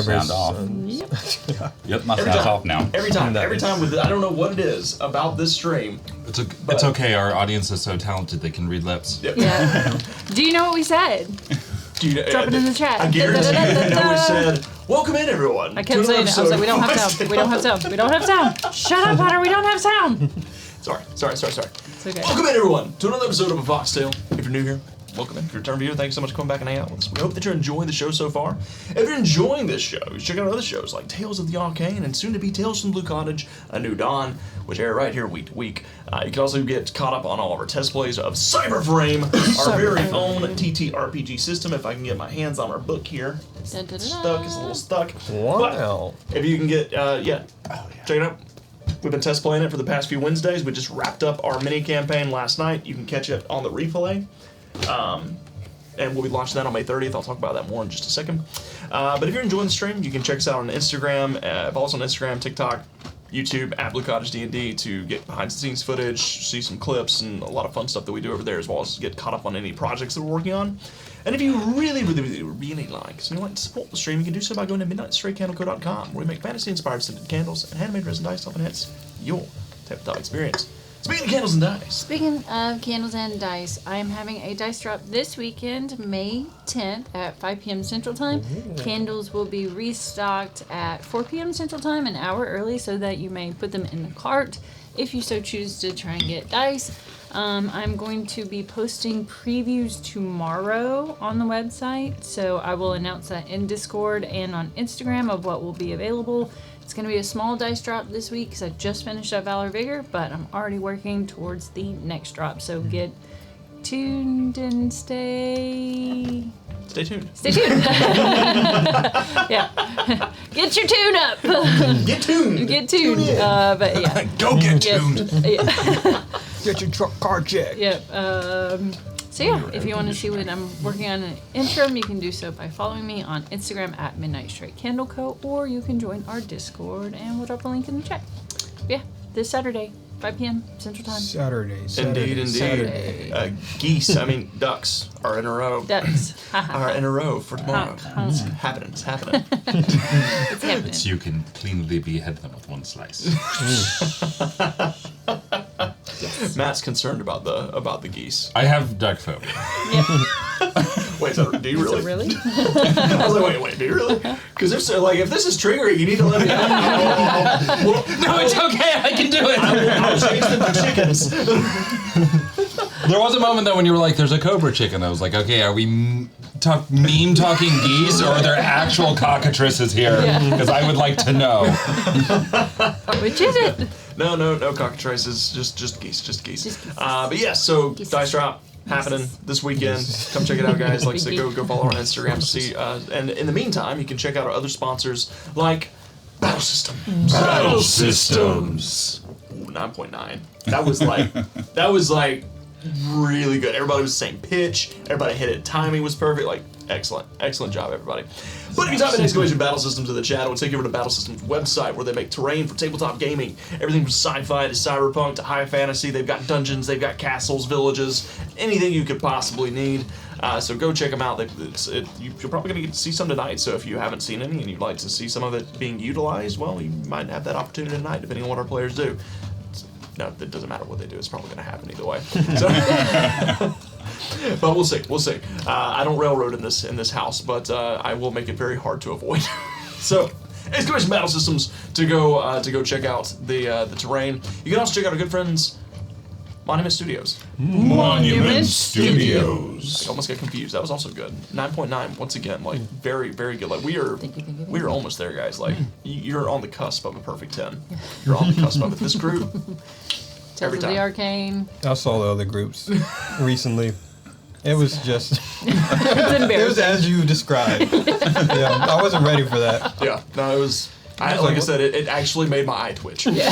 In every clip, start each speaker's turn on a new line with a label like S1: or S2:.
S1: Sound off. Yep, my sound's off now.
S2: Every time with I don't know what it is about this stream.
S3: It's okay. Our audience is so talented they can read lips.
S2: Yep.
S4: Yeah. Do you know what we said? Drop it in the chat.
S2: I guarantee you we said, welcome in everyone.
S4: I kept saying it. I was like, we don't have sound. We don't have sound. We don't have sound. Shut up, Potter. We don't have sound.
S2: Sorry.
S4: It's okay.
S2: Welcome in everyone to another episode of A Foxtail. If you're new here, welcome in. If you're a return viewer, thanks so much for coming back and hanging out with us. We hope that you're enjoying the show so far. If you're enjoying this show, you should check out other shows like Tales of the Arcane and soon to be Tales from Blue Cottage, A New Dawn, which air right here week to week. You can also get caught up on all of our test plays of Cyberframe, our very own TTRPG system. If I can get my hands on our book here. It's a little stuck.
S5: Wow.
S2: But if you can get, check it out. We've been test playing it for the past few Wednesdays. We just wrapped up our mini campaign last night. You can catch it on the replay. And we'll be launching that on May 30th. I'll talk about that more in just a second. But if you're enjoying the stream, you can check us out on Instagram. Follow us on Instagram, TikTok, YouTube, at Blue Cottage D&D to get behind-the-scenes footage, see some clips, and a lot of fun stuff that we do over there, as well as get caught up on any projects that we're working on. And if you really like, so you like to support the stream, you can do so by going to midnightstraightcandleco.com, where we make fantasy-inspired scented candles and handmade resin dice to help enhance your tabletop experience. Speaking of candles and dice.
S4: Speaking of candles and dice, I am having a dice drop this weekend, May 10th at 5 p.m. Central Time. Ooh. Candles will be restocked at 4 p.m. Central Time, an hour early, so that you may put them in the cart if you so choose to try and get dice. I'm going to be posting previews tomorrow on the website, so I will announce that in Discord and on Instagram of what will be available. It's going to be a small dice drop this week because I just finished up Valor Vigor, but I'm already working towards the next drop, so get tuned and stay tuned. Yeah. Get your tune up.
S2: Get tuned.
S4: Get tuned. But yeah.
S3: Go get tuned.
S4: Yeah.
S5: Get your truck car check.
S4: Yep. So yeah, if you want to see what I'm working on in an interim, you can do so by following me on Instagram at Midnight Straight Candle Co. Or you can join our Discord and we'll drop a link in the chat. But yeah, this Saturday, 5 p.m. Central Time.
S5: Saturday.
S2: Indeed. Ducks are in a row.
S4: Ducks.
S2: Are in a row for tomorrow. It's happening.
S4: It's happening.
S3: So you can cleanly behead them with one slice.
S2: Yes. Matt's concerned about the geese.
S3: I have duck phobia.
S2: Wait, do you really?
S4: Really?
S2: I was like, wait, do you really? Because if this is triggering, you need to let me know.
S3: No, it's okay. I can do it.
S2: I'll change them to chickens.
S3: There was a moment though when you were like, "There's a cobra chicken." I was like, "Okay, are we meme talking geese, or are there actual cockatrices here? Because I would like to know."
S4: Which is it?
S2: No cockatrices. Just geese. But yeah, so geese. Dice drop happening this weekend. Come check it out, guys. Like I said, go follow our Instagram to see. And in the meantime, you can check out our other sponsors like Battle Systems.
S3: Battle Systems.
S2: Ooh, 9.9. That was like really good. Everybody was the same pitch. Everybody hit it. Timing was perfect. Like excellent job, everybody. But if you type in exclamation Battle Systems in the chat, it will take you over to Battle Systems website where they make terrain for tabletop gaming. Everything from sci-fi to cyberpunk to high fantasy. They've got dungeons, they've got castles, villages, anything you could possibly need. So go check them out. You're probably going to get to see some tonight. So if you haven't seen any and you'd like to see some of it being utilized, well, you might have that opportunity tonight, depending on what our players do. No, it doesn't matter what they do. It's probably going to happen either way. So, but we'll see. I don't railroad in this house, but I will make it very hard to avoid. So, exclamation Battle Systems to go check out the terrain. You can also check out our good friends Monument Studios.
S3: Monument Studios.
S2: I almost got confused. That was also good. 9.9 once again, like very very good. Like we are almost there, guys. Like you're on the cusp of a perfect 10. You're on the cusp of it. This group. Every time.
S4: The Arcane.
S5: I saw the other groups recently. It was just
S4: it's embarrassing.
S5: It was as you described. Yeah, I wasn't ready for that.
S2: Yeah, no, it was. Like I said, it actually made my eye twitch.
S4: Yeah.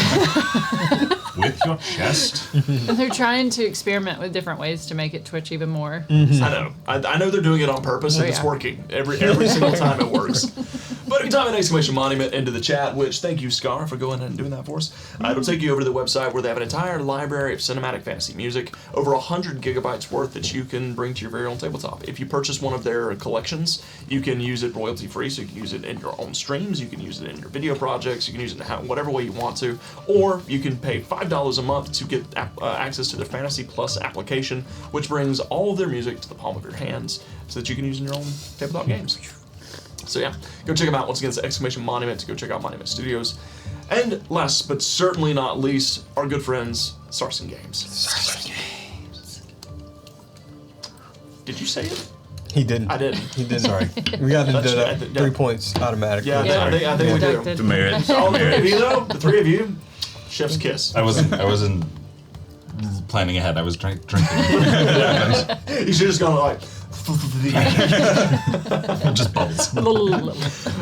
S3: With your chest.
S4: And they're trying to experiment with different ways to make it twitch even more.
S2: Mm-hmm. I know. I know they're doing it on purpose, and it's working. Every single time it works. But you can type an exclamation monument into the chat, which thank you, Scar, for going ahead and doing that for us. It'll take you over to the website where they have an entire library of cinematic fantasy music, over 100 gigabytes worth that you can bring to your very own tabletop. If you purchase one of their collections, you can use it royalty free, so you can use it in your own streams, you can use it in your video projects, you can use it in whatever way you want to, or you can pay $5 a month to get access to their Fantasy Plus application, which brings all of their music to the palm of your hands so that you can use in your own tabletop games. So yeah, go check them out. Once again, it's exclamation monument. Go check out Monument Studios. And last but certainly not least, our good friends, Sarson Games.
S5: Sarson Games.
S2: Did you say it?
S5: He didn't.
S2: I didn't.
S5: He didn't. Sorry. We got into 3 points automatically.
S2: Yeah, I think we do.
S4: Deducted.
S3: Demerit.
S2: All the three of you, though, the three of you, chef's kiss.
S3: I wasn't planning ahead. I was drinking.
S2: You should have just gone like.
S3: Just bubbles.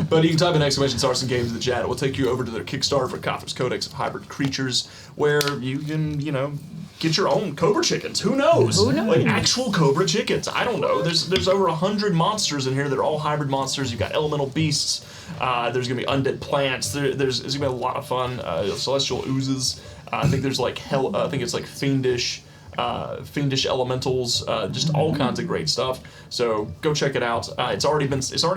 S2: But you can type in exclamation Sarson Games in the chat. It will take you over to their Kickstarter for Cotham's Codex of Hybrid Creatures, where you can, get your own cobra chickens. Who knows?
S4: Who knows?
S2: Like actual cobra chickens. I don't know. There's over 100 monsters in here that are all hybrid monsters. You've got elemental beasts. There's gonna be undead plants. There's gonna be a lot of fun. Celestial oozes. I think there's like hell. I think it's like fiendish elementals, just all kinds of great stuff. So go check it out. It's already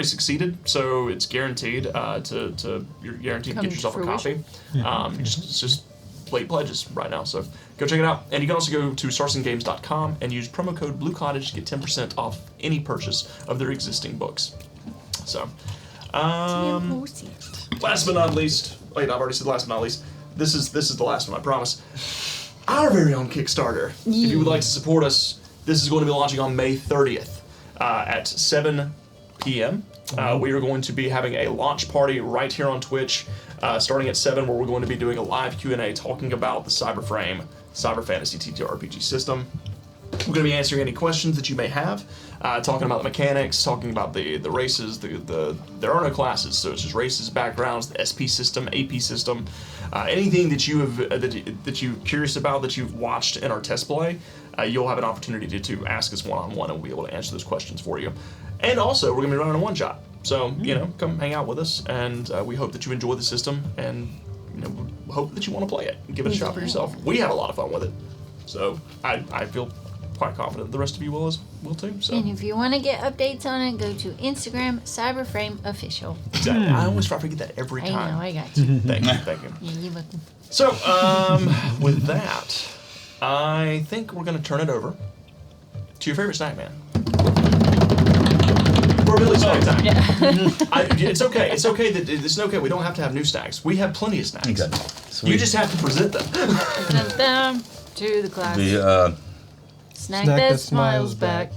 S2: succeeded, so it's guaranteed you're guaranteed to get yourself a copy. It's just late pledges right now, so go check it out. And you can also go to sarsongames.com and use promo code Blue Cottage to get 10% off any purchase of their existing books. So, last but not least, wait, I've already said last but not least. This is the last one, I promise. Our very own Kickstarter. If you would like to support us, this is going to be launching on May 30th at 7 p.m. We are going to be having a launch party right here on Twitch starting at 7, where we're going to be doing a live Q&A talking about the Cyberframe Cyber Fantasy TTRPG system. We're going to be answering any questions that you may have, talking about the mechanics, talking about the races. There are no classes, so it's just races, backgrounds, the SP system, AP system, anything that you have that you're curious about, that you've watched in our test play. You'll have an opportunity to ask us one-on-one, and we'll be able to answer those questions for you. And also, we're going to be running a one-shot, so come hang out with us, and we hope that you enjoy the system, and we hope that you want to play it and give it a shot for yourself. We have a lot of fun with it, so I feel quite confident the rest of you will too. So.
S4: And if you want to get updates on it, go to Instagram, Cyberframe Official.
S2: Exactly. I always try to forget that every time.
S4: I know, I got you.
S2: Thank you.
S4: Yeah, you're welcome.
S2: So, with that, I think we're going to turn it over to your favorite snack man. Or Billy's snack time.
S4: Yeah.
S2: It's okay. It's okay we don't have to have new snacks. We have plenty of snacks.
S3: Okay.
S2: You just have to present them.
S4: Present them to the class.
S3: The
S4: Snack that smiles back.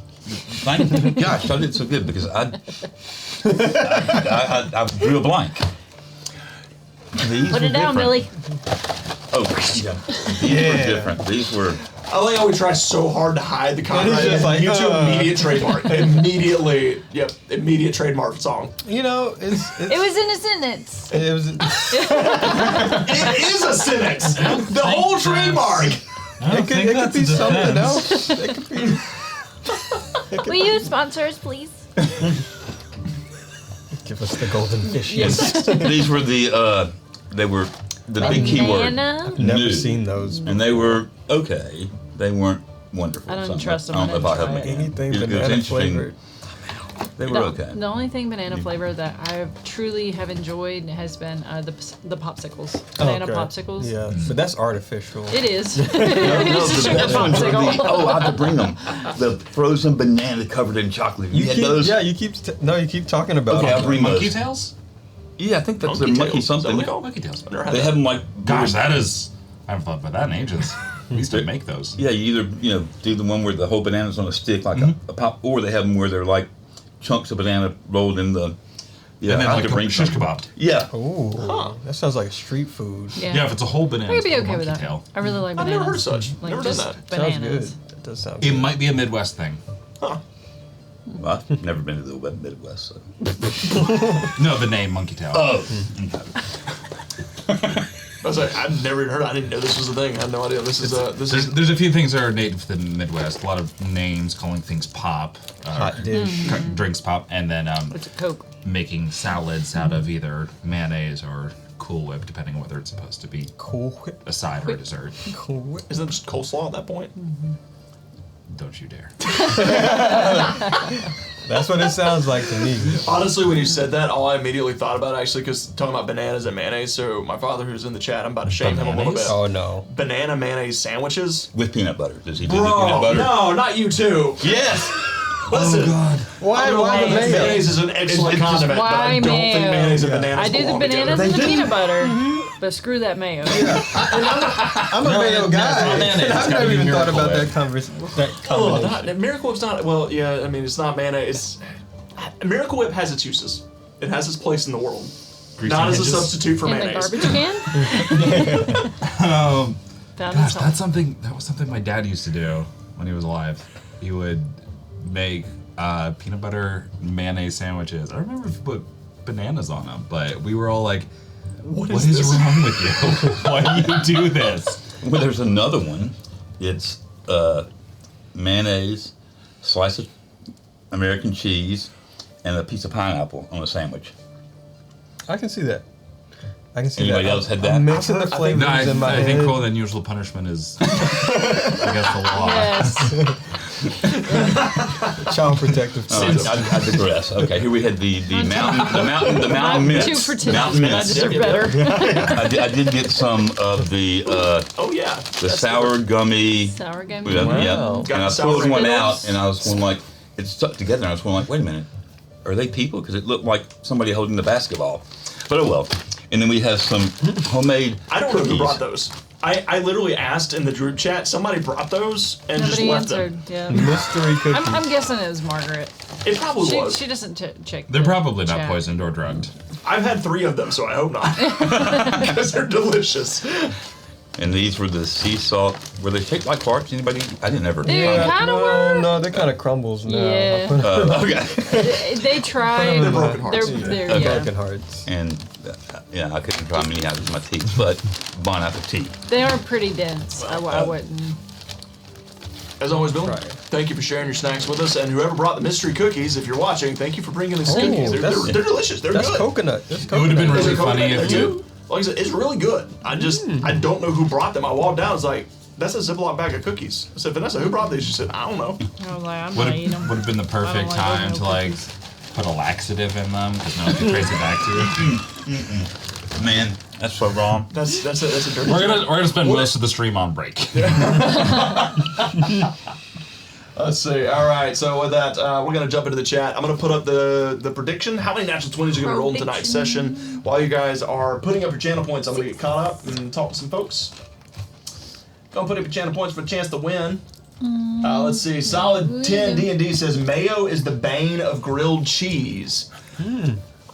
S3: gosh, I did so good because I drew a blank. These
S4: Put
S3: were
S4: it down,
S3: different.
S4: Billy.
S3: Oh, yeah. These were different. These were.
S2: I like how we try so hard to hide the copyright.
S5: just like,
S2: YouTube immediate trademark. Immediate trademark song.
S5: It's
S4: It was in a sentence.
S5: it was
S2: It is a sentence. The whole trademark.
S5: it could be something else. It could be.
S4: Will you sponsor us, please?
S5: Give us the golden fish.
S3: These were the big keyword.
S4: Banana?
S5: Never
S3: New.
S5: seen those.
S3: And they were okay. They weren't wonderful.
S4: I don't
S3: Something
S4: trust them.
S3: I don't know if I have
S4: Try it.
S5: Anything
S3: It was
S5: banana
S3: interesting.
S5: flavored.
S3: They were okay.
S4: The only thing banana flavor that I truly have enjoyed has been the popsicles. Banana
S5: Okay.
S4: popsicles.
S5: Yeah, but that's artificial.
S4: It is.
S3: No,
S4: It's
S3: the
S4: just a
S3: best ones are
S4: popsicle.
S3: I have to bring them. The frozen banana covered in chocolate. You had
S5: keep,
S3: those?
S5: Yeah, you keep talking about.
S3: Okay, I'll bring
S1: Monkey
S3: those.
S1: tails?
S3: Yeah, I think that's
S2: Monkey
S3: a monkey
S2: tails.
S3: something.
S2: Is that what
S1: Monkey tails.
S2: Never had
S3: They
S2: that.
S3: have them like.
S1: Gosh, that is. I haven't thought about that in ages. We used to make those.
S3: Yeah, you either do the one where the whole banana's on a stick like a pop, or they have them where they're like chunks of banana rolled in the. Yeah,
S1: And then
S3: I have
S1: like
S3: to bring
S1: shish
S3: some.
S1: kebab.
S3: Yeah.
S5: Ooh, that sounds like a street food.
S1: Yeah, if it's a whole banana,
S4: I could be
S1: it's
S4: okay
S1: called
S4: with
S1: monkey
S4: that.
S1: tail.
S4: I really like
S2: I've
S4: bananas.
S2: never heard of such.
S4: Like
S2: Never done
S4: just
S2: that.
S5: Sounds good.
S4: bananas.
S5: That does sound
S1: It
S5: good.
S1: might be a Midwest thing.
S2: Huh.
S3: Well, I've never been to the Midwest, so.
S1: No, the name monkey tail.
S3: Oh.
S2: was like, I've never even heard. I didn't know this was a thing. I had no idea. This is
S3: There's a few things that are native to the Midwest. A lot of names calling things pop.
S5: Hot dish.
S3: Drinks pop. And then
S4: It's a Coke.
S3: making salads out of either mayonnaise or Cool Whip, depending on whether it's supposed to be
S5: Cool Whip.
S3: a side or a dessert.
S5: Cool Whip.
S2: Isn't it just coleslaw at that point?
S3: Don't you dare.
S5: That's what it sounds like to me.
S2: Honestly, when you said that, all I immediately thought about actually, because talking about bananas and mayonnaise. So my father, who's in the chat, I'm about to shame him a little bit.
S3: Bananas?
S5: Oh no.
S2: Banana mayonnaise sandwiches.
S1: With peanut butter. Does he do the peanut butter?
S2: No, not you too.
S1: Yes.
S2: Listen.
S5: Why? Why the mayo?
S2: Mayonnaise is an excellent
S1: It's just-
S2: condiment, but I
S4: Why
S2: don't think
S4: mayo?
S2: mayonnaise and bananas
S4: I do the
S2: belong
S4: bananas
S2: together.
S4: and the peanut butter, but screw that mayo.
S5: I'm a mayo
S3: it's
S5: guy.
S3: not mayonnaise, it's
S5: I've
S3: gotta
S5: never
S3: be
S5: even thought
S3: Miracle
S5: about
S3: Whip.
S5: that combination.
S2: Oh, Miracle Whip's not. Well, yeah. I mean, it's not mayonnaise. Miracle Whip has its uses. It has its place in the world.
S3: Greasy
S2: Not as a
S3: hinges?
S2: substitute for
S4: In the
S2: mayonnaise.
S4: garbage can?
S3: Um,
S4: Found
S3: Gosh,
S4: salt.
S3: that was something my dad used to do when he was alive. He would make peanut butter mayonnaise sandwiches. I don't remember if he put bananas on them, but we were all like, what is
S2: this?
S3: wrong with you? Why do you do this?
S1: Well, there's another one. It's mayonnaise, slice of American cheese, and a piece of pineapple on a sandwich.
S5: I can see that. I can see
S1: Anybody
S5: that.
S1: else had that?
S5: I'm mixing the flavors
S3: No, I
S5: in my
S3: think
S5: head.
S3: cruel and unusual punishment is against the law.
S4: Yes.
S5: Child protective
S1: Oh,
S5: system.
S1: I digress. Okay, here we had the mountain
S4: I'm
S1: mints.
S4: 2 for 10.
S1: Mountain
S4: I
S1: mints.
S4: deserve better.
S1: I did get some of the
S2: Oh yeah.
S1: the sour gummy.
S4: Sour gummy.
S1: Yeah,
S5: Wow.
S1: yeah.
S2: Got
S1: And I
S2: the sour
S1: pulled one
S2: Pringles.
S1: out, and I was going like, it stuck together. And I was going like, wait a minute, are they people? Because it looked like somebody holding the basketball. But oh well. And then we have some homemade
S2: I don't know
S1: cookies.
S2: who brought those. I literally asked in the group chat. Somebody brought those and just
S4: Nobody
S2: left
S4: answered.
S2: them.
S4: Yeah.
S5: Mystery cookie.
S4: I'm guessing it was Margaret.
S2: It probably was.
S4: She doesn't check.
S3: They're
S4: the
S3: probably not
S4: chat.
S3: poisoned or drugged.
S2: I've had 3 of them, so I hope not. Because they're delicious.
S1: And these were the sea salt. Were they shaped like hearts? Anybody? I didn't ever.
S4: They
S1: try.
S4: kinda
S5: no,
S4: were.
S5: no, they kind of crumbles now.
S4: Yeah.
S1: Okay.
S4: They tried.
S2: They're broken hearts.
S4: They're
S1: Okay.
S4: yeah.
S5: Broken hearts.
S1: And yeah, I couldn't try many out of my teeth, but bon appetit.
S4: They are pretty dense. I wouldn't.
S2: As always, Bill,
S5: Right.
S2: thank you for sharing your snacks with us. And whoever brought the mystery cookies, if you're watching, thank you for bringing these
S5: Oh,
S2: cookies. They're
S5: that's-
S2: delicious. They're
S5: That's
S2: good.
S5: coconut. That's
S3: It would have been
S5: coconut.
S3: really
S2: Is it
S3: funny
S2: coconut
S3: if
S2: there,
S3: you.
S2: too? Like I said, it's really good. I don't know who brought them. I walked down, I was like, that's a Ziploc bag of cookies. I said, Vanessa, who brought these? She said, I don't know.
S4: I was like, I'm
S3: Would
S4: not eating them.
S3: have been the perfect
S4: like
S3: time
S4: oatmeal
S3: to like
S4: cookies.
S3: put a laxative in them because no one can trace it back to you.
S1: Man, that's so wrong.
S2: That's a dirty
S3: We're gonna spend most of the stream on break.
S2: Let's see. All right. So with that, we're gonna jump into the chat. I'm gonna put up the prediction. How many natural 20s are gonna roll in tonight's session? While you guys are putting up your channel points, I'm gonna get caught up and talk to some folks. Gonna put up your channel points for a chance to win. Let's see. Solid 10 D&D says mayo is the bane of grilled cheese.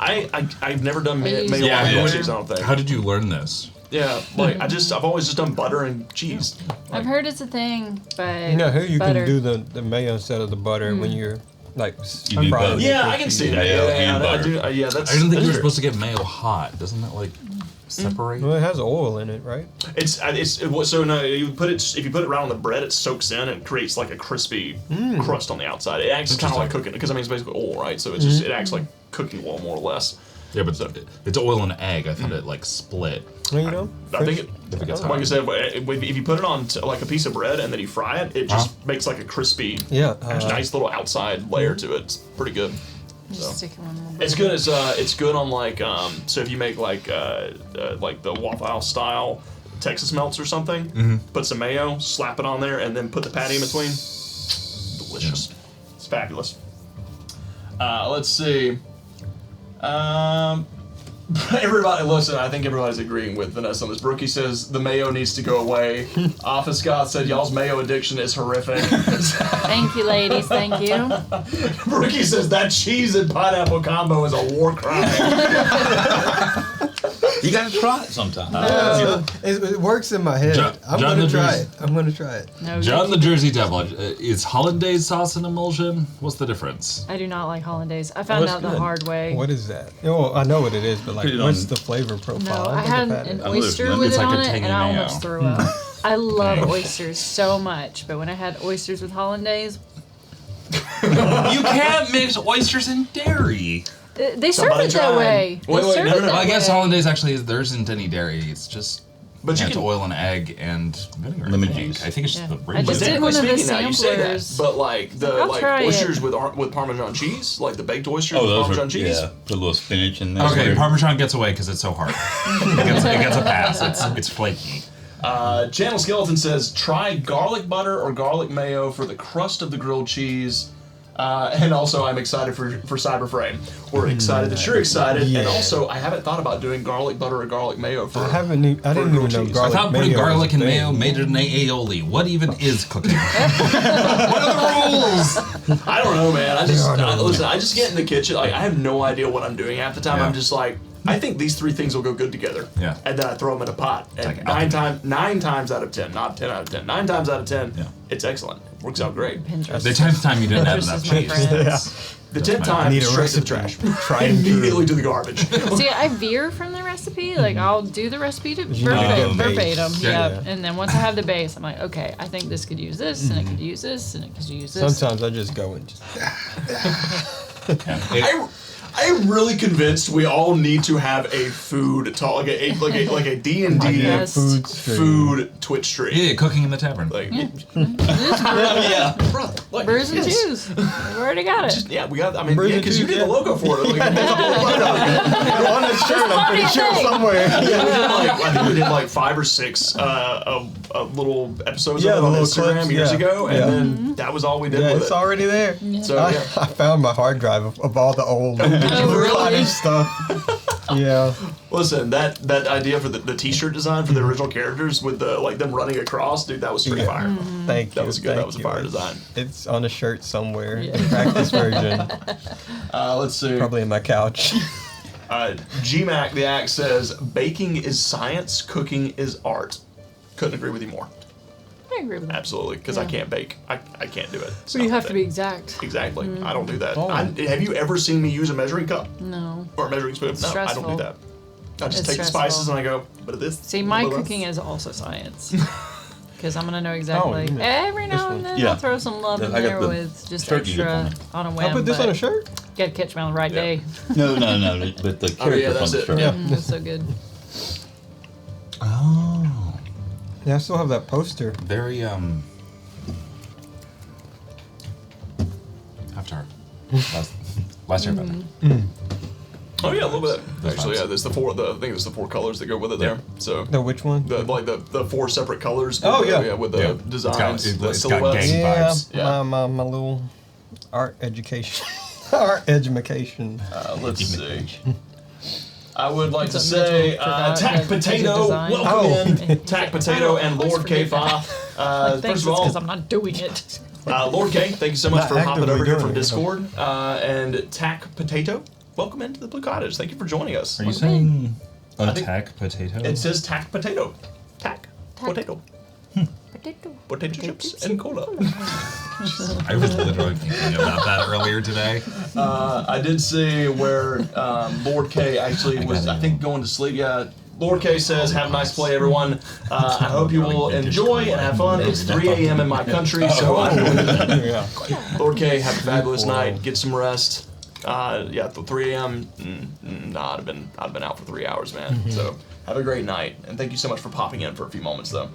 S2: I've never done mayo on grilled cheese. I don't think.
S3: How did you learn this?
S2: Yeah. Like I've always just done butter and cheese.
S4: I've heard it's a thing, but
S5: You know, here you
S4: butter.
S5: can do the mayo instead of the butter when you're like
S1: You do
S5: frying
S1: both.
S5: it.
S2: Yeah, I can see that.
S1: Mayo
S2: Yeah,
S1: and
S2: I
S1: butter.
S2: do. Yeah, that's.
S3: I didn't think
S2: that's
S3: you were
S2: true.
S3: supposed to get mayo hot. Doesn't that like separate?
S5: Well, it has oil in it, right?
S2: So no, you put it if you put it right on the bread, it soaks in and creates like a crispy crust on the outside. It acts kind of like cooking because I mean it's basically oil, right? So it's just it acts like cooking oil more or less.
S3: Yeah, but it's oil and egg. I thought it like split.
S5: Well, you know,
S2: I think
S3: If it gets
S2: like I
S3: hot.
S2: said, if you put it on like a piece of bread and then you fry it, it just makes like a crispy,
S5: yeah.
S2: nice little outside layer to it. It's pretty good.
S4: Just stick one more
S2: It's
S4: bit.
S2: good. It's good on like so if you make like the Waffle House style Texas melts or something, put some mayo, slap it on there, and then put the patty in between. Delicious. It's fabulous. Let's see. Everybody, listen. I think everybody's agreeing with Vanessa on this. Brookie says the mayo needs to go away. Office Scott said y'all's mayo addiction is horrific.
S4: Thank you, ladies. Thank you.
S2: Brookie says that cheese and pineapple combo is a war crime.
S1: You gotta try it sometime.
S5: It works in my head. I'm
S3: John
S5: gonna
S3: the
S5: try
S3: Jersey-
S5: it. I'm gonna try it.
S4: No,
S3: John the Jersey Devil. Is hollandaise sauce an emulsion? What's the difference?
S4: I do not like hollandaise. I found
S1: that's
S4: out the
S1: good.
S4: hard way.
S5: What is that? Oh, I know what it is, but like,
S1: Put it
S5: what's
S1: on-
S5: the flavor profile?
S4: No, I
S5: don't
S4: had
S5: think I've
S4: an
S5: it.
S1: I know there's
S4: oyster
S1: one.
S4: with
S3: It's
S4: it
S3: like a
S4: on it,
S3: tangy
S4: and I
S3: mayo.
S4: almost threw up. I love oysters so much, but when I had oysters with hollandaise,
S3: You can't mix oysters and dairy.
S4: they serve
S2: Somebody
S4: it that
S2: tried.
S4: way.
S2: Wait,
S4: They
S2: wait,
S4: serve
S2: no,
S4: it
S2: no, no.
S4: that
S3: I guess
S4: way.
S3: hollandaise actually there isn't any dairy. It's just
S2: But you
S3: it's
S2: can-
S3: oil and egg and vinegar.
S1: Lemon
S3: I think.
S1: juice.
S3: I think it's just
S4: Yeah.
S3: the
S4: I
S3: ring.
S4: just
S2: But
S4: did
S2: technically
S4: one of the
S2: speaking, now you say that,
S4: samplers.
S2: but like the
S4: I'll
S2: like
S4: try it.
S2: oysters with Parmesan cheese, like the baked oysters
S1: Oh,
S2: with
S1: those
S2: Parmesan
S1: are
S2: cheese.
S1: yeah. Put a little spinach in there.
S3: Okay, Parmesan gets away because it's so hard. it gets a pass. It's flaky.
S2: Channel Skeleton says, try garlic butter or garlic mayo for the crust of the grilled cheese. And also, I'm excited for Cyber Frame. We're excited that you're excited.
S5: Yeah.
S2: And also, I haven't thought about doing garlic butter or garlic mayo for.
S5: I didn't even know
S2: cheese.
S3: I
S5: garlic
S3: thought putting
S5: mayo was
S3: garlic
S5: a
S3: and
S5: thing.
S3: mayo made it an aioli. What even is cooking? What are the rules?
S2: I don't know, man. I just
S5: are no
S2: listen. I just get in the kitchen. Like I have no idea what I'm doing half the time.
S3: Yeah.
S2: I'm just like, I think these three things will go good together.
S3: Yeah.
S2: And then I throw them in a pot. And
S3: like
S2: nine times out of 10, not 10 out of 10, 9 times out of 10,
S3: Yeah.
S2: it's excellent. It works out great.
S4: Pinterest.
S3: The 10th time you didn't have
S4: Pinterest
S3: enough
S4: is my
S3: cheese.
S4: friend.
S2: The 10th
S3: my-
S2: time,
S5: Need a
S2: straight to the
S5: recipe.
S2: trash.
S5: Tried and true.
S2: Immediately to the garbage.
S4: See, I veer from the recipe. Like, I'll do the recipe to
S5: You know the base.
S4: verbatim.
S3: Yeah.
S4: Yeah. And then once I have the base, I'm like, okay, I think this could use this, and it could use this, and it could use this.
S5: Sometimes I just go and just.
S2: I'm really convinced we all need to have a food talk, like a D&D
S4: Yes.
S5: Food stream.
S2: food Twitch stream.
S3: Yeah, cooking in the tavern.
S2: Like,
S1: yeah.
S2: bro, like,
S4: Brews and
S2: yes.
S4: chews. We've already got it.
S2: Just, yeah, we got. I mean,
S5: Brews
S2: yeah,
S5: and
S2: because you
S5: chews,
S2: did the
S5: yeah.
S2: logo for it. Like, multiple logos.
S5: On the shirt, I'm pretty sure
S4: thing.
S5: somewhere.
S2: Yeah, we did like, I think we did like 5 or 6 little episodes
S5: Yeah,
S2: of it
S5: the
S2: on
S5: little
S2: Instagram
S5: clips,
S2: years
S5: yeah.
S2: ago, and
S5: Yeah.
S2: then that was all we did
S5: Yeah,
S2: with
S5: it's
S2: it.
S5: already there.
S2: So
S5: I,
S2: yeah.
S5: I found my hard drive of all the old
S4: really?
S5: stuff. Yeah.
S2: Listen, that idea for the T-shirt design for the original characters with the like them running across, dude, that was straight
S5: Yeah.
S2: fire.
S5: Thank you.
S2: That was good.
S5: thank
S2: That was a
S5: you.
S2: fire design.
S5: It's on a shirt somewhere.
S4: Yeah.
S5: The practice version.
S2: Let's see.
S5: Probably in my couch.
S2: GMAC the Axe says baking is science, cooking is art. Couldn't agree with you more.
S4: I agree with that.
S2: Absolutely, because I
S4: Yeah.
S2: can't bake. I can't do it. It's
S4: So you
S2: not
S4: have
S2: my
S4: to be
S2: thing.
S4: exact.
S2: Exactly. I don't do that.
S5: Oh.
S2: Have you ever seen me use a measuring cup
S4: No.
S2: or a measuring spoon? No, I don't
S4: stressful.
S2: do that. I just
S4: It's
S2: take the
S4: stressful.
S2: spices and I go, but this.
S4: See, my
S2: blah, blah, blah.
S4: cooking is also science. Because I'm going to know exactly.
S5: you mean
S4: Every
S5: this
S4: now
S5: one?
S4: and then
S1: Yeah.
S4: I'll throw some love
S1: Yeah,
S4: in
S1: I got
S4: there
S1: the
S4: with just
S1: shirt you did
S4: extra
S1: for me.
S4: on a whim.
S5: I'll put this
S4: but
S5: on a shirt.
S4: Gotta catch me on the right
S2: Yeah.
S4: day.
S1: No, but the
S2: Oh, yeah,
S1: character
S2: that's
S1: from the
S2: it.
S1: shirt.
S5: Yeah.
S4: That's so good.
S3: Oh,
S5: Yeah, I still have that poster.
S3: very Avatar. Last year,
S2: Oh yeah, a little bit.
S3: Those
S2: Actually,
S3: vibes.
S2: yeah. There's the four. I think there's the 4 colors that go with it there. So
S5: No, which one?
S2: the 4 separate colors.
S5: Oh,
S2: with the,
S5: yeah.
S2: with the
S3: Yeah.
S2: designs,
S3: It's got-
S2: the
S3: it's got
S2: silhouettes.
S3: gang
S5: yeah,
S3: vibes.
S2: Yeah.
S5: my little art education. Art education.
S2: Let's see. I would like to
S4: It's a
S2: say,
S4: mental forgot
S2: Tack
S4: that it's a
S2: Potato,
S4: design.
S2: welcome
S5: Oh.
S2: in. Tack Potato and
S4: always
S2: Lord K.
S4: forget that.
S2: Fa.
S4: Thanks,
S2: First of
S4: because
S2: all,
S4: I'm not doing it.
S2: Lord K, thank you so much
S5: Not
S2: for hopping
S5: actively
S2: over here
S5: doing
S2: from
S5: it,
S2: Discord. And Tack Potato, welcome into the Blue Cottage. Thank you for joining us.
S3: Are you saying
S2: I think-
S3: attack potato?
S2: It says Tack Potato. Tack. Potato.
S4: Potato.
S2: Potato chips and cola.
S3: I was literally thinking about that earlier today.
S2: I did see where Lord K actually was, I think, going to sleep. Yeah. Lord K says, have a nice play, everyone. I hope you will enjoy and have fun. It's 3 a.m. in my country, so I
S5: Yeah.
S2: Lord K, have a fabulous night. Get some rest. Yeah, till 3 a.m. Nah, I'd been out for 3 hours, man. So have a great night, and thank you so much for popping in for a few moments, though.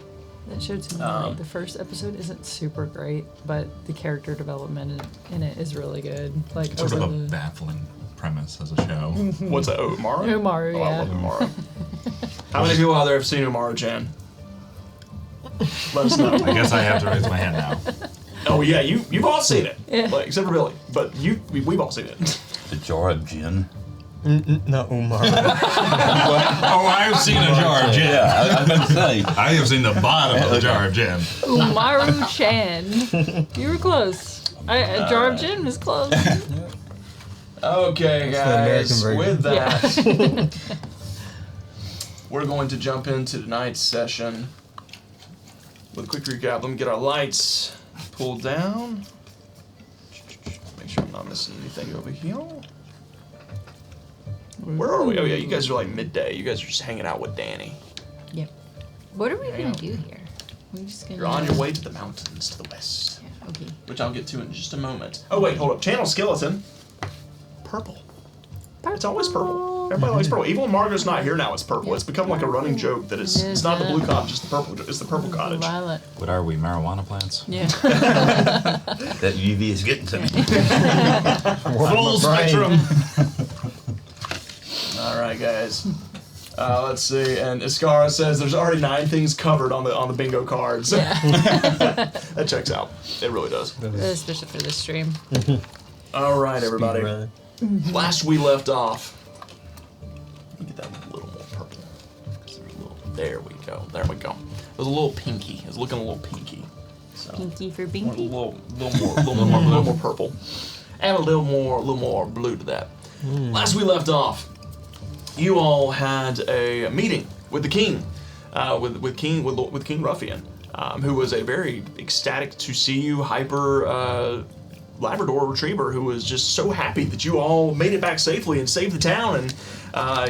S4: That showed to me like, the first episode isn't super great, but the character development in it is really good. Like
S3: Sort of
S4: over
S3: a
S4: the-
S3: baffling premise as a show.
S2: What's that? Oh, Umaru?
S4: Umaru,
S2: Oh, I
S4: yeah.
S2: love Umaru. How many people out there have seen Umaru-chan? Let us know.
S3: I guess I have to raise my hand now.
S2: Oh yeah, you've all seen it,
S4: Yeah.
S2: like except for Billy, but we've all seen it.
S1: The jar of gin.
S5: Not Umar.
S3: Oh, I've seen a jar of gin.
S1: Yeah, I was going to say.
S3: I have seen the bottom of the jar of gin.
S4: Umaru Chan. You were close. A jar of gin was close.
S2: Okay,
S5: That's the American
S2: guys,
S5: version.
S2: with that, we're going to jump into tonight's session with a quick recap. Let me get our lights pulled down. Make sure I'm not missing anything over here. Where are we? Oh yeah, you guys are like midday. You guys are just hanging out with Danny.
S4: Yep. What are we
S2: Hang
S4: gonna
S2: on.
S4: do here? We're just gonna.
S2: You're on your way to the mountains to the west,
S4: Yeah, okay.
S2: which I'll get to in just a moment. Oh wait, hold up. Channel skeleton. Purple. It's always purple. Everybody likes purple. Even when Margaret's not here now, it's purple. It's become like a running joke that it's not the blue cottage, it's the purple. It's the purple cottage.
S4: Violet.
S3: What are we, marijuana plants?
S4: Yeah.
S1: That UV is getting to me.
S5: Full
S2: Spectrum. All right, guys. Let's see. And Iskara says there's already 9 things covered on the bingo cards. That checks out. It really does.
S4: Especially for this stream.
S2: All right, everybody.
S5: Run.
S2: Last we left off. Let me get that a little more purple. There we go. There we go. It was a little pinky. It was looking a little pinky. So
S4: Pinky for
S2: a
S4: Binky.
S2: little more purple, and a little more blue to that. Last we left off, you all had a meeting with the king, with King Ruffian, who was a very ecstatic to see you, hyper Labrador Retriever, who was just so happy that you all made it back safely and saved the town. And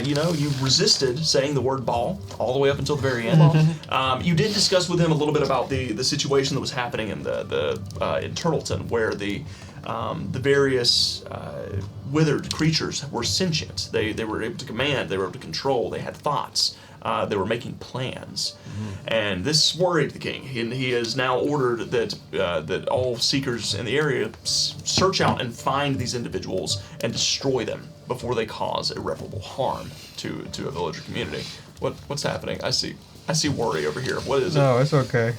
S2: you resisted saying the word ball all the way up until the very end. You did discuss with him a little bit about the situation that was happening in in Turtleton, where the various withered creatures were sentient. They were able to command. They were able to control. They had thoughts. They were making plans, and this worried the king. He has now ordered that all seekers in the area search out and find these individuals and destroy them before they cause irreparable harm to a village or community. What's happening? I see worry over here. What is it?
S5: No, it's okay.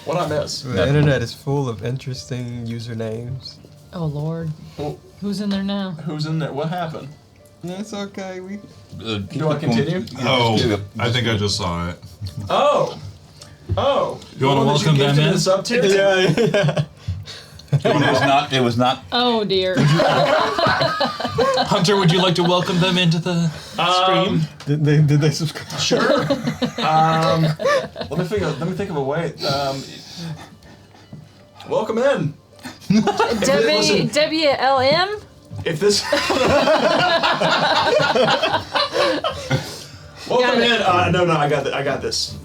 S2: What I miss?
S5: The internet is full of interesting usernames.
S4: Oh Lord.
S2: Well,
S4: Who's in there now?
S2: who's in there? What happened?
S5: It's okay. We
S2: Do I continue?
S3: Oh, I think I just saw it.
S2: Oh.
S3: You wanna welcome them in?
S2: Sub tier?
S5: yeah.
S1: It was not.
S4: Oh dear.
S3: Hunter, would you like to welcome them into the stream?
S5: Did they subscribe?
S2: Sure. Let me think of a way. Welcome in. Listen.
S4: WLM?
S2: If this. Welcome in. No, I got this.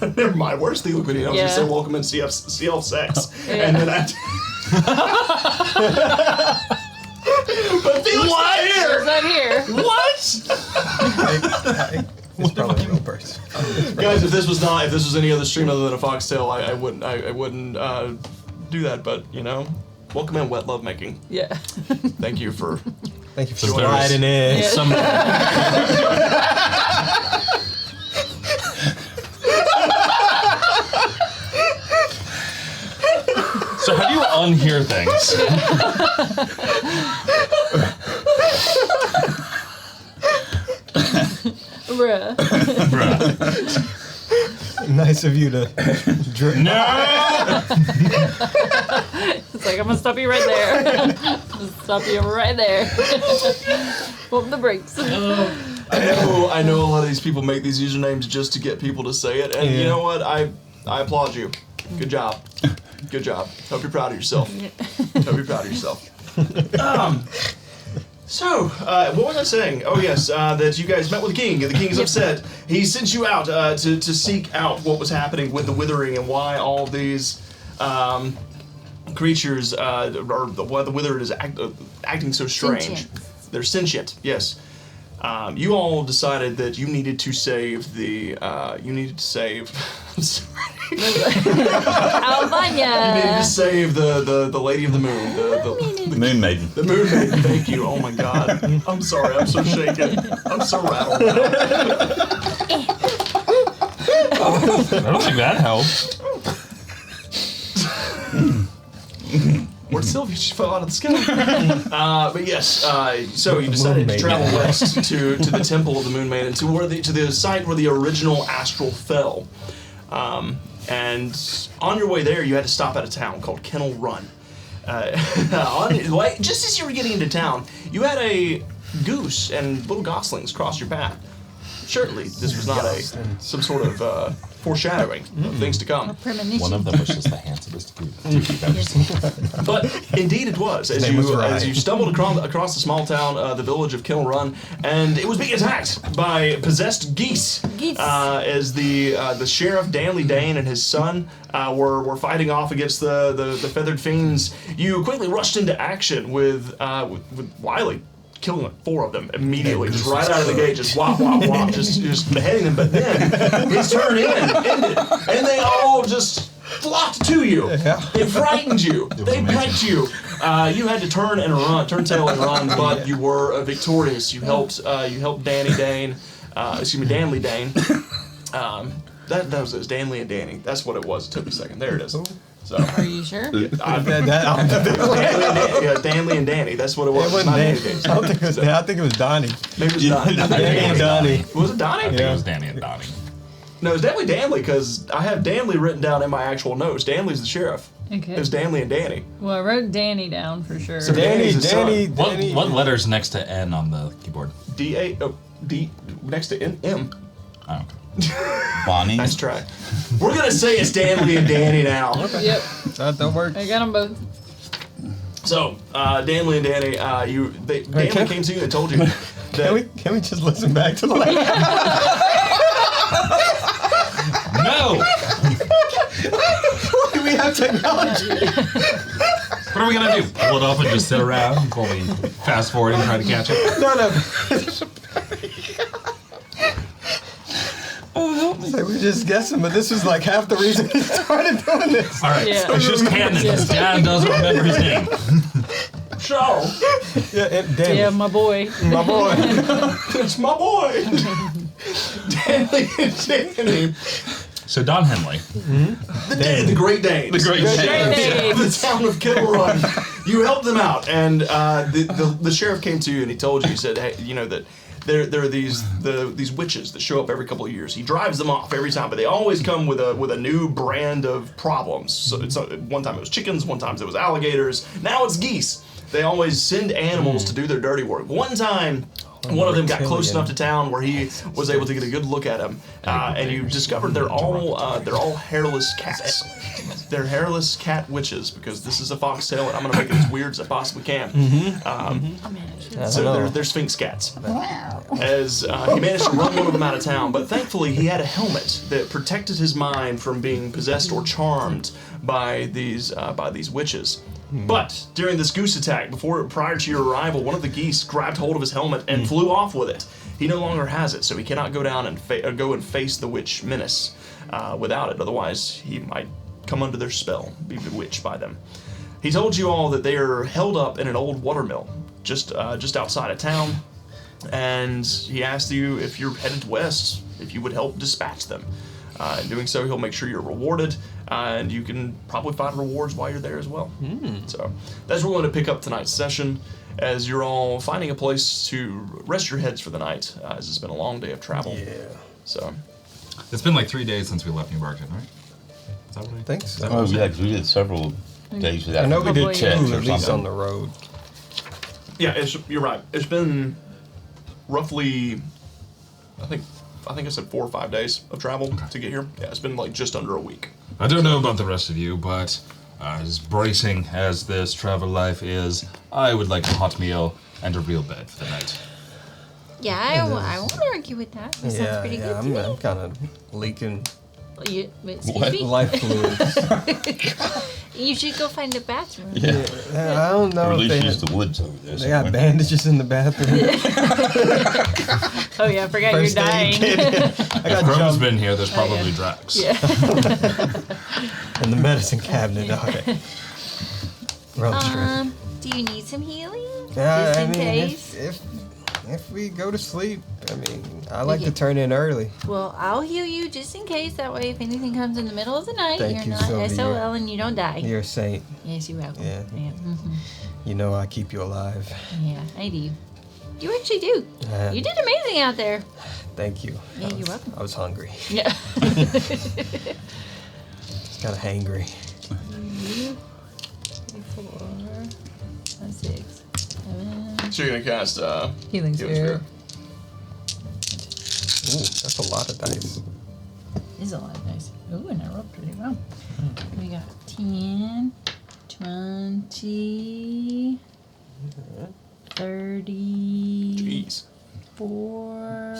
S2: Never mind. Where's the liquidity? I was gonna say welcome in CL sex, and then I. But Felix not here.
S4: It's not here.
S2: What?
S5: It's probably a real person.
S2: Guys, if this was any other stream other than a foxtail, I wouldn't do that. But welcome in, wet lovemaking.
S4: Yeah.
S2: Thank you for.
S5: Thank you for
S3: So there's
S5: sliding in.
S4: Yeah.
S3: Some, so how do you unhear things?
S4: Bruh.
S5: Nice of you to drink.
S3: No!
S4: It's like, I'm gonna stop you right there. Stop you right there. Pump the brakes.
S2: I know a lot of these people make these usernames just to get people to say it, and you know what? I applaud you. Good job. Good job. Hope you're proud of yourself. Hope you're proud of yourself. So, what was I saying? Oh yes, that you guys met with the king. The king is upset. He sent you out to seek out what was happening with the withering and why all these creatures, or why the withered is acting so strange.
S4: Sentient.
S2: They're sentient. Yes. You all decided that you needed to save the. I'm sorry.
S4: Albania.
S2: You needed to save the Lady of the Moon.
S1: The Moon Maiden.
S2: The Moon Maiden, thank you. Oh my god. I'm sorry, I'm so shaken. I'm so rattled now.
S3: I don't think that helped.
S2: Where'd Sylvia? She fell out of the sky. But yes, so you decided to travel west to the Temple of the Moon Maiden, to the site where the original astral fell. And on your way there, you had to stop at a town called Kennel Run. Just as you were getting into town, you had a goose and little goslings cross your path. Certainly, this was not some sort of foreshadowing of things to come.
S4: Premonition.
S3: One of them was just the handsomest dude you've ever seen.
S2: But indeed it was, as
S5: name was Ryan.
S2: you stumbled across the small town, the village of Kittle Run, and it was being attacked by possessed geese.
S4: Geese.
S2: As the sheriff Danley Dane and his son were fighting off against the feathered fiends. You quickly rushed into action with Wiley killing like 4 of them immediately, just right out of the gate, just whop, whop, whop, just beheading them. But then his turn ended, and they all just flocked to you.
S5: Yeah.
S2: They frightened you. They pecked you. You had to turn tail and run, but you were victorious. You helped Danny Dane, Danley Dane. That was it. Danley and Danny. That's what it was. It took me a second. There it is. So.
S4: Are you sure?
S2: Danley and Danny. That's what it was.
S5: It wasn't
S2: Not
S5: Danny.
S2: Danny Dane.
S5: I don't think it was. I think it was Donnie.
S2: Maybe it was Donnie.
S5: Danny and Donnie.
S2: Was it Donnie?
S3: I think it was Danny and Donnie.
S2: No, it's definitely Danley because I have Danley written down in my actual notes. Danley's the sheriff.
S4: Okay.
S2: It's Danley and Danny.
S4: Well, I wrote Danny down for sure.
S2: So
S5: Danny,
S2: Danny's his son.
S5: Danny.
S3: What letter's next to N on the keyboard?
S2: D next to M.
S3: Oh.
S1: Bonnie.
S2: Nice try. We're gonna say it's Danley and Danny now.
S4: Yep.
S5: That works.
S4: I got them both.
S2: So Danley and Danny, Danley
S5: can-
S2: came to you and told you that
S5: Can we just listen back to the last?
S3: No!
S5: Do we have technology?
S3: What are we gonna do? Pull it up and just sit around while we fast forward and try to catch it?
S5: No. Like we're just guessing, but this was like half the reason he started doing this.
S3: All right,
S4: Yeah.
S3: it's just canon. His dad doesn't remember his name.
S2: so
S5: Yeah, Danny.
S4: Yeah, my boy.
S5: My boy.
S2: it's my boy. Danley and Danny.
S3: So Don Henley.
S2: The Great Danes.
S1: The Great Danes.
S4: Danes.
S2: The town of Kittle Run. You helped them out, and the sheriff came to you and he told you, he said, hey, you know that there are these witches that show up every couple of years. He drives them off every time, but they always come with a new brand of problems. So one time it was chickens, one time it was alligators, now it's geese. They always send animals to do their dirty work. One time, one of them got close enough to town where he was able to get a good look at him, and you discovered they're all hairless cats. They're hairless cat witches because this is a foxtail, and I'm gonna make it as weird as I possibly can. So they're sphinx cats. As he managed to run one of them out of town, but thankfully he had a helmet that protected his mind from being possessed or charmed by these witches. But during this goose attack, prior to your arrival, one of the geese grabbed hold of his helmet and flew off with it. He no longer has it, so he cannot go down and go and face the witch menace without it. Otherwise, he might come under their spell, be bewitched by them. He told you all that they are held up in an old watermill just outside of town, and he asked you if you're headed west, if you would help dispatch them. In doing so, he'll make sure you're rewarded, and you can probably find rewards while you're there as well. So that's where we're going to pick up tonight's session, as you're all finding a place to rest your heads for the night, as it's been a long day of travel.
S5: Yeah.
S2: So
S3: It's been like 3 days since we left New Barton, right? Is that what I
S5: Thanks.
S1: Oh yeah, because we did several days without.
S5: I know we
S4: Probably,
S5: did
S4: yeah.
S5: 2
S1: or
S5: at least
S1: something.
S5: on the road.
S2: yeah, you're right. It's been roughly, I think I said 4 or 5 days of travel to get here. Yeah, it's been like just under a week.
S3: I don't know about the rest of you, but as bracing as this travel life is, I would like a hot meal and a real bed for the night.
S4: Yeah, I won't argue with that. That sounds pretty good to
S5: I'm
S4: me.
S5: kind of leaking
S4: Excuse
S1: What?
S4: me?
S5: life fluids.
S4: You should go find a bathroom.
S1: Yeah.
S5: I don't know
S1: Or at
S5: if
S1: least
S5: they,
S1: use the woods over there.
S5: they got
S1: somewhere.
S5: bandages in the bathroom.
S4: Oh yeah, I forgot
S5: First
S4: you're
S5: aid
S4: dying.
S5: kit. I got
S3: Chrome's
S5: jumped
S3: been here, there's probably
S4: yeah.
S3: Drax.
S4: Yeah.
S5: in the medicine cabinet. Okay. Road trip.
S4: Do you need some healing?
S5: Yeah,
S4: Just
S5: I
S4: in
S5: mean,
S4: case.
S5: if we go to sleep, I mean, I like to
S4: Okay.
S5: turn in early.
S4: Well, I'll heal you just in case. That way, if anything comes in the middle of the night,
S5: Thank
S4: you're
S5: you,
S4: not
S5: Sylvia.
S4: SOL and you don't die.
S5: You're a saint.
S4: Yes, you're welcome.
S5: Yeah.
S4: Mhm.
S5: You know I keep you alive.
S4: Yeah, I do. You actually do.
S5: Uh,
S4: You did amazing out there.
S5: Thank you.
S4: Yeah,
S5: I
S4: you're
S5: was-
S4: welcome.
S5: I was hungry.
S4: Yeah.
S5: Just kind of hangry.
S4: 3, 4, 5, 6, 7,
S2: So you're gonna cast
S6: Healing Spirit.
S5: Ooh, that's a lot of dice.
S4: Is a lot of dice. Ooh, and I rolled pretty well. We got 10, 20, 34,
S2: Jeez.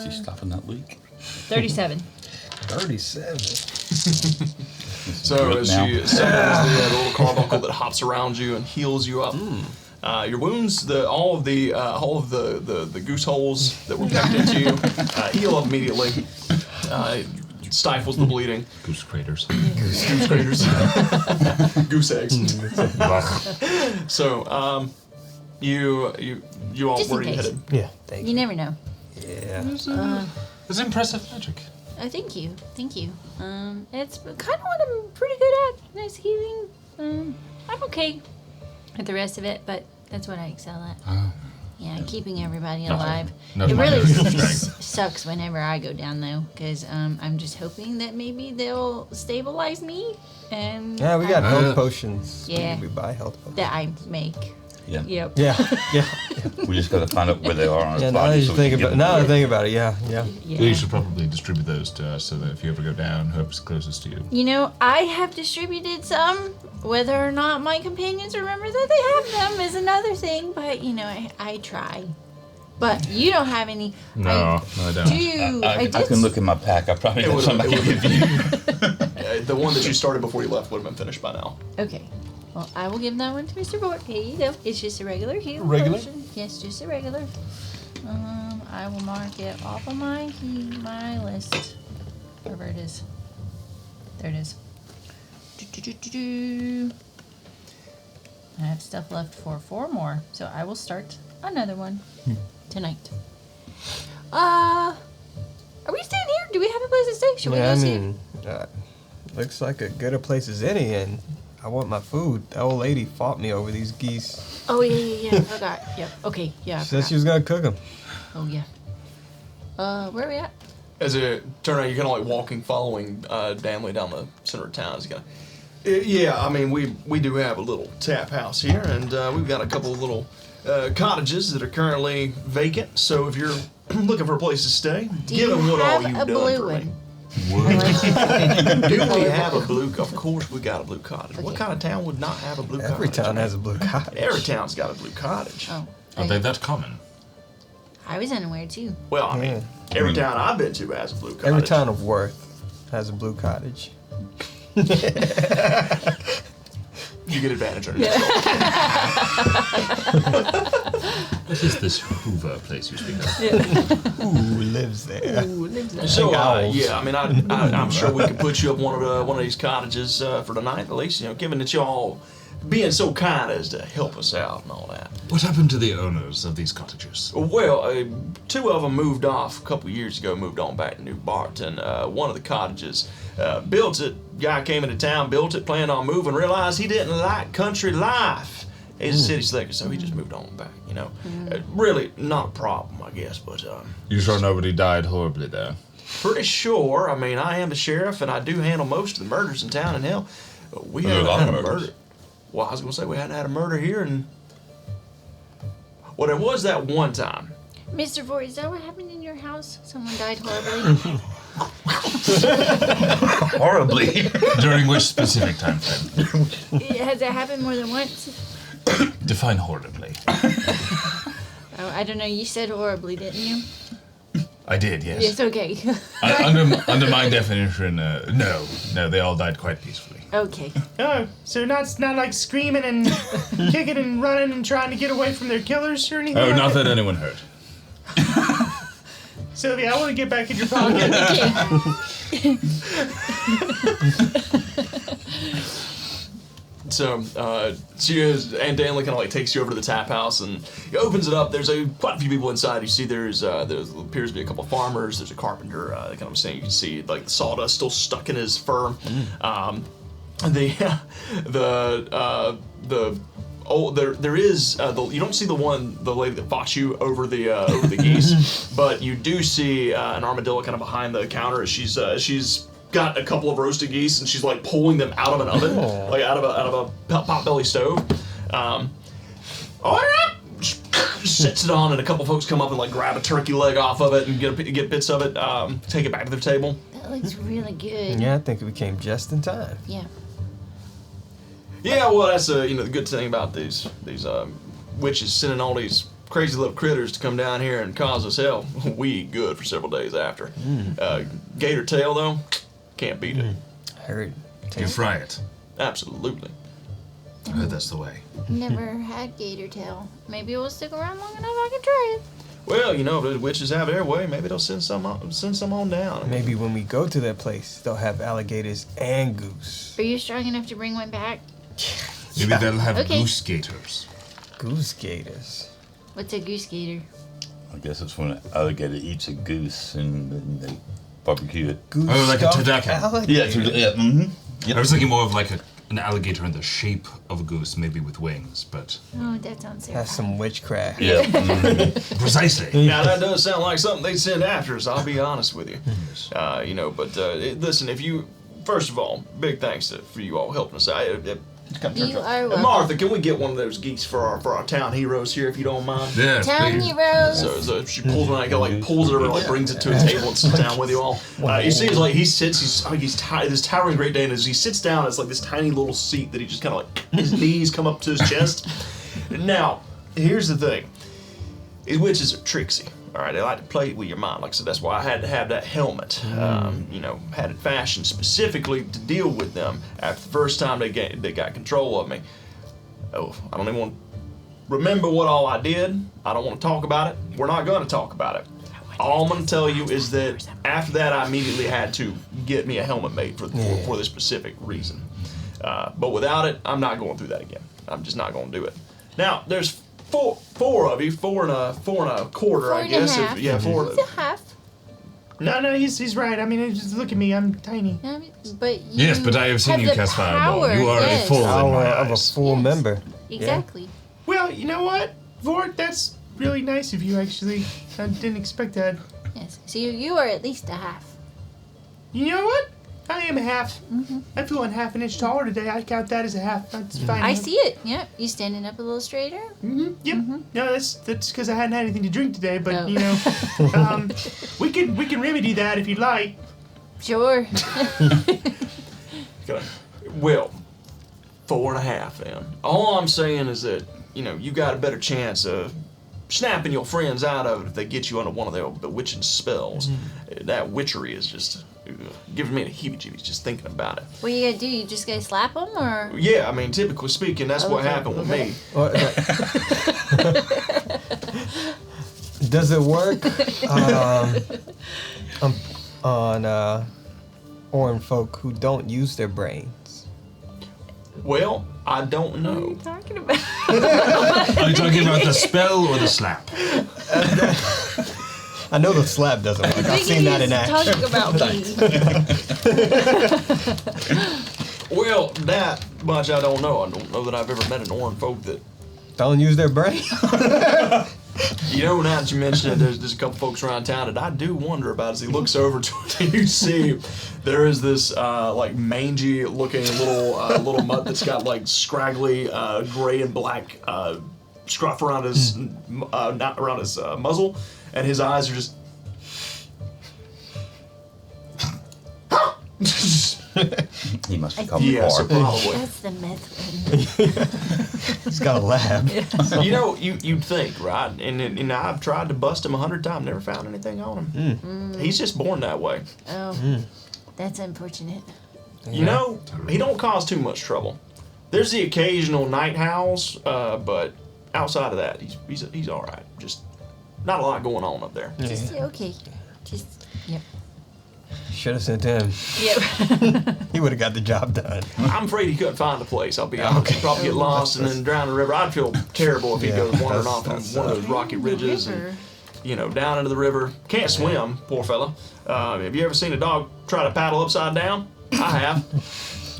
S1: She's stopping that leak.
S4: 37.
S5: 37.
S2: So as
S1: Now.
S2: she summons the little carbuncle that hops around you and heals you up. Your wounds, all of the goose holes that were pecked into you, heal up immediately. Stifles the bleeding.
S3: Goose craters.
S2: Goose craters. Goose eggs. So, you all,
S4: Just in
S2: where are you
S4: case.
S2: headed?
S5: Yeah, thank
S4: You
S5: you.
S4: never know.
S5: Yeah.
S3: It's impressive magic.
S4: Thank you. Thank you. It's kind of what I'm pretty good at. Nice healing. I'm okay at the rest of it, but that's what I excel at. Yeah, keeping everybody alive.
S3: Not
S4: It
S3: my
S4: really
S3: area of strength.
S4: sucks whenever I go down though, because I'm just hoping that maybe they'll stabilize me and
S5: Yeah, we got
S3: Uh,
S5: health potions.
S4: Yeah.
S5: We buy health potions.
S4: that I make.
S1: Yeah.
S4: Yep.
S5: Yeah, yeah.
S1: We just got to find out where they are on our
S5: Yeah, now
S1: body.
S5: that you
S1: so we
S5: think
S1: can get
S5: about,
S1: them.
S5: now that I think about it, yeah.
S3: You should probably distribute those to us so that if you ever go down, whoever's closest to you.
S4: You know, I have distributed some. Whether or not my companions remember that they have them is another thing, but you know, I try. But you don't have any.
S3: No, I don't.
S1: I
S4: did.
S1: can look in my pack. I probably
S2: It
S1: have
S2: would've-
S1: somebody
S2: it
S1: give you.
S2: The one that you started before you left would have been finished by now.
S4: Okay. Well, I will give that one to Mr. Ford. Here you go. It's just a regular heal
S5: Regular?
S4: potion. Yes, just a regular. I will mark it off of my list. Wherever it is. There it is. Do-do-do-do-do. I have stuff left for 4 more, so I will start another one tonight. Are we staying here? Do we have a place to stay? Should we
S5: Yeah,
S4: go
S5: I
S4: see?
S5: mean, looks like a good a place as any, and I want my food. That old lady fought me over these geese.
S4: Oh yeah. I forgot. Yeah. Okay. Yeah. I
S5: She said she
S4: forgot.
S5: was gonna cook them.
S4: Oh yeah. Where are we at?
S2: As it turned out, you're kind of like walking, following Danley down the center of town. He's kind of, yeah. I mean, we do have a little tap house here, and we've got a couple of little cottages that are currently vacant. So if you're looking for a place to stay,
S4: Do
S2: given
S4: you
S2: what all
S4: have
S2: you've
S4: a
S2: done
S4: blue
S2: for
S4: one?
S2: me,
S4: Like-
S2: do we have a blue? Of course, we got a blue cottage. What
S4: Okay.
S2: kind of town would not have a blue
S5: Every
S2: cottage?
S5: town has a blue cottage.
S2: Every town's got a blue cottage.
S4: Oh.
S3: Are they that common?
S4: I was unaware too.
S2: Well, I mean, every town I've been to has a blue cottage.
S5: Every town of worth has a blue cottage.
S2: You get advantage on it.
S3: What is this Hoover place you speak of?
S5: Who lives there?
S2: So
S5: Owls.
S2: yeah, I mean, I'm sure we could put you up one of these cottages for the night, at least. You know, given that y'all being so kind as to help us out and all that.
S3: What happened to the owners of these cottages?
S2: Well, 2 of them moved off a couple years ago, moved on back to New Barton. One of the cottages built it. Guy came into town, built it, planned on moving, realized he didn't like country life. He's a city slicker, so he just moved on back. You know, really not a problem, I guess, but.
S3: You sure nobody died horribly there?
S2: Pretty sure. I mean, I am the sheriff, and I do handle most of the murders in town. And hell, we
S1: There are a
S2: haven't
S1: lot
S2: had
S1: of
S2: a
S1: murders.
S2: murder. Well, I was gonna say we hadn't had a murder here, and well, there was that one time.
S4: Mr. Ford, is that what happened in your house? Someone died horribly.
S1: Horribly.
S3: During which specific time frame?
S4: Has it happened more than once?
S3: Define horribly.
S4: Oh, I don't know. You said horribly, didn't you?
S3: I did, yes.
S4: Yes. Okay.
S3: Under my definition, no, they all died quite peacefully.
S4: Okay.
S7: Oh, so it's not like screaming and kicking and running and trying to get away from their killers or anything?
S3: Oh,
S7: like
S3: not that anyone hurt.
S7: Sylvia, I want to get back in your pocket.
S2: So she is, and Danley kind of like takes you over to the tap house and he opens it up. There's quite a few people inside. You see, there appears to be a couple farmers. There's a carpenter. Kind of saying you can see like the sawdust still stuck in his fur. There is you don't see the lady that fought you over the geese, but you do see an armadillo kind of behind the counter as she's got a couple of roasted geese and she's like pulling them out of an oven, like out of a potbelly stove. All right, sets it on, and a couple folks come up and like grab a turkey leg off of it and get bits of it, take it back to their table.
S4: That looks really good.
S5: Yeah, I think we came just in time.
S4: Yeah.
S2: Yeah, well, that's the good thing about these witches sending all these crazy little critters to come down here and cause us hell. We eat good for several days after. Gator tail though, can't beat it.
S5: I heard.
S3: You fry it.
S2: Absolutely.
S3: I heard that's the way.
S4: Never had gator tail. Maybe we'll stick around long enough I can try it.
S2: Well, if the witches have their way, maybe they'll send some on down.
S5: Maybe when we go to that place, they'll have alligators and goose.
S4: Are you strong enough to bring one back?
S3: Maybe they'll have
S4: Okay.
S3: goose gators.
S5: Goose gators.
S4: What's a goose gator?
S1: I guess it's when an alligator eats a goose and then they barbecue it.
S5: Goose
S3: Oh, like a
S5: stuffed
S3: turducken.
S5: alligator.
S1: Yeah, mm-hmm.
S3: I was thinking more of like an alligator in the shape of a goose, maybe with wings, but
S4: Oh, that sounds so
S5: That's some witchcraft.
S1: Yeah. mhm.
S3: precisely.
S2: Now that does sound like something they'd send after us. I'll be honest with you. Listen, first of all, big thanks for you all helping us out.
S4: You are welcome.
S2: Martha, can we get one of those geese for our town heroes here, if you don't mind?
S3: Yes,
S4: Town
S3: please.
S4: heroes.
S2: So she pulls one out, pulls it over, and brings it to a table and sits down with you all. You see, like he's this towering Great Dane. As he sits down, it's like this tiny little seat that he just kind of his knees come up to his chest. Now, here's the thing: these witches are tricksy. All right, they like to play with your mind. Like I said, that's why I had to have that helmet. Had it fashioned specifically to deal with them. After the first time they got control of me. Oh, I don't even want to remember what all I did. I don't want to talk about it. We're not going to talk about it. All I'm going to tell you is that after that, I immediately had to get me a helmet made for this specific reason. But without it, I'm not going through that again. I'm just not going to do it. Now, there's four of you, four and a quarter,
S4: Four
S2: I
S4: and a
S2: guess.
S4: half.
S2: Yeah, four.
S4: It's a half.
S7: No, he's right. I mean, just look at me. I'm tiny.
S4: But you
S3: Yes, but I have seen you
S4: the
S3: cast fireball.
S4: power,
S3: You are
S4: yes.
S3: a full in
S5: Power
S3: my
S5: of a
S3: eyes.
S5: full
S4: Yes.
S5: member.
S4: Exactly.
S7: Well, you know what, Vort? That's really nice of you, actually. I didn't expect that.
S4: Yes. So you are at least a half.
S7: You know what? I am a half. I'm feeling half an inch taller today. I count that as a half. That's fine.
S4: I see it. Yep. You standing up a little straighter.
S7: Yep. No, that's because I hadn't had anything to drink today. But
S4: Oh.
S7: we can remedy that if you'd like.
S4: Sure.
S2: Well, 4.5 then. All I'm saying is that, you got a better chance of snapping your friends out of it if they get you under one of their bewitching spells. That witchery is just giving me the heebie-jeebies just thinking about it.
S4: What you gotta do? You just gotta slap them, or
S2: Yeah, I mean, typically speaking, that's what
S4: Okay,
S2: happened with
S4: okay.
S2: me.
S5: Does it work on Oran folk who don't use their brains?
S2: Well, I don't
S4: what are
S2: know.
S4: you talking about?
S3: Are you talking about the spell or the slap?
S5: I know the slap doesn't work. I've seen that in action.
S4: Talking about me.
S2: Well, that much I don't know. I don't know that I've ever met an Oran folk that.
S5: Don't use their brain?
S2: Now that you mention it, there's a couple folks around town that I do wonder about. As he looks over to you, see there is this mangy looking little mutt that's got scraggly gray and black scruff around his not around his muzzle, and his eyes are just.
S1: He must have come
S2: Yeah, so
S1: far.
S2: probably.
S4: That's the meth one.
S5: He's got a lab.
S2: You'd think, right? And I've tried to bust him 100 times, never found anything on him. He's just born that way.
S4: Oh, that's unfortunate.
S2: He don't cause too much trouble. There's the occasional night howls, but outside of that, he's all right. Just not a lot going on up there.
S4: Just okay. Yep.
S5: Should have sent him.
S4: Yep.
S5: He would have got the job done.
S2: I'm afraid he couldn't find the place. I'll be honest. He'd probably get lost and then drown in the river. I'd feel terrible if he goes wandering off on one of those rocky ridges and down into the river. Can't swim, poor fella. Have you ever seen a dog try to paddle upside down? I have.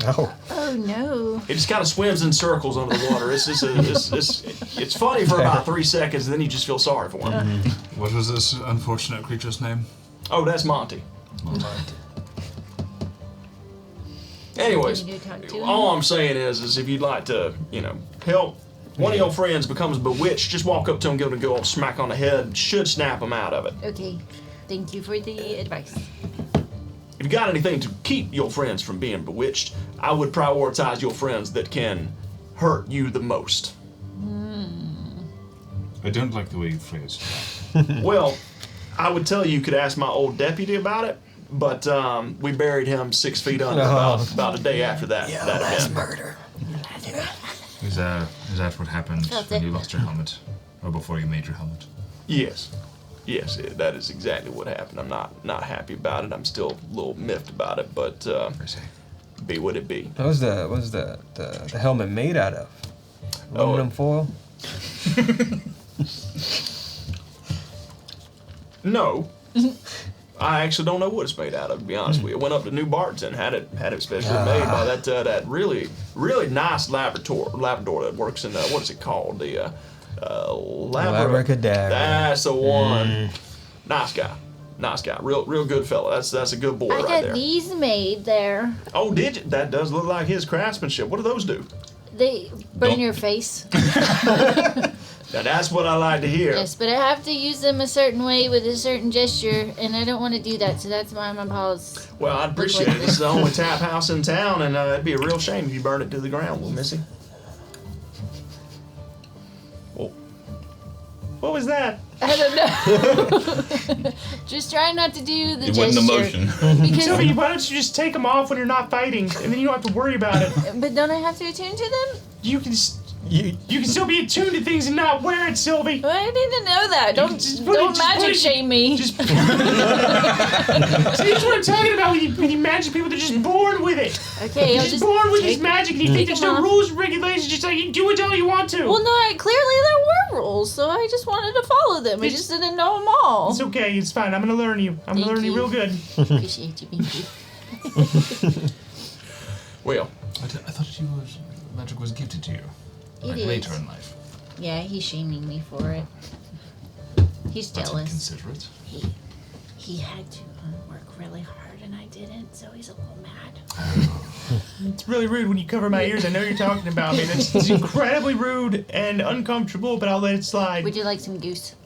S5: Oh.
S4: Oh no.
S2: It just kind of swims in circles under the water. It's funny for about 3 seconds, and then you just feel sorry for him.
S3: What was this unfortunate creature's name?
S2: Oh, that's Monty. Anyways,
S4: Can you talk to him?
S2: all I'm saying is if you'd like to, help one of your friends becomes bewitched, just walk up to him, give him a good old smack on the head. Should snap him out of it.
S4: Okay. Thank you for the advice.
S2: If you got anything to keep your friends from being bewitched, I would prioritize your friends that can hurt you the most.
S3: I don't like the way you phrased that.
S2: Well, I would tell you could ask my old deputy about it, but we buried him 6 feet under about a day after that event.
S5: murder.
S3: Is that what happened
S4: Felt
S3: when
S4: it.
S3: you lost your helmet? Or before you made your helmet?
S2: Yes. Yes, that is exactly what happened. I'm not happy about it. I'm still a little miffed about it, but
S3: I see.
S2: be what it be.
S5: What was the helmet made out of? Aluminum foil?
S2: No. I actually don't know what it's made out of, to be honest with you. I went up to New Barton, had it specially made by that really nice Labrador that works in what is it called? The
S5: Labracadabra.
S2: That's the one. Nice guy. Real good fella. That's a good boy
S4: I
S2: right
S4: got
S2: there.
S4: these made there.
S2: Oh, did you? That does look like his craftsmanship. What do those do?
S4: They burn
S1: Don't-
S4: your face.
S2: Now that's what I like to hear.
S4: Yes, but I have to use them a certain way with a certain gesture, and I don't want to do that, so that's why my paws.
S2: Well, I'd appreciate it. This is the only tap house in town, and it'd be a real shame if you burned it to the ground, little Missy. Well, what was that?
S4: I don't know. Just try not to do the
S1: It
S4: gesture.
S1: wasn't emotion.
S4: Because,
S7: Sylvie, why don't you just take them off when you're not fighting, and then you don't have to worry about it.
S4: but don't I have to attune to them?
S7: You can still be attuned to things and not wear it, Sylvie.
S4: Well, I didn't know that. Don't
S7: just put it-
S4: don't
S7: just put
S4: magic
S7: it-
S4: shame me.
S7: Just see, that's what I'm talking about when you magic people. They're just born with it.
S4: Okay,
S7: You're
S4: I'll
S7: just
S4: just
S7: born with
S4: take-
S7: this magic, and you think
S4: take
S7: there's
S4: them
S7: no
S4: off.
S7: rules and regulations. Just like you do it all you want to.
S4: Well, no, clearly there were rules, so I just wanted to follow them. I just didn't know them all.
S7: It's okay. It's fine. I'm gonna learn you. I'm gonna
S4: Thank
S7: learn you
S4: you.
S7: real good.
S4: Appreciate you, Binky.
S2: Well,
S3: I thought magic was gifted to you.
S4: It
S3: Like
S4: is.
S3: later in life.
S4: Yeah, he's shaming me for it. He's
S3: That's
S4: jealous.
S3: inconsiderate.
S4: He had to work really hard, and I didn't, so he's a little mad.
S7: It's really rude when you cover my ears. I know you're talking about me. It's incredibly rude and uncomfortable, but I'll let it slide.
S4: Would you like some goose?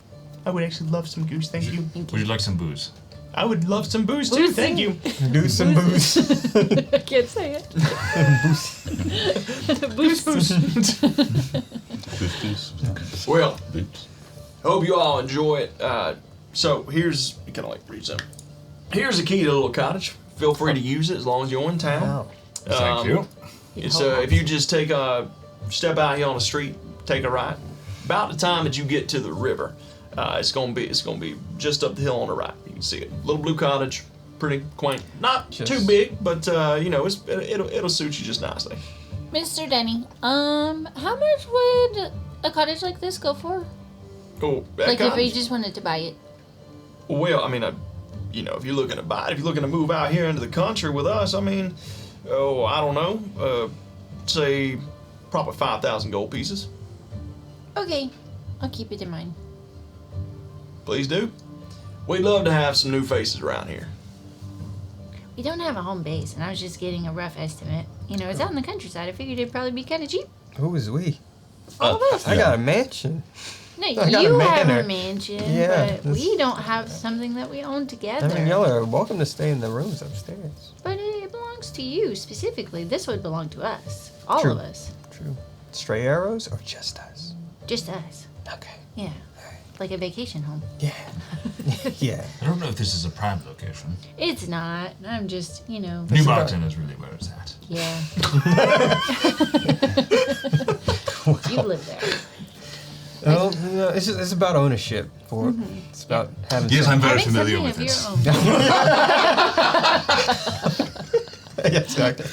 S7: I would actually love some goose. Thank you.
S4: Thank
S3: Would you like some booze?
S7: I would love some booze too.
S4: Booze
S7: Thank
S4: and-
S7: you.
S5: Do some booze.
S4: I can't say it.
S7: Booze, booze.
S2: well, hope you all enjoy it. So here's kind of like read something. Here's the key to the little cottage. Feel free to use it as long as you're in town.
S3: Thank you.
S2: It's if you just take a step out here on the street, take a right. About the time that you get to the river, it's gonna be just up the hill on the right. You can see it. Little blue cottage, pretty quaint. Not too big, but it'll suit you just nicely.
S4: Mr. Denny, how much would a cottage like this go for?
S2: Oh, that
S4: Like if
S2: cottage?
S4: we just wanted to buy it.
S2: Well, I mean, if you're looking to buy it, if you're looking to move out here into the country with us, I mean, I don't know, say probably 5,000 gold pieces.
S4: Okay, I'll keep it in mind.
S2: Please do. We'd love to have some new faces around here.
S4: We don't have a home base, and I was just getting a rough estimate. You know, it's out in the countryside. I figured it'd probably be kind of cheap.
S5: Who is we?
S4: All of us.
S5: I got a mansion.
S4: No,
S5: got a
S4: you have
S5: manor.
S4: a mansion,
S5: Yeah,
S4: but we don't have something that we own together.
S5: I mean, y'all are welcome to stay in the rooms upstairs.
S4: But it belongs to you specifically. This would belong to us. All
S5: True.
S4: of us.
S5: True. Stray arrows or just us?
S4: Just us.
S5: Okay.
S4: Yeah. Like a vacation home.
S5: Yeah. Yeah.
S3: I don't know if this is a prime location.
S4: It's not. I'm just,
S3: New
S5: about-
S3: Barton is really where it's at.
S4: Yeah. You live there.
S5: Well, no, it's about ownership for it. It's about having.
S3: Yes, I'm very
S4: Having
S3: familiar
S4: something
S3: with
S4: of
S3: this.
S4: your own.
S5: Yes, exactly.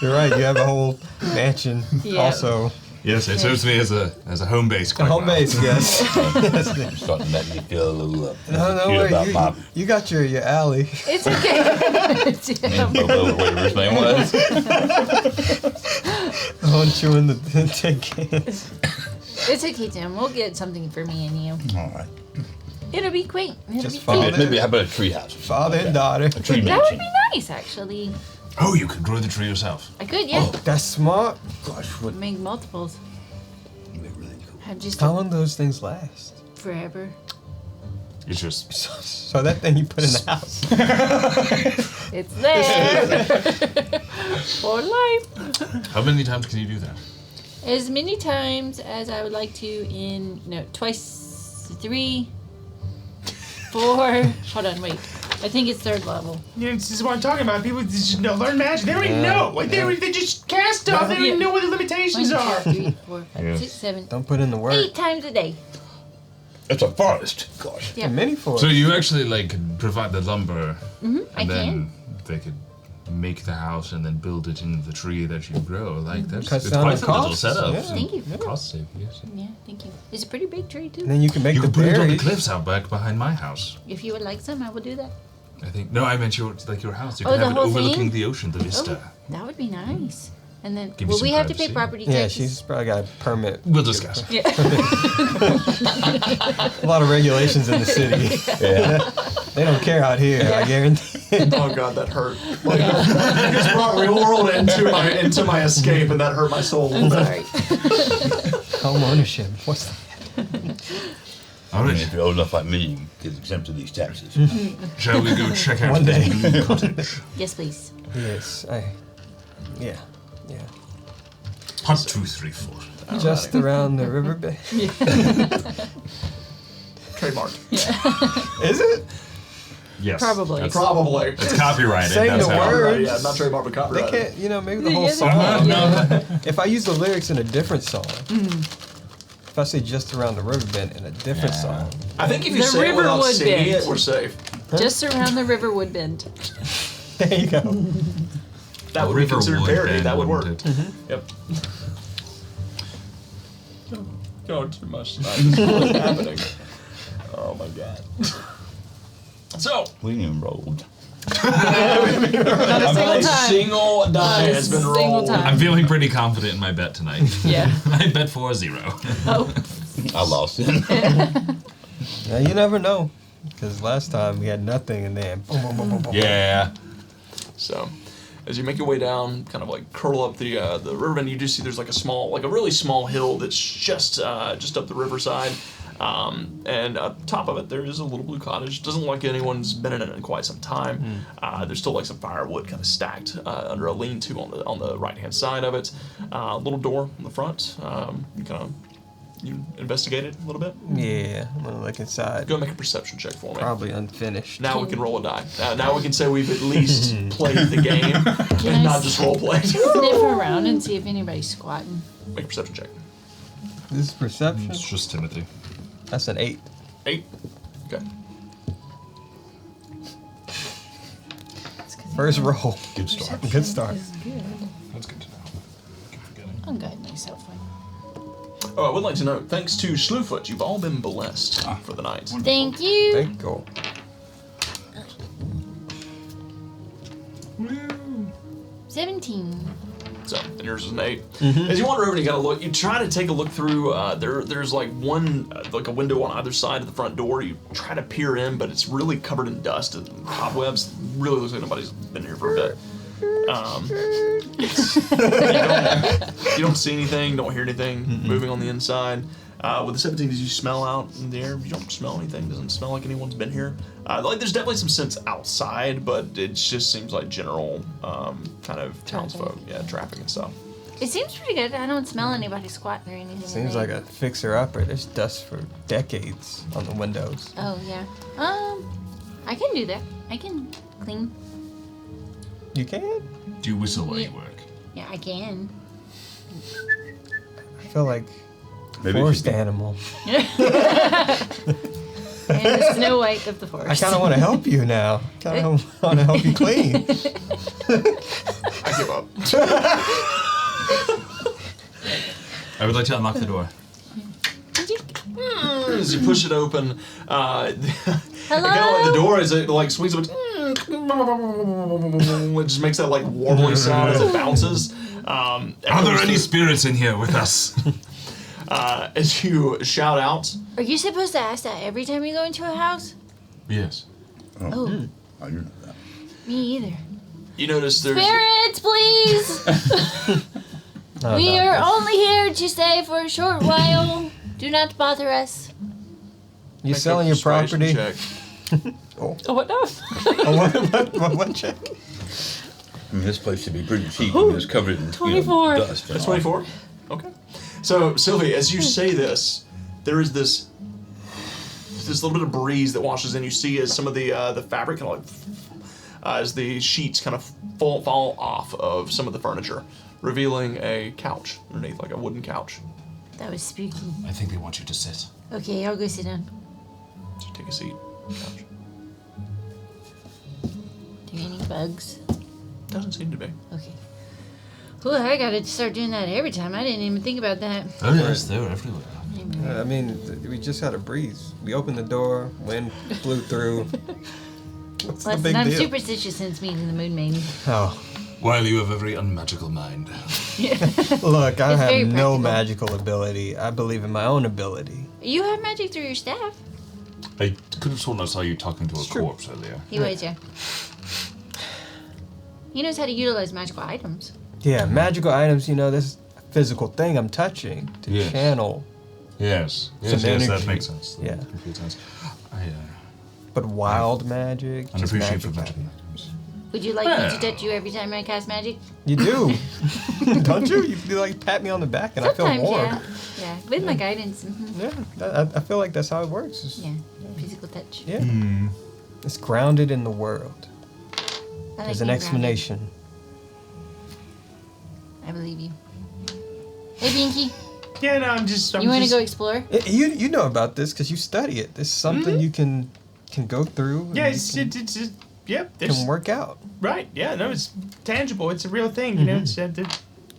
S5: You're right. You have a whole mansion.
S4: Yeah.
S5: Also,
S3: Yes, it serves me as a home base.
S5: a
S3: Quite
S5: home
S3: well.
S5: base. Yes.
S1: Starting to make me feel a little
S5: No,
S1: cute
S5: wait,
S1: about my
S5: you got your alley.
S4: It's okay.
S1: whatever his name was.
S5: On chewing the tin cans.
S4: It's okay, Tim. We'll get something for me and you.
S1: All right.
S4: It'll be quaint. It'll
S5: Just
S4: be
S5: follow
S4: cute.
S5: it.
S1: Maybe how about a tree house?
S5: Father and daughter.
S1: A tree
S4: That would
S1: mansion.
S4: be nice, actually.
S3: Oh, you could grow the tree yourself.
S4: I could, yeah.
S5: That's smart.
S1: Gosh, what?
S4: Make multiples.
S1: Make really
S4: I'm just
S5: How long do those things last?
S4: forever.
S3: It's just
S5: So that thing you put in the house.
S4: It's there for life.
S3: how many times can you do that?
S4: As many times as I would like to twice, 3, 4. Hold on, wait. I think it's 3rd level.
S7: You know, this is what I'm talking about. People just learn magic. They don't even know. Like they just cast stuff. They don't even know what the limitations
S4: 1,
S7: are.
S4: 2, 3, 4, 5,
S3: Yeah.
S4: 6, 7,
S5: Don't put in the work.
S4: 8 times a day.
S1: It's a forest. Gosh.
S4: Yeah.
S5: A mini forest.
S3: So you actually like provide the lumber,
S4: I
S3: and then
S4: can.
S3: they could make the house and then build it in the tree that you grow. Like that's
S5: Cuts
S3: it's
S5: down
S3: quite
S5: the
S3: a little
S5: costs,
S3: setup.
S5: yeah.
S4: Thank you.
S3: Cost save, yes.
S4: Yeah, thank you. It's a pretty big tree, too.
S5: And then you can make
S3: You
S5: the
S3: can put it on the
S5: berries.
S3: cliffs out back behind my house.
S4: If you would like some, I will do that.
S3: I think. No, I meant your house. You
S4: Oh,
S3: can
S4: the
S3: have it
S4: whole
S3: overlooking
S4: thing?
S3: the ocean, the vista.
S4: Oh, that would be nice. And then,
S3: Give you
S4: will
S3: some
S4: we have to pay
S3: privacy.
S4: property
S5: Yeah,
S4: taxes?
S5: she's probably got a permit.
S3: We'll discuss.
S4: Yeah.
S5: A lot of regulations in the city.
S1: Yeah.
S5: They don't care out here, I guarantee.
S2: Oh god, that hurt. Like, you just brought real world into my escape, and that hurt my soul.
S4: I'm sorry.
S5: Home ownership. What's that?
S3: All
S1: I mean,
S3: right.
S1: if you're old enough like me, you get exempt of these taxes.
S3: Shall we go check out
S5: One day.
S3: the new cottage?
S4: Yes, please.
S5: Yes, yeah.
S3: Hot 2, 3, 4.
S5: Just around the riverbed.
S2: Trademark.
S5: Is it?
S3: Yes.
S4: Probably.
S3: That's,
S2: Probably.
S3: it's copyrighted.
S5: Saying
S3: that's
S5: the
S3: how-
S5: word.
S2: Yeah, not trademark, but
S5: They
S2: copyright.
S5: can't, maybe the whole
S4: Yeah,
S5: song.
S3: No.
S5: If I use the lyrics in a different song, if I say just around the riverbed in a different
S3: Yeah.
S5: song,
S2: I think if you
S4: The
S2: say it
S4: river
S2: without
S4: would
S2: singing
S4: bend.
S2: it, we're safe.
S4: Just around the river would bend.
S5: there you go.
S2: That would be considered parody.
S3: bend,
S2: That would work.
S3: wouldn't it?
S2: Yep. Oh, too much tonight. What's happening? Oh my god. So,
S1: We ain't even rolled.
S4: Not a single
S2: a
S4: time.
S2: single die
S4: Not a
S2: has been
S4: single
S2: rolled.
S4: time.
S3: I'm feeling pretty confident in my bet tonight.
S4: Yeah.
S3: I bet 4-0.
S4: Oh,
S1: I lost it.
S5: Now you never know, because last time we had nothing and then boom, boom, boom, boom, boom.
S3: Yeah.
S2: So, as you make your way down, kind of like curl up the riverbend, you do see there's like a really small hill that's just up the riverside. And up top of it, there is a little blue cottage. Doesn't look like anyone's been in it in quite some time. There's still like some firewood kind of stacked under a lean-to on the right-hand side of it. Little door in the front. You investigate it a little bit.
S5: Yeah, I'm gonna look inside.
S2: Go make a perception check for me.
S5: Probably unfinished.
S2: Now we can roll a die. Now we can say we've at least played the game and not just role played.
S4: sniff around and see if anybody's squatting.
S2: Make a perception check.
S5: This is perception.
S3: It's just Timothy.
S5: That's an 8.
S2: 8. Okay.
S5: First roll.
S1: Good start.
S5: Good start.
S3: That's good to know.
S4: I'm guiding myself.
S2: Oh, I would like to note, thanks to Slewfoot, you've all been blessed for the night.
S4: Thank you.
S5: Thank you.
S4: 17.
S2: So, and yours is an 8. As you wander over and you gotta look, you try to take a look through, there's like one, like a window on either side of the front door. You try to peer in, but it's really covered in dust and cobwebs. Really looks like nobody's been here for a bit. You don't see anything, don't hear anything moving on the inside. With the 17, did you smell out in the air? You don't smell anything. Doesn't smell like anyone's been here. Like there's definitely some sense outside, but it just seems like general kind of townsfolk, trapping and stuff.
S4: It seems pretty good. I don't smell anybody squatting or anything.
S5: Seems like a fixer-upper. There's dust for decades on the windows.
S4: Oh, yeah. I can do that. I can clean.
S5: You can?
S3: Do you whistle while
S4: Yeah.
S3: you work?
S4: Yeah, I can.
S5: I feel like
S1: Maybe
S5: forest
S1: if you
S5: animal.
S4: And the Snow White of the forest.
S5: I kind of want to help you now. Kind of want to help you clean.
S2: I give up.
S3: I would like to unlock the door.
S2: As you push it open,
S4: Hello?
S2: the door as it like swings up, it just makes that like warbling sound as it bounces.
S3: Are there any spirits in here with us?
S2: As you shout out,
S4: Are you supposed to ask that every time you go into a house?
S3: Yes.
S4: Oh,
S1: Oh, you know that.
S4: me either.
S2: you notice there's
S4: Spirits, please!
S5: Oh,
S4: We
S5: no.
S4: are only here to stay for a short while. Do not bother us.
S5: You
S2: Make a
S5: selling your
S2: persuasion
S5: property?
S2: check.
S4: Oh, what no?
S5: What check?
S1: I mean, this place should be pretty cheap. I mean, it's covered in
S4: 24.
S1: dust. And
S2: That's
S1: all.
S2: 24? Okay. So, Sylvie, as you say this, there is this little bit of breeze that washes in. You see as some of the fabric kind of like, as the sheets kind of fall off of some of the furniture, revealing a couch underneath, like a wooden couch.
S4: That was spooky.
S3: I think they want you to sit.
S4: Okay, I'll go sit down.
S2: So take a seat. Couch.
S4: Do you any bugs?
S2: Doesn't seem to be.
S4: Okay. Well, I gotta start doing that every time. I didn't even think about that.
S3: Oh yes, they're everywhere.
S5: I mean, we just had a breeze. We opened the door, wind blew through. What's the
S4: Listen,
S5: big
S4: I'm
S5: deal?
S4: superstitious since meeting the moon maiden.
S5: Oh,
S3: While you have a very unmagical mind.
S5: look, I
S4: It's very
S5: have no
S4: practical.
S5: magical ability. I believe in my own ability.
S4: You have magic through your staff.
S3: I could have sworn I saw you talking to a
S5: It's true.
S3: corpse earlier.
S4: He was, yeah. He knows how to utilize magical items.
S5: Yeah, magical items, this physical thing I'm touching to
S3: Yes.
S5: channel.
S3: Yes,
S5: Some
S3: that
S5: energy.
S3: makes sense.
S5: Yeah.
S3: Complete sense. I
S5: But wild magic,
S3: an
S5: just
S3: appreciation for
S5: magic.
S3: magical items.
S4: Would you like me
S3: Yeah.
S4: to touch you every time I cast magic?
S5: You do, don't you? You like pat me on the back and I
S4: Sometimes,
S5: feel warm.
S4: yeah. Yeah, with my guidance. Mhm.
S5: Yeah, I feel like that's how it works.
S4: Yeah, physical touch.
S5: Yeah. It's grounded in the world.
S4: I like
S5: There's an
S4: being
S5: explanation.
S4: grounded. I believe you. Hey, Binky,
S7: Yeah, no, I'm just.
S4: you want to go explore?
S5: You know about this because you study it. This is something you can go through. and
S7: Yeah,
S5: you
S7: it's yep.
S5: can
S7: There's
S5: work out.
S7: right. Yeah, no, it's tangible. It's a real thing. You know, it's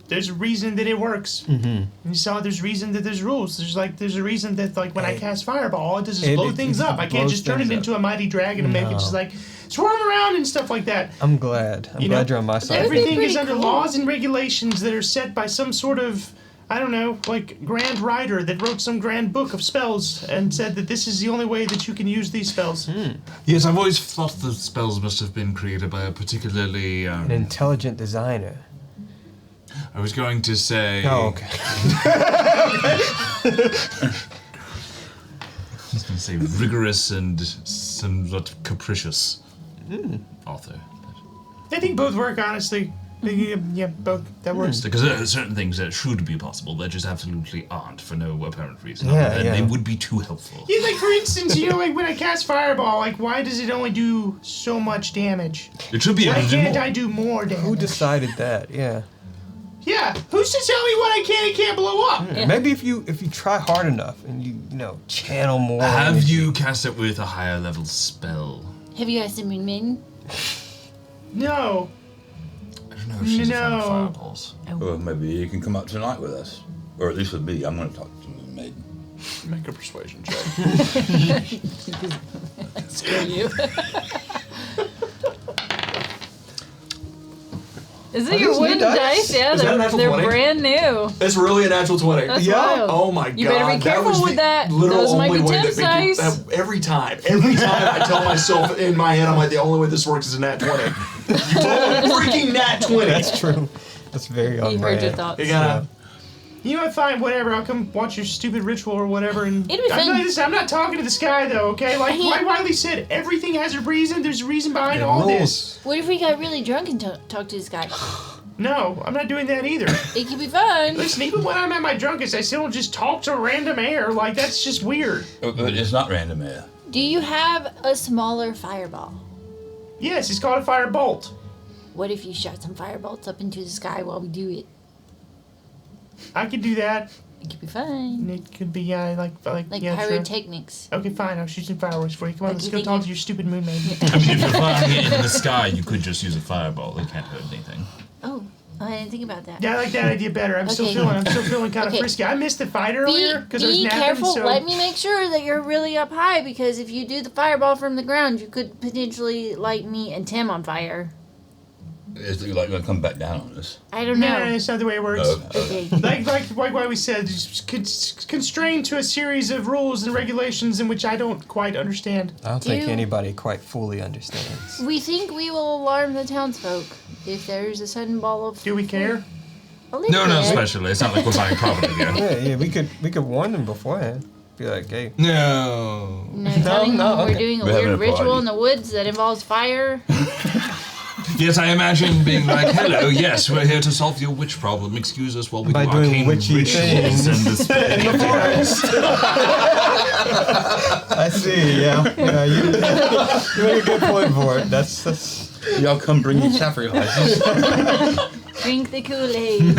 S7: there's a reason that it works.
S5: Mm-hmm.
S7: And you saw there's reason that there's rules. There's a reason that like when I
S5: Hey.
S7: cast fireball, all it does is
S5: It-
S7: blow
S5: it
S7: things up. I can't
S5: blows
S7: just turn
S5: things
S7: it
S5: up.
S7: into a mighty dragon and make it
S5: No.
S7: just like swarm around and stuff like that.
S5: I'm glad. I'm
S7: You
S5: glad
S7: know,
S5: you're on my side.
S4: That would be
S7: Everything is
S4: pretty
S7: under
S4: cool.
S7: laws and regulations that are set by some sort of, I don't know, like grand writer that wrote some grand book of spells and said that this is the only way that you can use these spells.
S3: Yes, I've always thought the spells must have been created by a particularly.
S5: An intelligent designer.
S3: I was going to say.
S5: Oh, okay.
S3: I was going to say rigorous and somewhat capricious author.
S7: I think both work, honestly. Yeah, both. That works.
S3: Because there are certain things that should be possible that just absolutely aren't for no apparent reason.
S5: Yeah,
S3: other than
S5: yeah.
S3: They would be too helpful.
S7: Yeah, like for instance, like when I cast fireball, like why does it only do so much damage?
S3: It should be
S7: Why
S3: able to do
S7: can't
S3: more.
S7: I do more damage?
S5: Who decided that? Yeah.
S7: Yeah, who's to tell me what I can and can't blow up?
S4: Yeah.
S5: Maybe if you try hard enough and you channel more.
S3: Have
S5: energy.
S3: you cast it with a higher level spell?
S4: Have you asked the moon maiden?
S7: No.
S3: I don't know if she's a fan of
S7: No.
S3: fireballs.
S1: Well, maybe you can come out tonight with us. Or at least with me. I'm going to talk to the maiden.
S2: Make a persuasion check.
S4: Screw you. Is it
S5: Are
S4: your
S5: these new
S4: wooden
S5: dice?
S4: dice? Yeah,
S2: Is that a
S4: they're,
S2: natural
S4: they're
S2: 20?
S4: brand new.
S2: It's really a natural 20.
S4: That's
S5: Yeah.
S4: wild.
S2: Oh my god.
S4: You better be careful
S2: that was
S4: with
S2: the
S4: that.
S2: literal
S4: Those might
S2: only
S4: be
S2: way
S4: temps
S2: that people,
S4: dice.
S2: every time I tell myself in my head, I'm like, the only way this works is a nat 20. You roll a freaking nat 20.
S5: That's true. That's very on
S4: You heard
S5: brand.
S4: your thoughts.
S2: You gotta.
S7: You know what? Fine, whatever. I'll come watch your stupid ritual or whatever. And
S4: It'll be
S7: I'm
S4: fun.
S7: not, listen, I'm not talking to the sky though. Okay, like
S4: I
S7: like
S4: can't-
S7: Wiley said, everything has a reason. There's a reason behind
S5: It
S7: all
S5: rules.
S7: this.
S4: What if we got really drunk and talked to this guy?
S7: No, I'm not doing that either.
S4: It could be fun.
S7: Listen, even when I'm at my drunkest, I still don't just talk to random air. Like that's just weird.
S1: But it's not random air.
S4: Do you have a smaller fireball?
S7: Yes, it's called a firebolt.
S4: What if you shot some firebolts up into the sky while we do it?
S7: I could do that.
S4: It could be fun.
S7: And it could be like
S4: Like
S7: yeah, sure.
S4: pyrotechnics.
S7: Okay, fine. I'll shoot some fireworks for you. Come on,
S4: Like
S7: let's
S4: you
S7: go
S4: think
S7: talk
S4: you-
S7: to your stupid moon maiden.
S3: I mean, if you're flying it in the sky, you could just use a fireball. It can't hurt anything.
S4: Oh, I didn't think about that.
S7: Yeah, I like that idea better. I'm still
S4: Okay.
S7: feeling kind of
S4: Okay.
S7: frisky. I missed the fight earlier because I was
S4: Be
S7: napping.
S4: careful.
S7: So
S4: Let me make sure that you're really up high because if you do the fireball from the ground, you could potentially light me and Tim on fire.
S1: It's like going to come back down on us.
S4: I don't
S7: no,
S4: know.
S7: it's not the way it works.
S4: Okay.
S7: Like we said, just constrained to a series of rules and regulations in which I don't quite understand.
S5: I don't think
S4: Do-
S5: anybody quite fully understands.
S4: We think we will alarm the townsfolk if there's a sudden ball of.
S7: Do we care?
S4: Well, they
S3: No, not
S4: could.
S3: especially. It's not like we're buying property here.
S5: Yeah, we could warn them beforehand. Be like, hey,
S3: No.
S4: No, telling
S5: no,
S4: them we're
S5: okay.
S4: doing a
S1: We're having
S4: weird
S1: a
S4: ritual
S1: party.
S4: in the woods that involves fire.
S3: Yes, I imagine being like, hello, yes, we're here to solve your witch problem. Excuse us while we
S5: By
S3: do
S5: doing
S3: arcane
S5: witchy
S3: rituals
S5: things.
S3: and this.
S5: I see. Yeah, you make a good point for it. That's
S1: Y'all come bring your sacrifices.
S4: Drink the Kool-Aid.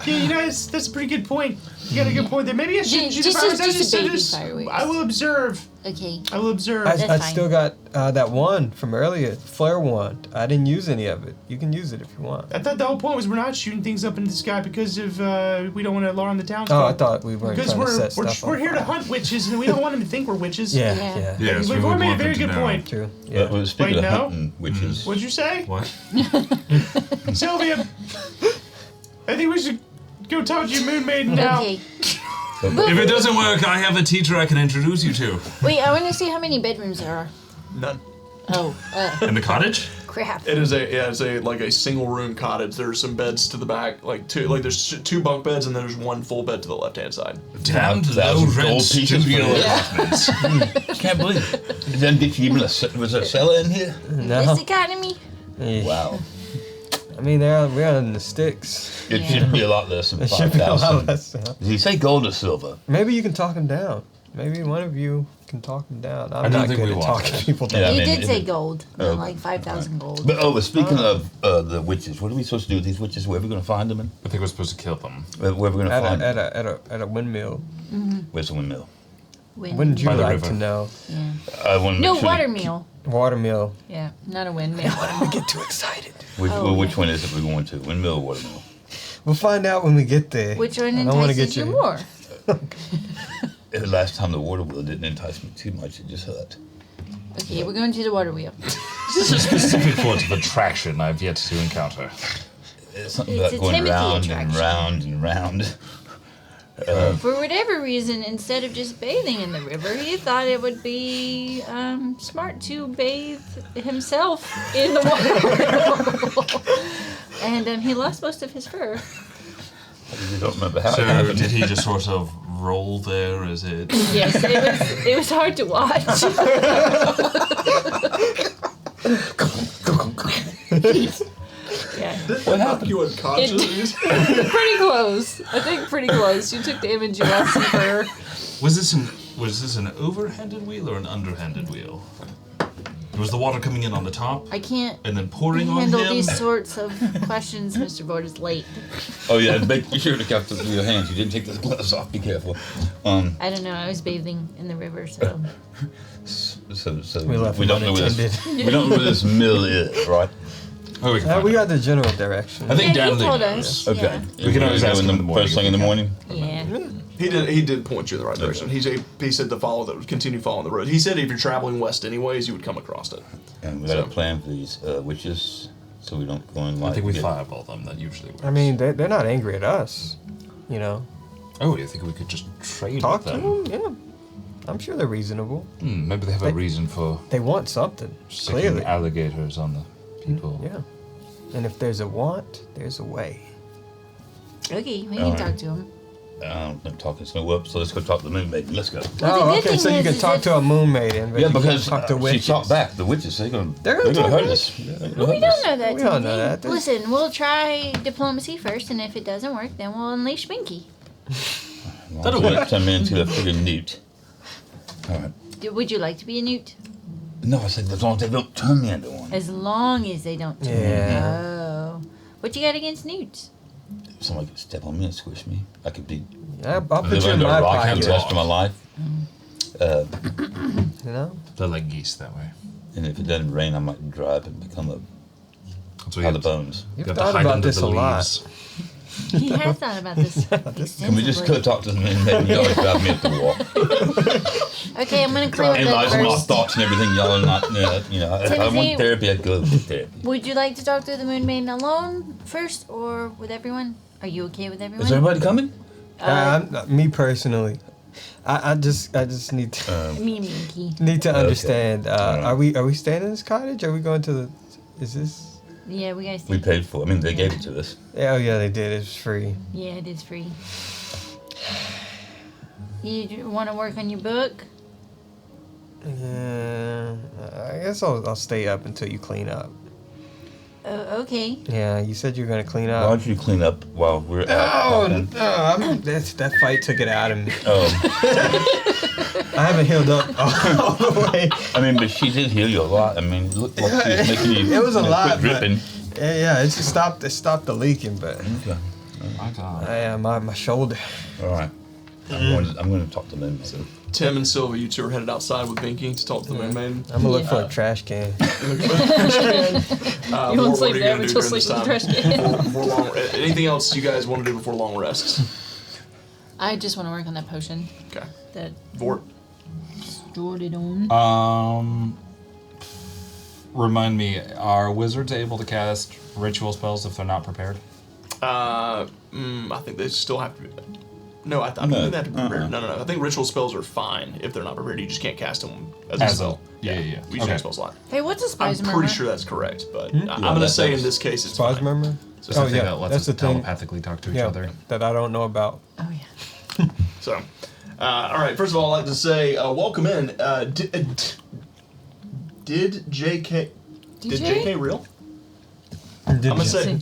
S7: Yeah, you know, that's a pretty good point. You got a good point there. Maybe I shouldn't shoot the
S4: Just
S7: fireworks.
S4: a baby fireworks.
S7: I will observe.
S4: Okay.
S7: I will observe.
S5: I
S4: That's fine.
S5: still got that one from earlier, flare wand. I didn't use any of it. You can use it if you want.
S7: I thought the whole point was we're not shooting things up into the sky because of we don't want to alarm the townsfolk.
S5: Oh, I thought we weren't
S7: because
S5: trying to set
S7: we're
S5: stuff on
S7: we're here to
S5: fire.
S7: hunt witches and we don't want them to think we're witches.
S5: Yeah,
S4: Yeah.
S5: yeah,
S3: Yes, we
S7: We've
S3: would
S7: all made a
S3: want them
S7: very
S3: to
S7: good
S3: know.
S7: point.
S5: true.
S1: Yeah.
S5: Yeah.
S1: Speaking
S7: Wait,
S1: of
S7: no?
S1: hunting witches,
S7: What'd you say,
S3: What?
S7: Sylvia? I think we should go talk to your moon maiden now.
S4: Okay.
S3: If it doesn't work, I have a teacher I can introduce you to.
S4: Wait, I want to see how many bedrooms there are.
S2: None.
S4: Oh,
S3: In the cottage?
S4: crap.
S2: It's a single room cottage. There's some beds to the back, there's two bunk beds and then there's one full bed to the left hand side.
S3: Damned
S1: 1,000
S3: low rent
S1: gold pieces
S3: studio
S1: for this.
S3: apartments.
S1: can't believe it. It doesn't get you even was there a cellar in here?
S5: No.
S4: This economy.
S5: Yeah.
S1: Wow.
S5: I mean, we're on the sticks.
S1: It
S4: Yeah.
S1: should be a lot less than
S5: It should be a lot
S1: 5,000.
S5: less.
S1: Did he say gold or silver?
S5: Maybe you can talk him down. Maybe one of you can talk him down. I'm
S3: I don't
S5: not
S3: think
S5: good
S3: we
S5: at
S3: want
S5: talking
S3: that.
S5: people
S1: Yeah,
S5: down.
S1: I
S4: You
S1: mean,
S4: did say
S1: it-
S4: gold,
S1: Oh,
S4: like 5,000 gold.
S1: But speaking of the witches, what are we supposed to do with these witches? Where are we going to find them?
S3: I think we're supposed to kill them.
S1: Where are we going to find them?
S5: At a windmill.
S1: Where's the windmill?
S5: Wouldn't you
S3: By the
S5: like
S3: river.
S5: to know?
S4: Yeah.
S1: I want to
S4: No,
S1: make sure
S4: water meal.
S5: Watermill.
S4: Yeah, not a windmill.
S5: I get too excited.
S1: Which,
S4: Oh,
S1: well, which
S4: yeah.
S1: one is it we're going to? Windmill or watermill?
S5: We'll find out when we get there.
S4: Which one
S5: I don't wanna
S4: entices
S5: get
S4: you more?
S1: The last time the water wheel didn't entice me too much. It just hurt.
S4: Okay, we're going to the water wheel.
S3: This is a specific form of attraction I've yet to encounter.
S1: It's something
S4: It's
S1: about
S4: a
S1: going
S4: Timothy
S1: round
S4: attraction.
S1: and round and round.
S4: For whatever reason, instead of just bathing in the river, he thought it would be smart to bathe himself in the water. And he lost most of his fur.
S1: You don't remember how it
S3: So
S1: happened.
S3: did he just sort of roll there? Is it?
S4: Yes, it was hard to watch. Yeah,
S1: What happened?
S2: You unconscious?
S4: pretty close. I think pretty close. You took damage, you lost some fur.
S3: Was this an overhanded wheel or an underhanded wheel? Was the water coming in on the top
S4: I can't
S3: and then pouring on
S4: handle
S3: him?
S4: these sorts of questions. Mr. Board is late.
S1: Oh yeah, make sure to kept your hands. You didn't take the gloves off. Be careful.
S4: I don't know. I was bathing in the river, so
S1: So
S5: We left
S1: we
S5: him
S1: don't know where this
S5: unattended.
S1: we don't know where this mill is, right?
S3: Oh, we can find
S5: We
S3: it.
S5: got the general direction.
S3: I think
S4: yeah,
S3: Dan
S4: he told
S3: knows.
S4: us.
S1: Okay.
S3: We can always
S1: go
S3: ask
S1: in
S3: him in the morning
S1: first thing in the
S3: if we
S1: morning.
S4: Yeah.
S2: He did point you in the right direction. He said to continue following the road. He said if you're traveling west anyways, you would come across it.
S1: And we got a
S2: So-
S1: plan for these witches, so we don't go in like.
S3: I think we
S1: get-
S3: fireball them. That usually works.
S5: I mean, they're not angry at us. You know,
S3: oh, you think we could just trade
S5: talk
S3: with
S5: to
S3: them?
S5: them. Yeah, I'm sure they're reasonable.
S3: Maybe they have a
S5: They-
S3: reason for
S5: They want something.
S3: sticking
S5: Clearly.
S3: alligators on the people.
S5: Yeah. And if there's a want, there's a way.
S4: Okay, we can
S1: Alright.
S4: talk to him.
S1: I'm talking snow up, so let's go talk to the moon maiden. Let's go.
S4: Well, the
S5: Oh,
S4: good
S5: okay.
S4: thing
S5: So you
S4: is-
S5: can
S4: is
S5: talk
S4: if-
S5: to a moon maiden, but
S1: Yeah,
S5: you can't
S1: because
S5: talk to
S1: she
S5: witches.
S1: talked back. The witches, they're gonna
S5: They're gonna
S1: hurt
S5: talk
S1: us. Yeah, they're gonna
S4: We
S1: hurt
S4: don't
S1: us.
S4: know that.
S5: We don't know
S4: Timothy.
S5: that. There's-
S4: Listen, we'll try diplomacy first, and if it doesn't work, then we'll unleash Binky.
S3: That'll work.
S1: Turn me into a friggin' newt. All right.
S4: Would you like to be a newt?
S1: No, I said as long as they don't turn me into one.
S4: As long as they don't.
S5: Yeah.
S4: Oh. What you got against newts?
S1: If somebody could step on me and squish me, I could be
S5: I'll put
S1: live
S5: you in
S1: under
S5: my
S1: a rock for
S5: pocket.
S1: the rest of my life.
S5: You know?
S3: They're like geese that way.
S1: And if it doesn't rain, I might dry up and become a
S3: That's what
S1: pile
S3: you
S1: of bones.
S5: You've
S3: have to
S5: thought
S3: hide
S5: about
S3: under
S5: this
S3: the
S5: a lot.
S3: leaves.
S4: He has thought about this.
S1: Can we just go talk to the moon maiden? You always drive me up the wall.
S4: Okay, I'm gonna clear up that
S1: Analyze my
S4: first.
S1: thoughts and everything. Y'all are not, you know, if I
S4: Timothy-
S1: want therapy, I'd go to therapy.
S4: Would you like to talk to the moon maiden alone first, or with everyone? Are you okay with everyone?
S1: Is everybody coming?
S5: Me personally, I just need to
S4: Me and Binky.
S5: need to
S1: Okay.
S5: understand.
S1: Alright.
S5: Are we staying in this cottage? Are we going to the? Is this?
S4: Yeah, we guys.
S1: We paid for it. I mean, they gave it to us.
S5: Oh yeah, they did. It was free.
S4: Yeah, it is free. You want to work on your book?
S5: Yeah, I guess I'll stay up until you clean up.
S4: Okay.
S5: Yeah, you said you were gonna clean
S1: Why
S5: up.
S1: don't you clean up while we're out?
S5: Oh, no, that fight took it out of me.
S1: Oh,
S5: I haven't healed up all the way.
S1: I mean, but she did heal you a lot. I mean, look what she was making you.
S5: It was a lot,
S1: quit
S5: but
S1: dripping.
S5: yeah, it just stopped. It stopped the leaking, but
S1: Okay.
S3: My God.
S5: yeah, my shoulder.
S1: All right. I'm going to talk to them. So.
S2: Tim and Sylvia, you two are headed outside with Binky to talk to the Moon Maiden.
S5: I'm gonna look for a trash can.
S4: You
S2: Laura,
S4: won't
S2: what
S4: sleep
S2: are you
S4: there,
S2: gonna
S4: but
S2: do
S4: you'll
S2: during
S4: sleep
S2: this
S4: with the
S2: time?
S4: trash can.
S2: Before long, anything else you guys want to do before long rests?
S4: I just want to work on that potion
S2: Okay.
S4: that
S2: Vort.
S4: stored it on.
S3: Remind me, are wizards able to cast ritual spells if they're not prepared?
S2: I think they still have to be. No, I think they have to be prepared. No. I think ritual spells are fine if they're not prepared. You just can't cast them as a spell.
S3: Yeah.
S2: We just
S3: Okay.
S2: make spell slot.
S4: Hey, what's a
S2: I'm
S4: spice
S2: pretty
S4: murmur?
S2: sure that's correct, but I'm going to
S1: that-
S2: say in
S1: that's-
S2: this case it's
S5: Spies
S2: fine.
S5: murmur?
S3: So it's something that lets
S5: that's
S3: us
S5: the thing.
S3: telepathically talk to each
S5: Yeah,
S3: other.
S5: that I don't know about.
S4: Oh yeah.
S2: So, all right. First of all, I'd like to say welcome in. Did JK real? I'm gonna say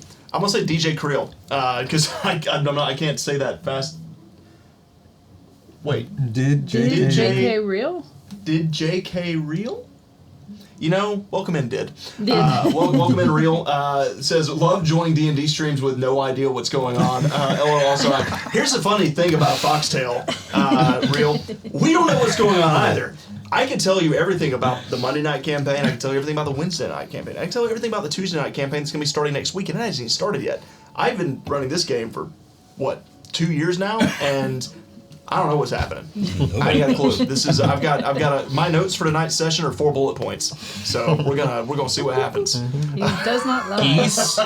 S2: DJ Creel because I can't say that fast. Wait,
S5: Did
S2: Did
S4: JK real?
S2: did JK real? You know, welcome in, did.
S4: Did.
S2: Welcome in, real. Says, love joining D&D streams with no idea what's going on. LOL, also, here's the funny thing about Foxtail, real. We don't know what's going on either. I can tell you everything about the Monday night campaign. I can tell you everything about the Wednesday night campaign. I can tell you everything about the Tuesday night campaign that's going to be starting next week, and it hasn't even started yet. I've been running this game for, 2 years now, and I don't know what's happening. I ain't got a clue. This is I've got my notes for tonight's session are 4 bullet points. So we're gonna see what happens.
S4: He does not love
S3: Geese.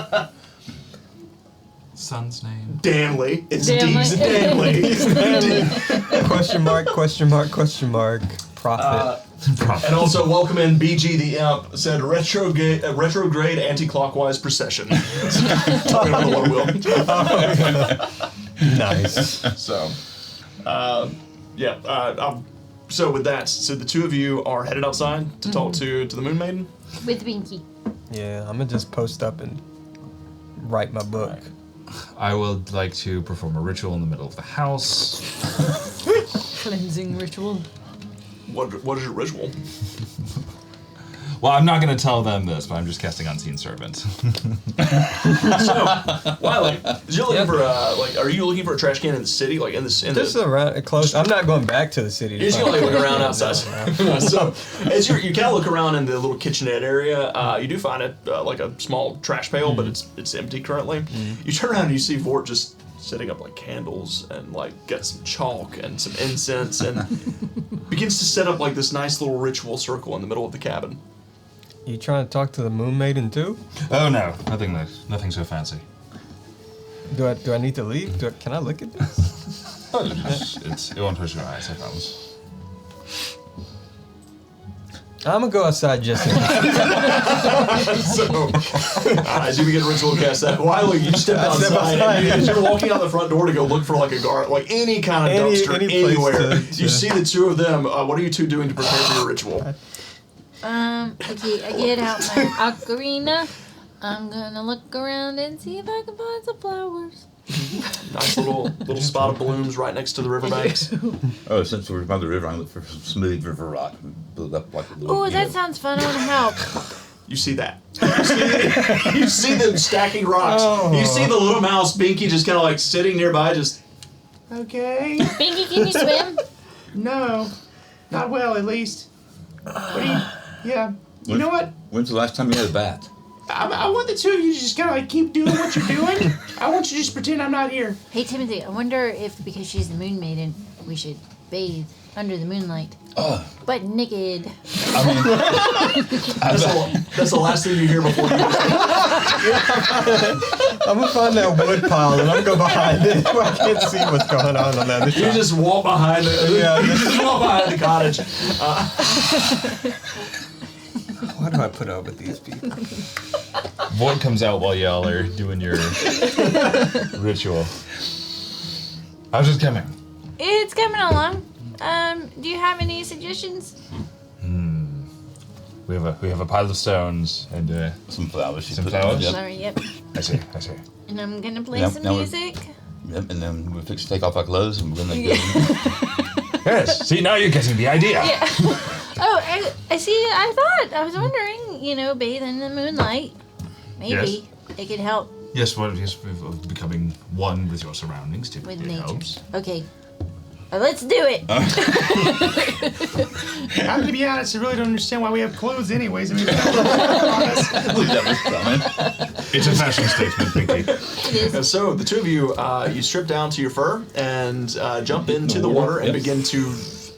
S3: Son's name.
S2: Danley. It's
S4: Danley.
S2: Dee's Danley.
S5: Question mark, question mark, question mark. Profit.
S2: And also welcome in BG the Imp said retrograde anti-clockwise procession. Talking about the one wheel.
S5: Nice.
S2: So so with that, so the two of you are headed outside to talk to the Moon Maiden.
S4: with Binky.
S5: Yeah, I'm gonna just post up and write my book.
S3: I would like to perform a ritual in the middle of the house.
S4: Cleansing ritual.
S2: What is your ritual?
S3: Well, I'm not going to tell them this, but I'm just casting Unseen Servant.
S2: So, Wiley, you're looking for are you looking for a trash can in the city, like in the
S5: Just around close. I'm not going back to the city.
S2: You're just gonna look around outside. So, as you kind of look around in the little kitchenette area, you do find it like a small trash pail, but it's empty currently. You turn around and you see Vort just setting up like candles and like got some chalk and some incense and begins to set up like this nice little ritual circle in the middle of the cabin.
S5: You trying to talk to the Moon Maiden too?
S3: Oh no, nothing so fancy.
S5: Do I need to leave? Can I look at this?
S3: Oh, it won't hurt your eyes, I promise.
S5: I'm gonna go outside just in case.
S2: So, as you begin ritual cast that, Wiley, you step outside, and as you're walking out the front door to go look for like a guard, like any kind of dumpster
S5: any place
S2: anywhere,
S5: to-
S2: you see the two of them. What are you two doing to prepare for your ritual?
S4: Okay, I get out my ocarina. I'm gonna look around and see if I can find some flowers.
S2: Nice little spot of blooms right next to the riverbanks.
S1: Oh, since we're by the river, I look for some smooth river rock and build up like a little.
S4: Oh,
S1: you
S4: that
S1: know.
S4: sounds fun. I want to help.
S2: You see that? You see them stacking rocks.
S5: Oh.
S2: You see the little mouse Binky just kind of like sitting nearby, just
S7: Okay.
S4: Binky, can you swim?
S7: No. Not well, at least. What do you... Yeah. You know what?
S1: When's the last time you had a bath?
S7: I want the two of you to just kind of like keep doing what you're doing. I want you to just pretend I'm not here.
S4: Hey, Timothy, I wonder if because she's the Moon Maiden, we should bathe under the moonlight. But naked.
S1: I mean,
S2: that's the last thing you hear before you go.
S5: I'm gonna find that wood pile and I'm gonna go behind it where I can't see what's going on the other
S2: You
S5: side.
S2: just walk behind the cottage.
S5: Why do I put up with these people?
S3: Void comes out while y'all are doing your ritual. How's it coming?
S4: It's coming along. Do you have any suggestions?
S3: We have a pile of stones and
S1: Some flowers. She
S3: Some
S1: put
S3: flowers?
S1: Yep.
S4: Sorry, yep.
S3: I see.
S4: And I'm gonna play
S1: Yep,
S4: some
S1: now we-
S4: music.
S1: Yep, and then we fix to take off our clothes and we're gonna go.
S3: Yes. See, now you're getting the idea.
S4: Yeah. Oh, I see. I was wondering, bathe in the moonlight. Maybe
S3: Yes.
S4: it could help
S3: Yes, well, yes, becoming one with your surroundings
S4: with
S3: typically
S4: nature.
S3: helps.
S4: Okay. Let's do it.
S7: I'm gonna be honest, I really don't understand why we have clothes anyways. I mean,
S1: That was coming.
S3: It's a fashion statement, Pinky.
S4: It is.
S2: And so the two of you, you strip down to your fur and jump into the water and
S1: Yep.
S2: begin to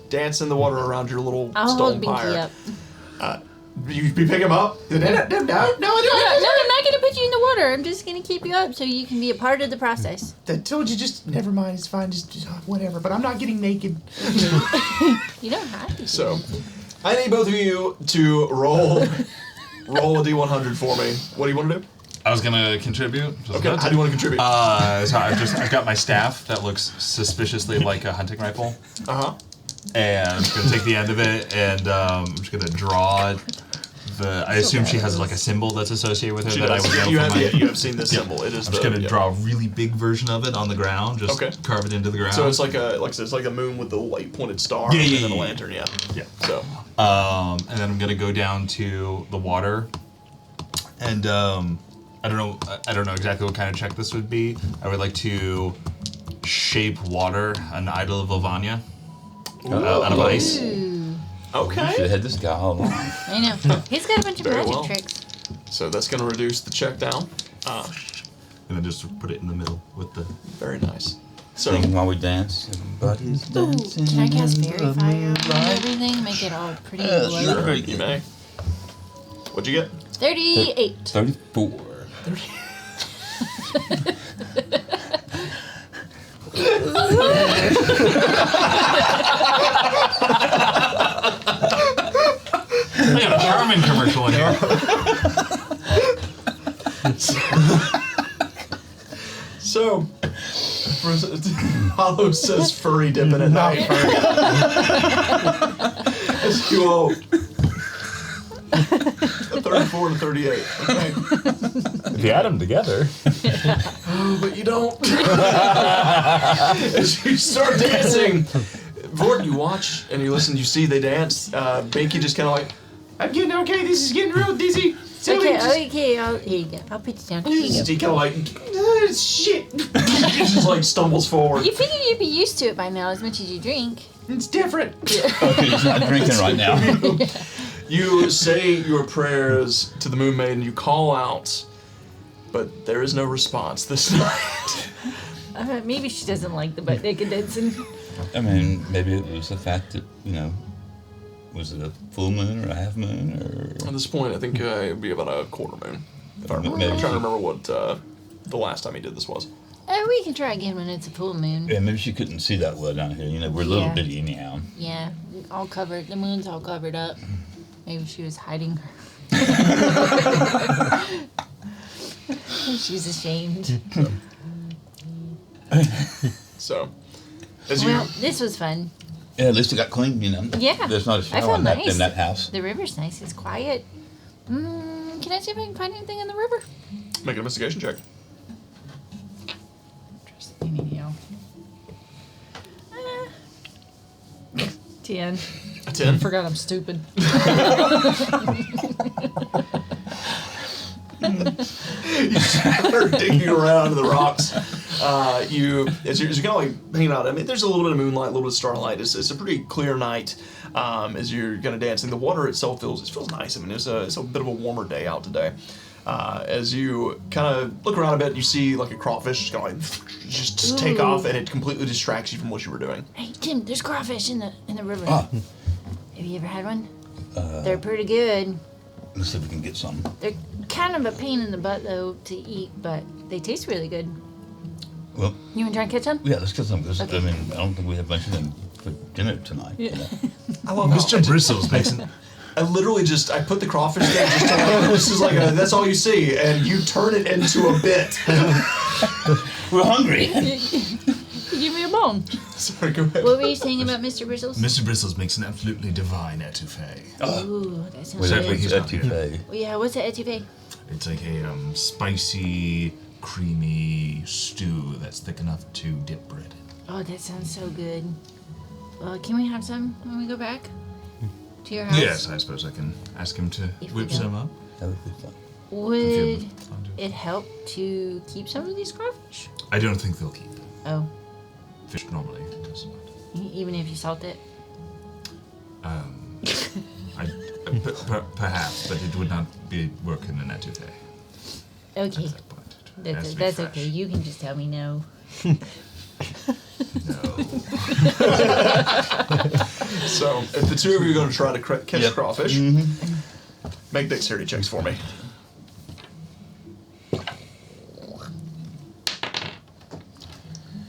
S2: dance in the water around your little
S4: I'll
S2: stone
S4: hold Binky
S2: pyre.
S4: up.
S2: You pick him up. No,
S4: No, I'm not gonna put you in the water. I'm just gonna keep you up so you can be a part of the process.
S7: I told you, just never mind. It's fine. Just whatever. But I'm not getting naked.
S4: You don't have to.
S2: So, I need both of you to roll a d100 for me. What do you want to do?
S3: I was gonna contribute. So
S2: Okay, how do you want to contribute?
S3: So I've got my staff that looks suspiciously like a hunting rifle,
S2: Uh-huh.
S3: and I'm just gonna take the end of it, and I'm just gonna draw the. I assume she has like a symbol that's associated with her
S2: She
S3: that I
S2: does.
S3: would know
S2: You
S3: from
S2: have,
S3: my.
S2: you have seen this symbol. It is
S3: I'm just gonna draw a really big version of it on the ground. Just
S2: Okay.
S3: carve it into the ground.
S2: So it's like I said, it's like a moon with the white pointed star
S3: Yeah, yeah,
S2: and then a
S3: yeah,
S2: lantern, yeah.
S3: yeah.
S2: So,
S3: And then I'm gonna go down to the water, and I don't know exactly what kind of check this would be. I would like to shape water an idol of Ovania out of ice.
S4: Ooh,
S1: Should have
S2: okay.
S1: had this guy all along.
S4: I know. He's got a bunch of
S2: Very
S4: magic
S2: well.
S4: tricks.
S2: So that's going to reduce the check down.
S3: And then just put it in the middle with the.
S2: Very nice. So,
S1: Sing while we dance. Everybody's
S4: Ooh,
S1: dancing.
S4: can I cast
S1: in
S4: fairy
S1: the
S4: fire on
S1: moonlight.
S4: everything? Make it all pretty
S1: Yeah,
S4: glowy?
S1: sure. Very
S2: you
S1: good.
S2: may. What'd you get?
S4: 38.
S1: 34.
S3: I got a Charmin commercial in here.
S2: So, Hollow says furry dipping at night. As you all. 34 to 38. Okay.
S3: If you add them together.
S2: Oh, but you don't. As you start dancing, Vord, you watch and you listen, you see they dance. Binky just kind of like,
S7: I'm getting okay. This is getting real dizzy. Silly,
S4: Okay, here you go. I'll put you down. Here you
S2: he
S4: go.
S2: kind of like,
S7: shit.
S2: he just like stumbles forward.
S4: You figure you'd be used to it by now as much as you drink.
S7: It's different.
S1: Okay, he's not drinking right now.
S2: You say your prayers to the Moon Maiden, you call out, but there is no response this night.
S4: Maybe she doesn't like the butt naked dancing.
S1: I mean, maybe it was the fact that, was it a full moon or a half moon or?
S2: At this point, I think it would be about a quarter moon. If I remember.
S1: Maybe
S2: I'm
S1: she-
S2: trying to remember what the last time he did this was.
S4: We can try again when it's a full moon.
S1: Yeah, maybe she couldn't see that well down here. We're a little
S4: Yeah.
S1: bitty anyhow.
S4: Yeah, all covered. The moon's all covered up. Maybe she was hiding. She's ashamed.
S2: So, as
S4: Well, this was fun.
S1: Yeah, at least it got clean,
S4: Yeah,
S1: There's not a
S4: I
S1: shower
S4: felt
S1: in that,
S4: nice.
S1: in that house.
S4: The river's nice. It's quiet. Can I see if I can find anything in the river?
S2: make an investigation check.
S4: Trust me, Neil. 10.
S2: A 10.
S4: Forgot I'm stupid.
S2: Start digging around in the rocks. As you're kind of like hanging out. I mean, there's a little bit of moonlight, a little bit of starlight. It's a pretty clear night. As you're kind of dancing, the water itself feels nice. I mean, it's a bit of a warmer day out today. As you kind of look around a bit, you see like a crawfish kind of like just take
S4: Ooh.
S2: off, and it completely distracts you from what you were doing.
S4: Hey, Tim, there's crawfish in the river.
S1: Ah.
S4: Have you ever had one? They're pretty good.
S1: Let's see if we can get some.
S4: They're kind of a pain in the butt, though, to eat, but they taste really good.
S1: Well,
S4: You want to try and catch some?
S1: yeah, let's get some. Because
S4: Okay.
S1: I mean, I don't think we have much of them for dinner tonight.
S4: Yeah.
S3: I love Mr. Bristles makes an
S2: I literally just I put the crawfish there just to like, this is like that's all you see, and you turn it into a bit.
S1: We're hungry.
S4: Give me a bone.
S2: Sorry, go ahead.
S4: What were you saying about Mr. Bristles?
S6: Mr. Bristles makes an absolutely divine etouffee.
S4: Ooh, that sounds
S1: Wait,
S6: Exactly.
S4: good.
S6: he's not here.
S1: etouffee.
S4: Well, yeah, what's an etouffee?
S6: It's like a spicy, creamy stew that's thick enough to dip bread in.
S4: Oh, that sounds so good. Can we have some when we go back to your house?
S6: Yes, I suppose I can ask him to
S4: If we
S6: whip
S4: don't.
S6: some up.
S1: That would be fun.
S4: Would
S6: Fun to-
S4: it help to keep some of these crawfish?
S6: I don't think they'll keep them.
S4: Oh,
S6: Fish normally does not.
S4: even if you salt it?
S6: Perhaps, but it would not be work in an etouffee
S4: Okay,
S6: at that point. It has to be
S4: that's
S6: fresh.
S4: okay. You can just tell me no.
S6: No.
S2: So, if the two of you are going to try to catch
S1: Yep.
S2: crawfish, make dexterity checks for me.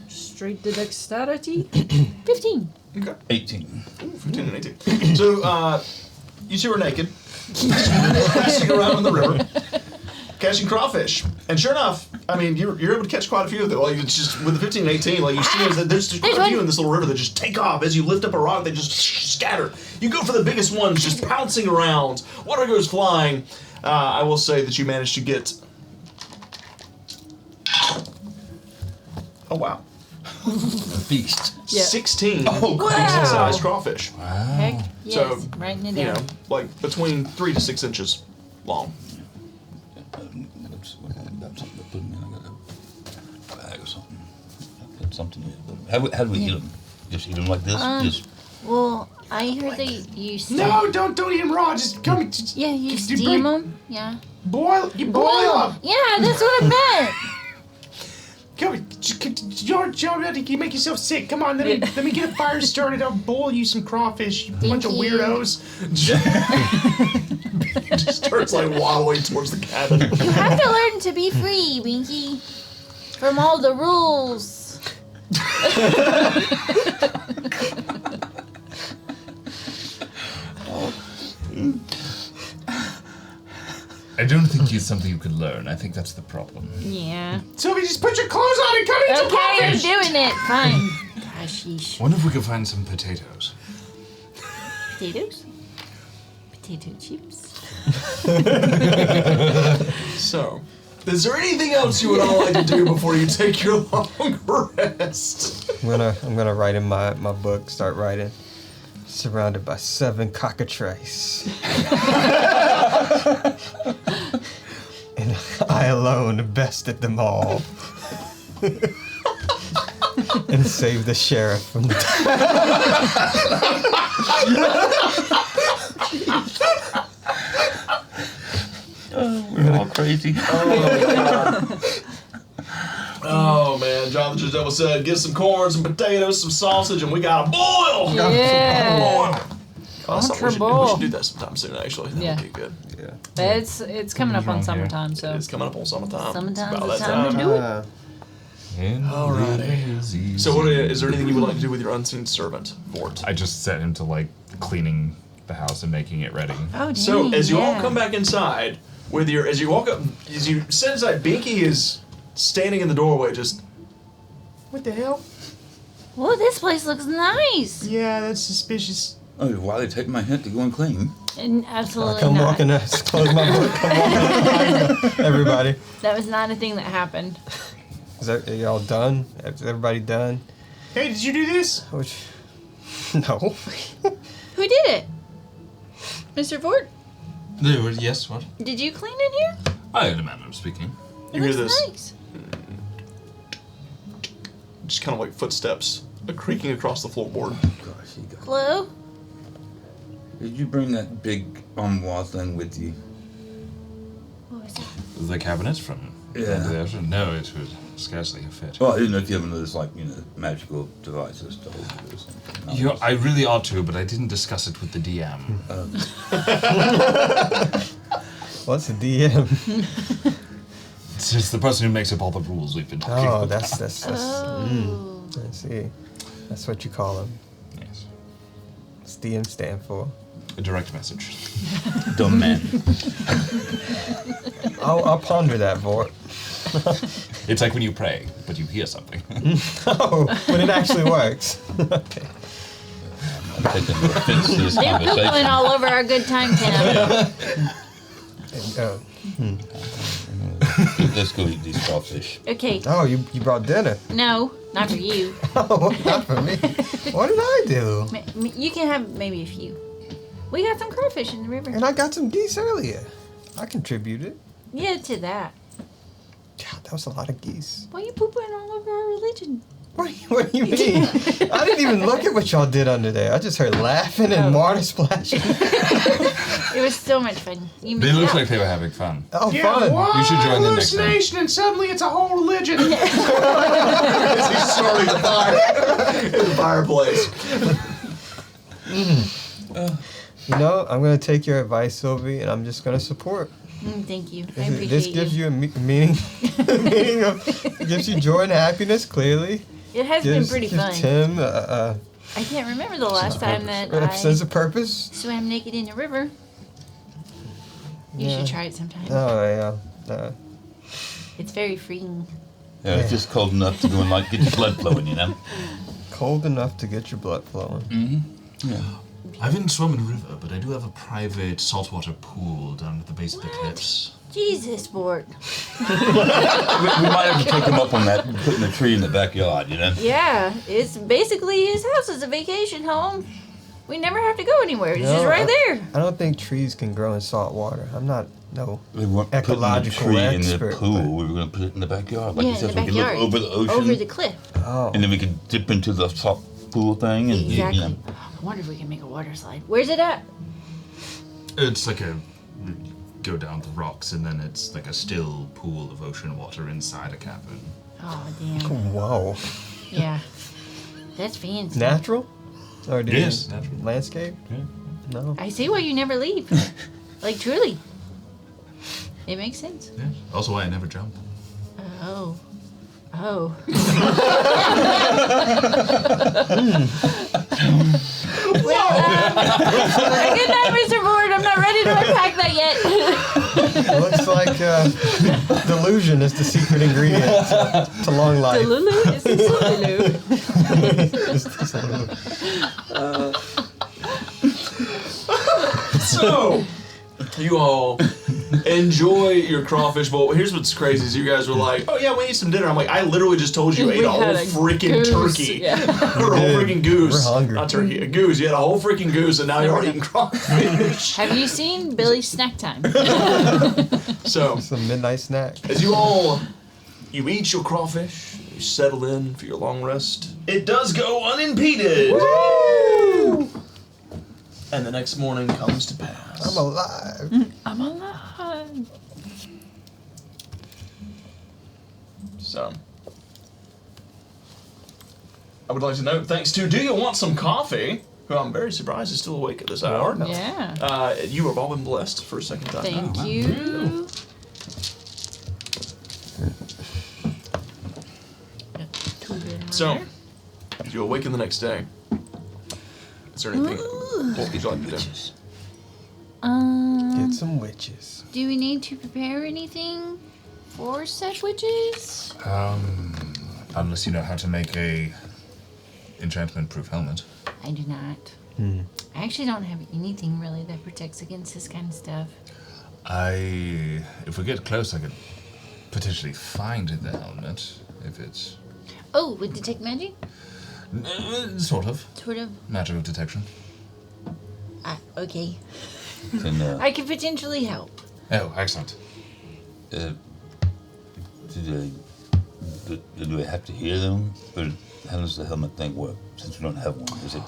S4: Straight to dexterity. 15.
S2: Okay.
S1: 18.
S2: 15 and 18. So, you two are naked, crashing around in the river, catching crawfish. And sure enough, I mean, you're able to catch quite a few of them. Like, it's just with the 15 and 18, like you see is that there's just quite a few in this little river that just take off. As you lift up a rock, they just scatter. You go for the biggest ones, just pouncing around. Water goes flying. I will say that you managed to get. Oh, wow.
S1: Feast.
S4: Yeah.
S2: 16
S1: Oh,
S2: decent-sized crawfish.
S4: Heck yes.
S2: So,
S4: Writing it
S2: You
S4: down.
S2: know, like between 3 to 6 inches long.
S1: That's something to put them in. I got a bag or something. I put something in. How do we eat them? Just eat them like this? Just
S4: Well, I heard that you steam.
S7: No, don't eat them raw. Just come.
S4: Yeah, you
S7: You
S4: steam
S7: bring-
S4: them. Yeah.
S7: Boil them.
S4: Yeah, that's what I meant.
S7: Come, you make yourself sick. Come on, let me get a fire started. I'll boil you some crawfish. You bunch of
S4: you.
S7: weirdos.
S2: Just starts like waddling towards the cabin.
S4: You have to learn to be free, Winky. From all the rules.
S3: I don't think it's something you could learn. I think that's the problem.
S4: Yeah.
S7: Sylvie, just put your clothes on and come eat some
S4: Okay, I'm
S7: crawfish.
S4: doing it. Fine. Gosh, yeesh.
S6: Wonder if we could find some potatoes.
S4: Potatoes? Potato chips?
S2: So, is there anything else you would all like to do before you take your long rest?
S5: I'm gonna write in my book. Start writing. Surrounded by 7 cockatrices. And I alone bested them all. And saved the sheriff from the
S1: we're all crazy.
S2: Oh man, Jonathan Giselle said, get some corn, some potatoes, some sausage, and we got a boil!
S4: Yeah.
S2: Boil! Oh, that's something we
S4: Entrebot.
S2: should do that sometime soon, actually. That
S4: Yeah.
S2: would be good.
S5: yeah.
S4: But it's coming up on
S3: wrong here?
S4: summertime, so.
S2: It's coming up on summertime.
S4: Summertime's
S2: It's about
S4: the
S2: that
S4: time to do it.
S2: Alrighty. So, is there anything you would like to do with your unseen servant, Vort?
S3: I just set him to like cleaning the house and making it ready.
S4: Oh, dang,
S2: So, as you all
S4: yeah.
S2: come back inside, as you walk up, as you sit inside, Binky is standing in the doorway, just.
S7: What the hell?
S4: Well, this place looks nice.
S7: Yeah, that's suspicious.
S1: Oh, why they take my hint to go and clean?
S4: And absolutely
S5: Come
S4: not.
S5: walking up. Close my book. Come walking up. Everybody.
S4: That was not a thing that happened.
S5: Are y'all done? Is everybody done?
S7: Hey, did you do this?
S5: Which? No.
S4: Who did it? Mr. Ford?
S6: Yes, what?
S4: Did you clean in here?
S6: I heard a man speaking.
S4: It
S2: You hear
S4: looks
S2: this?
S4: nice.
S2: Just kind of like footsteps creaking across the floorboard.
S1: Gosh, you got.
S4: Hello?
S1: Did you bring that big armoire thing with you?
S4: What was that?
S3: The cabinets from
S1: Yeah.
S3: there. No, it would scarcely have fit.
S1: Well, I didn't know if you have one of those, like, magical devices to hold it or something. No.
S3: You know, I really ought to, but I didn't discuss it with the DM.
S5: What's a DM?
S3: It's just the person who makes up all the rules we've been talking
S5: Oh,
S3: about.
S5: that's
S4: Oh.
S5: I see. That's what you call them.
S3: Yes.
S5: What's DM stand for?
S3: A direct message.
S1: Dumb man.
S5: I'll ponder that, Vort.
S3: It's like when you pray, but you hear something.
S5: Oh, when it actually works. Okay.
S1: I'm taking offense to this
S4: They're pooping
S1: conversation.
S4: all over our good time, Tim.
S1: Let's go eat these crawfish.
S4: Okay.
S5: Oh, you brought dinner.
S4: No, not for you.
S5: Oh, not for me. What did I do?
S4: You can have maybe a few. We got some crawfish in the river.
S5: And I got some geese earlier. I contributed.
S4: Yeah, to that.
S5: God, that was a lot of geese.
S4: Why are you pooping all over our religion?
S5: What do you mean? I didn't even look at what y'all did under there. I just heard laughing and water splashing.
S4: It was so much fun. You
S3: They
S4: missed
S3: looked
S4: out.
S3: like they were having fun.
S5: Oh,
S7: Yeah,
S5: fun.
S7: what?
S3: You should join them next time.
S7: Hallucination, and suddenly it's a whole religion.
S2: As he's starting the fire in the fireplace.
S5: You know, I'm going to take your advice, Sylvie, and I'm just going to support.
S4: Thank you. I
S5: This
S4: appreciate
S5: gives
S4: you.
S5: you a meaning. Meaning of, it gives you joy and happiness, clearly.
S4: It has been pretty
S5: gives
S4: fun.
S5: Tim
S4: I can't remember the last time that
S5: a sense
S4: I
S5: of purpose.
S4: swam naked in a river. You
S5: Yeah.
S4: should try it sometime.
S5: Oh, yeah.
S4: It's very freeing.
S1: Yeah, it's just cold enough to go and like get your blood flowing, you know?
S5: Cold enough to get your blood flowing.
S1: Yeah.
S6: I haven't swum in a river, but I do have a private saltwater pool down at the base of the
S4: What?
S6: cliffs.
S4: Jesus, Bort.
S1: We might have to take him up on that, putting a tree in the backyard, you know?
S4: Yeah, it's basically his house is a vacation home. We never have to go anywhere. It's just
S5: No,
S4: right there.
S5: I don't think trees can grow in salt water. I'm not, no.
S1: We weren't
S5: Ecological
S1: putting a tree
S5: expert,
S1: in the pool.
S5: but-
S1: We were going to put it in the backyard. Like
S4: Yeah,
S1: you
S4: in
S1: said,
S4: the
S1: so we could look
S4: backyard.
S1: over the ocean.
S4: Over the cliff.
S5: Oh.
S1: And then we could dip into the salt pool thing. And,
S4: Exactly.
S1: you know.
S4: I wonder if we can make a water slide. Where's it at?
S6: It's like go down the rocks, and then it's like a still pool of ocean water inside a cavern.
S4: Oh, damn.
S5: Whoa.
S4: Yeah. That's fancy.
S5: Natural? Or do
S6: Yes,
S5: you-
S6: natural.
S5: Landscape? No.
S4: I see why you never leave. Like, truly. It makes sense.
S6: Yeah. Also, why I never jump.
S4: Oh. Oh. Good night, Mr. Ford. I'm not ready to unpack that yet.
S5: Looks like delusion is the secret ingredient to long life.
S4: Lulu is a
S2: So, you all enjoy your crawfish bowl. Here's what's crazy is you guys were like, oh yeah, we need some dinner. I'm like, I literally just told you
S4: We
S2: ate a whole
S4: had a
S2: freaking
S4: goose,
S2: turkey.
S4: yeah.
S2: Or a whole freaking goose.
S5: We're hungry.
S2: Not turkey, a goose. You had a whole freaking goose and now you're already eating crawfish.
S4: Have you seen Billy's Snack Time?
S2: So,
S5: It's a midnight snack.
S2: as you eat your crawfish, you settle in for your long rest. It does go unimpeded. And the next morning comes to pass.
S5: I'm alive.
S4: I'm alive.
S2: So, I would like to note, thanks to Do You Want Some Coffee, who I'm very surprised is still awake at this hour.
S4: Yeah.
S2: You have all been blessed for a second time.
S4: Thank
S2: now.
S4: you.
S2: So, as you awaken the next day, is there anything? What would you like to do?
S5: Get some witches.
S4: Do we need to prepare anything for said witches?
S3: Unless you know how to make a enchantment-proof helmet.
S4: I do not. I actually don't have anything really that protects against this kind of stuff.
S3: If we get close, I could potentially find the helmet. If it's
S4: Oh, with detect magic?
S3: sort of
S4: Sort of.
S3: magical detection.
S4: Okay.
S1: And,
S4: I could potentially help.
S3: Oh, excellent.
S1: do we have to hear them? Or how does the helmet thing work? Since we don't have one, is it?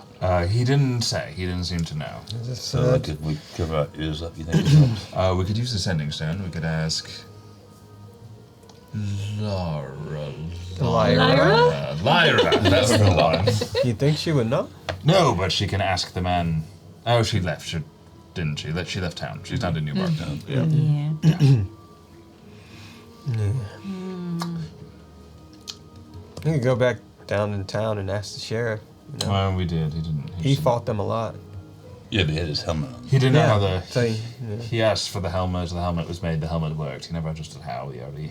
S3: He didn't say. He didn't seem to know.
S5: Just,
S1: So like if we cover our ears up, you think it helps?
S3: We could use the sending stone. We could ask Lyra. That's the one.
S5: you think she would know?
S3: No, but she can ask the man. Oh, she left, didn't she? She left town. She's down to Newmark now.
S2: Yeah.
S5: You could go back down in town and ask the sheriff. You know?
S3: Well, we did. He didn't.
S5: He fought them a lot.
S1: Yeah, but he had his helmet on.
S3: He didn't know how the.
S5: So, yeah.
S3: He asked for the helmet. The helmet was made. The helmet worked. He never understood how. He already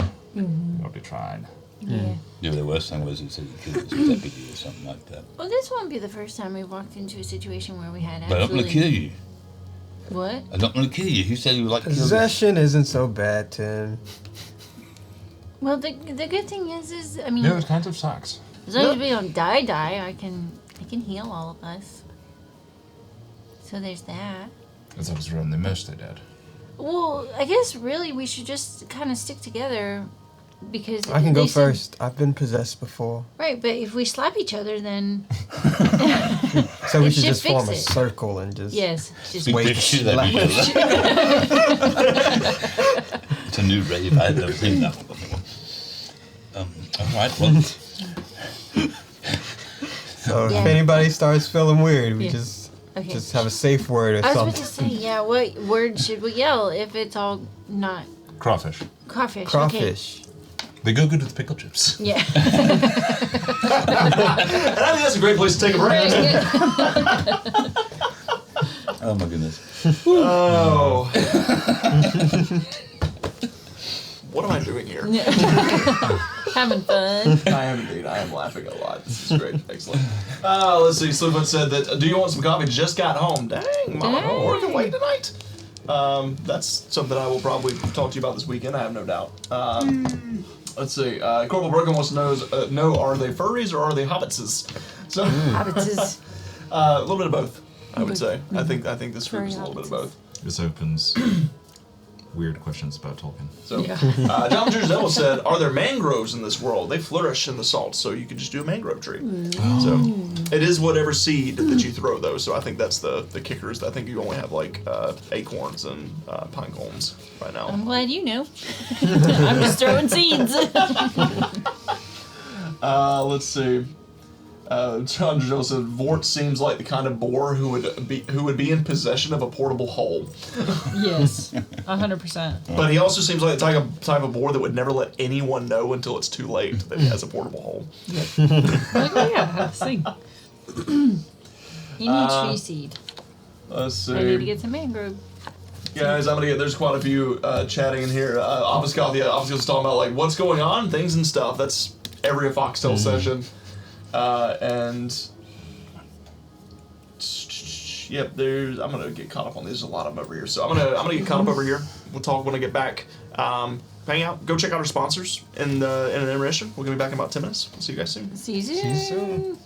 S3: tried.
S4: Yeah.
S1: Yeah, but the worst thing was he said he killed his deputy or something like that.
S4: Well, this won't be the first time we've walked into a situation where we had
S1: But I'm going to kill you.
S4: What?
S1: I'm not going to kill you. He said he would like to kill you.
S5: Possession isn't so bad, Tim.
S4: Well, the good thing is I mean,
S3: Yeah, it kind of sucks.
S4: as long as we don't die, I can heal all of us. So there's that.
S3: As I was around the most they did.
S4: Well, I guess really we should just kind of stick together because
S5: I can go
S4: they said-
S5: first. I've been possessed before.
S4: Right, but if we slap each other, then
S5: So we
S4: It
S5: should
S4: should
S5: just
S4: fix
S5: form a
S4: it.
S5: circle and just...
S4: yes, just
S1: Beat
S5: Wait.
S1: the shit out of each other. It's a new rave. I've never seen that one before. All right, well,
S5: So
S4: Yeah.
S5: if anybody starts feeling weird, we
S4: Yeah.
S5: just
S4: okay.
S5: have a safe word or
S4: I was about to
S5: something.
S4: say, yeah. What word should we yell if it's all not
S3: Crawfish.
S4: crawfish?
S5: Crawfish.
S3: They go good with pickle chips.
S4: Okay. Yeah.
S2: And I think that's a great place to take a break.
S1: oh my goodness.
S2: Oh. What am I doing here?
S4: Having fun.
S2: I am indeed. I am laughing a lot. This is great. Excellent. Let's see. Slickfoot said that, do you want some coffee? Just got home. Dang, Mama.
S4: Dang.
S2: Working late tonight. That's something I will probably talk to you about this weekend. I have no doubt. Let's see. Corporal Broken wants to know, are they furries or are they hobbitses? So,
S4: Hobbits is
S2: a little bit of both, I would say. I think this group
S4: Furry
S2: is a little bit of both.
S3: This opens weird questions about Tolkien.
S2: So,
S4: Yeah.
S2: John Giselle said, are there mangroves in this world? They flourish in the salt, so you can just do a mangrove tree. So, it is whatever seed that you throw, though. So I think that's the kicker is that I think you only have like acorns and pine cones right now.
S4: I'm glad you know. I'm just throwing seeds.
S2: Let's see. John Giselle said, Vort seems like the kind of boar who would be in possession of a portable hole.
S4: Yes, 100%.
S2: But he also seems like the type of boar that would never let anyone know until it's too late that he has a portable hole.
S4: Like, oh yeah, sing. You need tree seed.
S2: Let's see.
S4: I need to get some mangrove.
S2: Guys, there's quite a few chatting in here. Office Coffee was talking about like what's going on, things and stuff. That's every Foxtel session. And yep, I'm gonna get caught up on these. There's a lot of them over here, so I'm gonna get caught up over here. We'll talk when I get back. Hang out. Go check out our sponsors in an intermission. We're gonna be back in about 10 minutes. We'll see you guys soon.
S4: See you soon.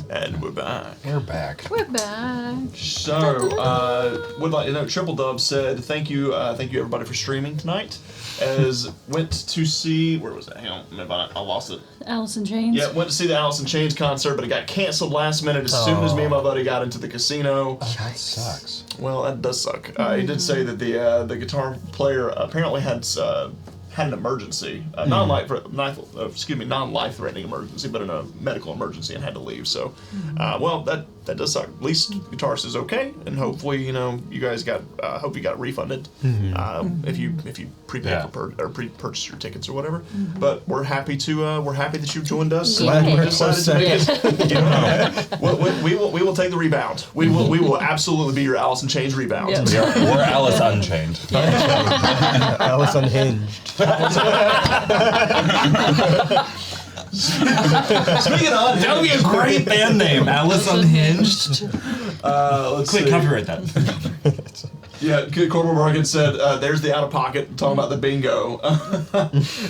S2: And we're back.
S3: We're back.
S4: We're back.
S2: So, would like to know, Triple Dub said, thank you everybody for streaming tonight. As went to see, where was it? Hang on, I lost it.
S4: Alice in Chains.
S2: Yeah, went to see the Alice in Chains concert, but it got canceled last minute as soon as me and my buddy got into the casino.
S3: That sucks.
S2: Well, that does suck. He did say that the guitar player apparently had an emergency, non-life-threatening emergency, but in a medical emergency, and had to leave. So, well, that does suck. At least guitarist is okay, and hopefully, you guys got. Hope you got refunded if you prepaid or pre-purchased your tickets or whatever. But we're happy that you joined us.
S4: Glad
S2: We
S4: we're
S2: decided to make it. We will take the rebound. We will absolutely be your Alice in Chains rebound.
S4: Yep.
S3: We're Alice Unchained.
S5: Alice Unhinged.
S2: Speaking of,
S3: That would be a great band name, Alice Unhinged.
S2: let's
S3: Quick,
S2: see.
S3: copyright that.
S2: Yeah, Corporal Morgan said, there's the out of pocket, talking about the bingo.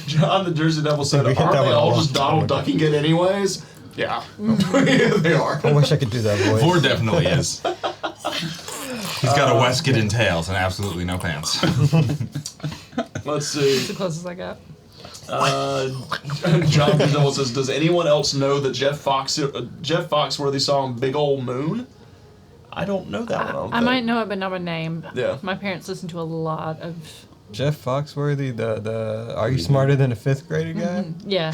S2: John the Jersey Devil said,
S5: We
S2: aren't
S5: hit that
S2: they
S5: one
S2: all
S5: a
S2: just
S5: lot.
S2: Donald ducking it anyways? Yeah, they are.
S5: I wish I could do that voice.
S3: Vore definitely is. He's got a waistcoat and tails and absolutely no pants.
S2: Let's see.
S4: The closest I got.
S2: John the Devil says, does anyone else know the Jeff Foxworthy song Big Ol' Moon? I don't know that one.
S4: I might know it, but not by name.
S2: Yeah.
S4: My parents listen to a lot of.
S5: Jeff Foxworthy, the Are You Smarter Than a Fifth Grader guy?
S4: Yeah.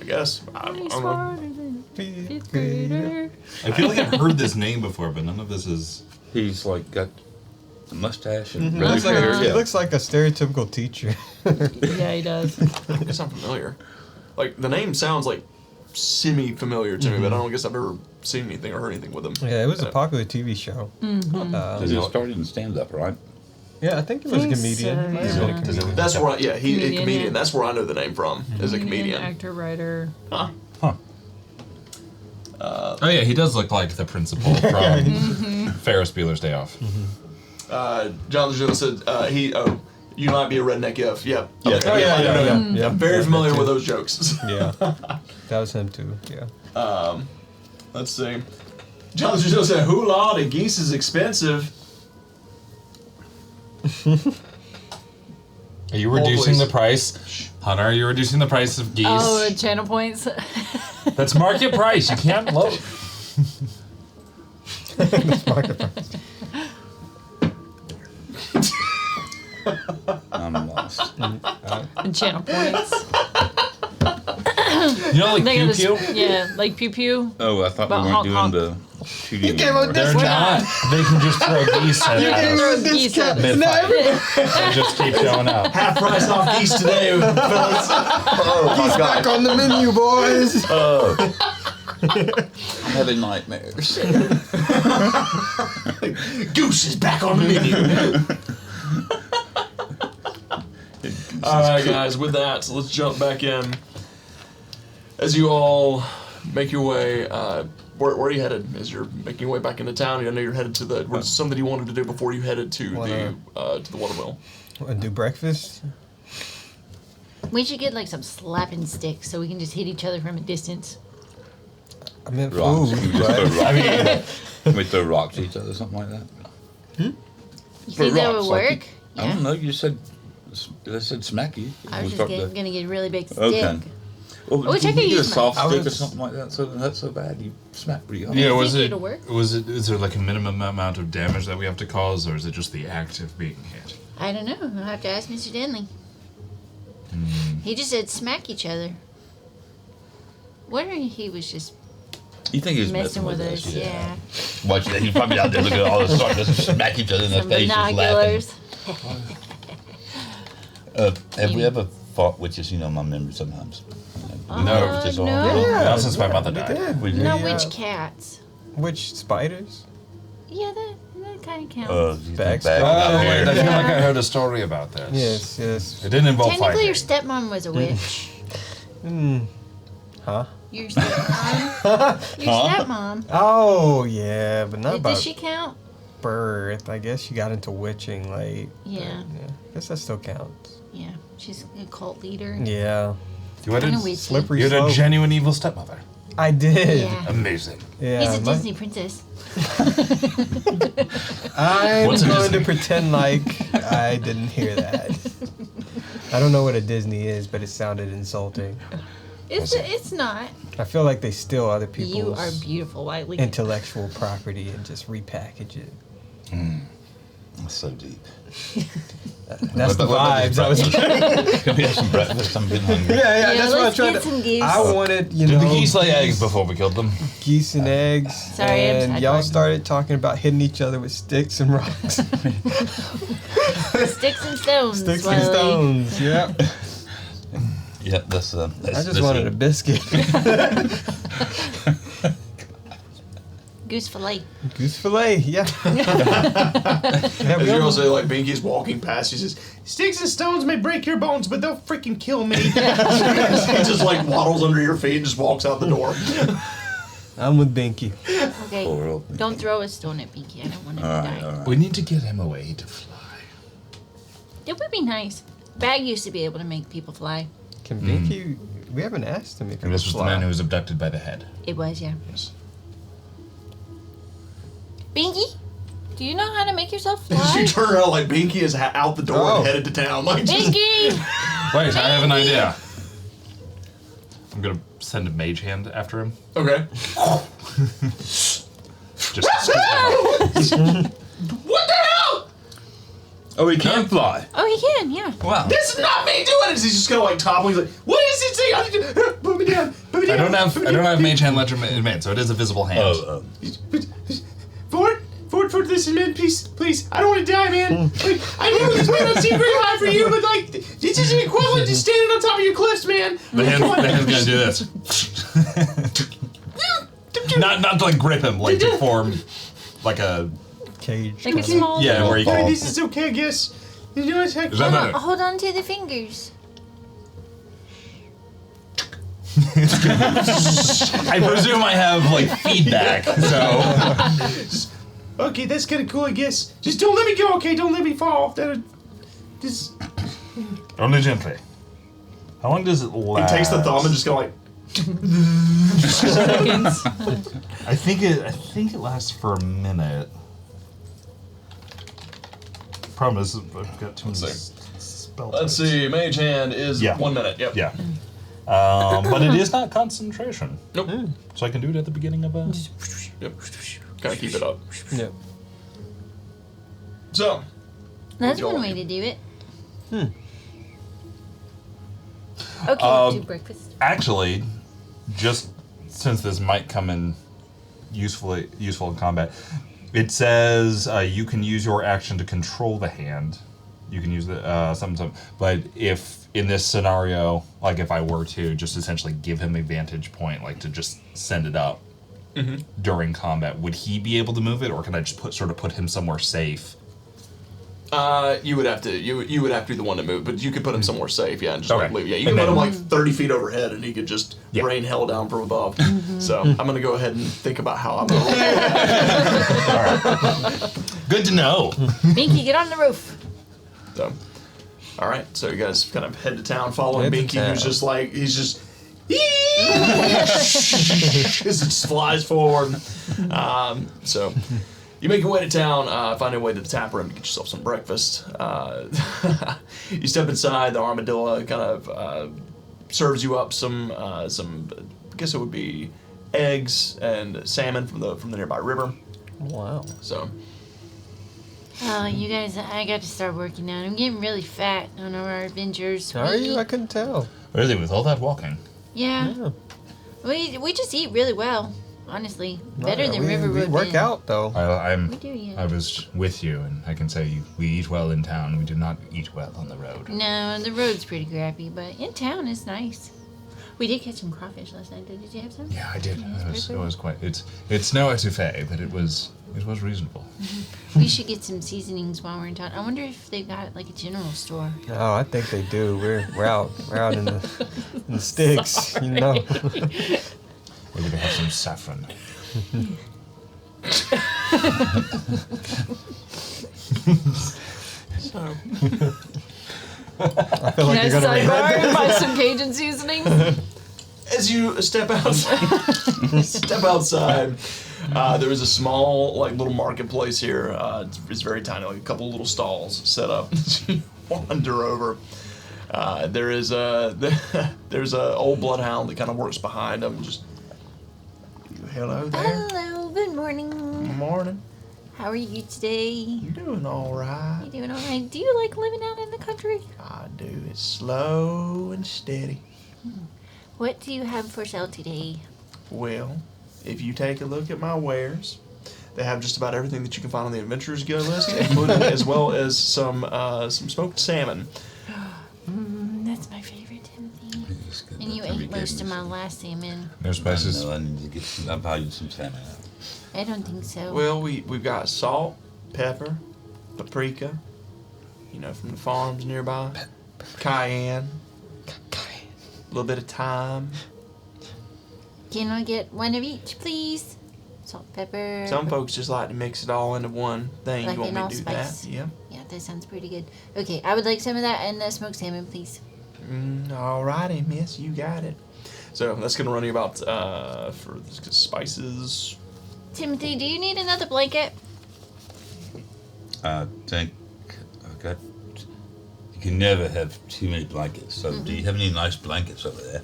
S2: I guess. I don't know.
S4: Smarter than a fifth grader.
S3: I feel like I've heard this name before, but none of this is.
S1: He's like got a mustache and
S5: He
S1: red
S5: looks like,
S1: hair.
S5: he
S1: Yeah.
S5: looks like a stereotypical teacher.
S4: Yeah, he does.
S2: I guess I'm familiar. Like, the name sounds like semi-familiar to me, but I don't guess I've ever seen anything or heard anything with him.
S5: Yeah, it was a popular TV show.
S1: Because he started in stand-up, right?
S5: Yeah, I think he was a
S4: Think
S5: comedian.
S4: so,
S5: He might have been a
S4: yeah.
S5: comedian.
S2: That's where, he's a
S4: Comedian,
S2: comedian.
S4: yeah.
S2: That's where I know the name from, as a comedian.
S4: Actor, writer.
S2: Huh.
S3: Oh yeah, he does look like the principal from Ferris Bueller's Day Off.
S2: John Legillo said you might be a redneck if. Yep.
S1: Yeah.
S2: Okay.
S5: Oh, yeah.
S2: I'm very
S5: Yeah,
S2: familiar
S5: that
S2: with
S5: too.
S2: those jokes.
S5: Yeah. That was him too. Yeah.
S2: Let's see. John Legillo said, "Hoo-la, the geese is expensive."
S3: Are you reducing
S2: please.
S3: the price? Hunter, are you reducing the price of geese?
S4: Oh, channel points.
S3: That's market price. You can't low.
S1: I'm lost.
S4: And channel points.
S3: You know, like
S4: They
S3: pew
S4: got
S3: pew?
S4: this- Yeah, like pew pew.
S1: Oh, I thought we
S4: But
S1: weren't
S4: honk,
S1: doing
S4: honk.
S1: the shooting
S5: came up
S1: anymore.
S3: They're
S4: We're
S3: not. They can just throw geese at
S4: You can
S3: us.
S4: throw geese at us.
S3: Mid-fight. They just keep showing up.
S2: Half price off geese today, fellas.
S1: Oh my
S5: Back
S1: god.
S5: on the menu, boys.
S1: I'm having nightmares.
S2: Goose is back on the menu. All right, guys. With that, so let's jump back in. As you all make your way, where are you headed? As you're making your way back into town, I know you're headed to the. What's something you wanted to do before you headed to the water wheel?
S5: Wanna do breakfast?
S4: We should get like some slapping sticks so we can just hit each other from a distance.
S5: I meant
S1: Rocks.
S5: food,
S1: We just throw
S5: but
S1: rocks. We throw rocks at each other, something like that.
S4: You think that would
S1: rocks, like
S4: work?
S1: I don't know. You said. I said smack you.
S4: I was
S1: We
S4: just
S1: start
S4: gonna get a really big stick.
S1: Okay. Well,
S4: Which I
S1: you
S4: could
S1: get a
S4: use
S1: soft
S5: mine. I
S1: stick or
S5: was-
S1: something like that, so that's so bad. You smack pretty hard.
S3: Yeah,
S4: think
S3: was it?
S4: it'll work?
S3: Is there like a minimum amount of damage that we have to cause, or is it just the act of being hit?
S4: I don't know. I'll have to ask Mr. Denley. He just said smack each other. Wondering if he was just
S1: You think he's
S4: messing with us?
S1: Yeah.
S4: Yeah.
S1: Watch that. He's probably out there looking at all the stars, just smack each other in the
S4: Some
S1: face, just laughing.
S4: binoculars.
S1: Have we ever fought witches? You know, my memory sometimes.
S3: No.
S1: Witches all-
S4: no.
S3: Not since my mother
S5: we
S3: died.
S5: did.
S1: We did.
S4: No
S5: Yeah.
S4: witch cats.
S5: Which spiders?
S4: Yeah, that kind of counts.
S1: You
S5: Back
S1: think back
S5: stab.
S1: out
S3: Oh, wait, I
S1: there.
S3: feel like I heard a story about this.
S5: Yes, yes.
S3: It didn't involve
S4: Technically, your
S3: fighting.
S4: stepmom was a witch.
S5: Huh?
S4: Your stepmom. Your
S1: Huh?
S4: stepmom.
S5: Oh yeah, but not about
S4: Does she count?
S5: birth. I guess she got into witching late.
S4: Yeah.
S5: Yeah. I guess that still counts.
S4: Yeah, she's a cult leader.
S5: Yeah.
S3: You had
S4: Kind
S3: a,
S4: of witchy.
S5: Slippery
S3: you had a
S5: slope.
S3: genuine evil stepmother.
S5: I did.
S4: Yeah.
S3: Amazing.
S5: Yeah.
S4: He's a
S5: my-
S4: Disney princess.
S5: I'm
S3: What's a
S5: going
S3: Disney?
S5: to pretend like I didn't hear that. I don't know what a Disney is, but it sounded insulting.
S4: It's not.
S5: I feel like they steal other
S4: You are
S5: people's
S4: beautiful, Whiteley.
S5: intellectual property and just repackage it.
S1: That's so deep.
S5: That's the vibes. I was.
S1: Can we have some breakfast? I'm getting hungry.
S5: Yeah,
S4: Yeah,
S5: that's what I
S4: let's
S5: tried
S4: get
S5: to.
S4: some geese.
S5: I wanted,
S3: Did the geese lay eggs before we killed them?
S5: geese and eggs.
S4: Sorry, I'm
S5: and y'all
S4: sidebarred.
S5: started talking about hitting each other with sticks and rocks.
S4: Sticks and stones.
S5: Sticks and
S4: Whiteley.
S5: stones. Yep.
S1: Yeah, that's.
S5: I just wanted a biscuit.
S4: Goose fillet.
S5: Goose fillet. Yeah.
S2: As you all say, like Binky's walking past, she says, "Sticks and stones may break your bones, but they'll freaking kill me." He just like waddles under your feet and just walks out the door.
S5: I'm with Binky.
S4: Okay.
S1: Poor old
S4: Don't throw a stone at Binky. I don't want him to
S1: All
S4: die.
S1: right, all right.
S3: We need to get him away to fly.
S4: It would be nice. Bag used to be able to make people fly.
S5: Can Binky? We haven't asked him if he
S3: And this was the
S5: fly.
S3: man who was abducted by the head.
S4: It was, yeah.
S3: Yes.
S4: Binky, do you know how to make yourself
S2: You
S4: fly?
S2: turn around like Binky is out the door
S5: Oh.
S2: and headed to town. Like just,
S4: Binky!
S3: Wait, I have an idea. I'm gonna send a mage hand after him.
S2: okay.
S3: Just
S2: What the hell?
S1: Oh, he can fly.
S4: Oh, he can, yeah.
S1: Wow.
S2: This is not me doing it. He's just gonna like topple. He's like, "What is this thing? I need to put me down. Put me down.
S3: I don't have
S2: put me down."
S3: mage hand ledger made, so it is a visible hand.
S1: Oh,
S2: Ford, this is man, please. I don't want to die, man. Like, I know this may not seem very high for you, but like, this is equivalent to standing on top of your cliffs, man.
S3: the hand's gonna do this. not to like grip him, like to form like a
S5: Cage.
S4: Like a small.
S3: yeah, where you
S2: Okay,
S3: can.
S2: this is okay, I guess. You know what?
S3: Is that better?
S4: Hold on to the fingers.
S3: I presume I have like feedback, so
S7: Okay, that's kind of cool, I guess. Just don't let me go, okay? Don't let me fall. Just...
S3: Only gently. How long does it
S2: He
S3: last?
S2: takes the thumb and just go like,
S4: Seconds.
S3: I think it lasts for a minute. Problem is, I've got too many spell
S2: let's
S3: types.
S2: see, Mage Hand is
S3: Yeah.
S2: 1 minute. Yep.
S3: Yeah. But it is not concentration.
S2: Nope.
S3: So I can do it at the beginning of a...
S2: Yep. Gotta keep it up.
S5: Yep.
S2: So,
S4: That's
S2: Y'all-
S4: one way to do it. Okay, do breakfast.
S3: Actually, just since this might come in useful in combat, it says you can use your action to control the hand. You can use the something, but if in this scenario, like if I were to just essentially give him a vantage point, like to just send it up during combat, would he be able to move it, or can I just put him somewhere safe?
S2: you would have to you would have to be the one to move, but you could put him somewhere safe, yeah, and just like
S3: Okay.
S2: leave. Yeah, you can
S3: And
S2: put him
S3: then-
S2: like 30 feet overhead, and he could just
S3: Yeah.
S2: rain hell down from above. So I'm gonna go ahead and think about how I'm gonna roll.
S3: Good to know.
S4: Binky, get on the roof.
S2: So, all right, so you guys kind of head to town following
S5: Head to
S2: Binky, who's
S5: town.
S2: just like he's just. As it just flies forward. So you make your way to town, find your way to the tap room to get yourself some breakfast. You step inside, the armadillo kind of serves you up some I guess it would be eggs and salmon from the nearby river.
S5: Wow.
S2: So
S4: Oh, you guys, I got to start working now. I'm getting really fat on our adventures.
S5: Are you? I couldn't tell.
S3: Really, with all that walking.
S4: Yeah.
S5: Yeah.
S4: We just eat really well, honestly. Better than
S5: we,
S4: River
S5: we
S4: Road.
S5: work out though.
S3: I'm.
S4: We do, yeah.
S3: I was with you, and I can say we eat well in town. We do not eat well on the road.
S4: No, the road's pretty crappy, but in town it's nice. We did catch some crawfish last night. Did you have some?
S3: Yeah, I did.
S4: Yeah,
S3: It was quite. It's no etouffee, but it was reasonable.
S4: We should get some seasonings while we're in town. I wonder if they've got like a general store.
S5: Oh, I think they do. We're out in the sticks, you know.
S3: Maybe they have some saffron.
S2: so
S5: I feel like you're gonna regret
S4: and buy some Cajun seasonings?
S2: as you step outside, there is a small, like, little marketplace here. It's very tiny, like a couple of little stalls set up. You wander over. There's a old bloodhound that kind of works behind them. Just hello there.
S4: Hello, good morning.
S2: Good morning.
S4: How are you today?
S2: You doing all right?
S4: You doing all right? Do you like living out in the country?
S2: I do. It's slow and steady.
S4: What do you have for sale today?
S2: Well, if you take a look at my wares, they have just about everything that you can find on the Adventurers Guild list, including as well as some smoked salmon.
S4: That's my favorite, Timothy. And you ate most of my last salmon.
S3: No spices.
S1: No, I need to get some. I'll probably get some salmon out.
S4: I don't think so.
S2: Well, we've got salt, pepper, paprika, from the farms nearby, cayenne, a little bit of thyme.
S4: Can I get one of each, please? Salt, pepper.
S2: Some folks just like to mix it all into one thing.
S4: Like
S2: You want
S4: in
S2: me
S4: all
S2: to do
S4: spice?
S2: that? Yeah.
S4: Yeah, that sounds pretty good. Okay, I would like some of that and the smoked salmon, please.
S2: Alrighty, miss, you got it. So that's gonna run you about for the spices.
S4: Timothy, do you need another blanket?
S1: I think I got. You can never have too many blankets. So, do you have any nice blankets over there?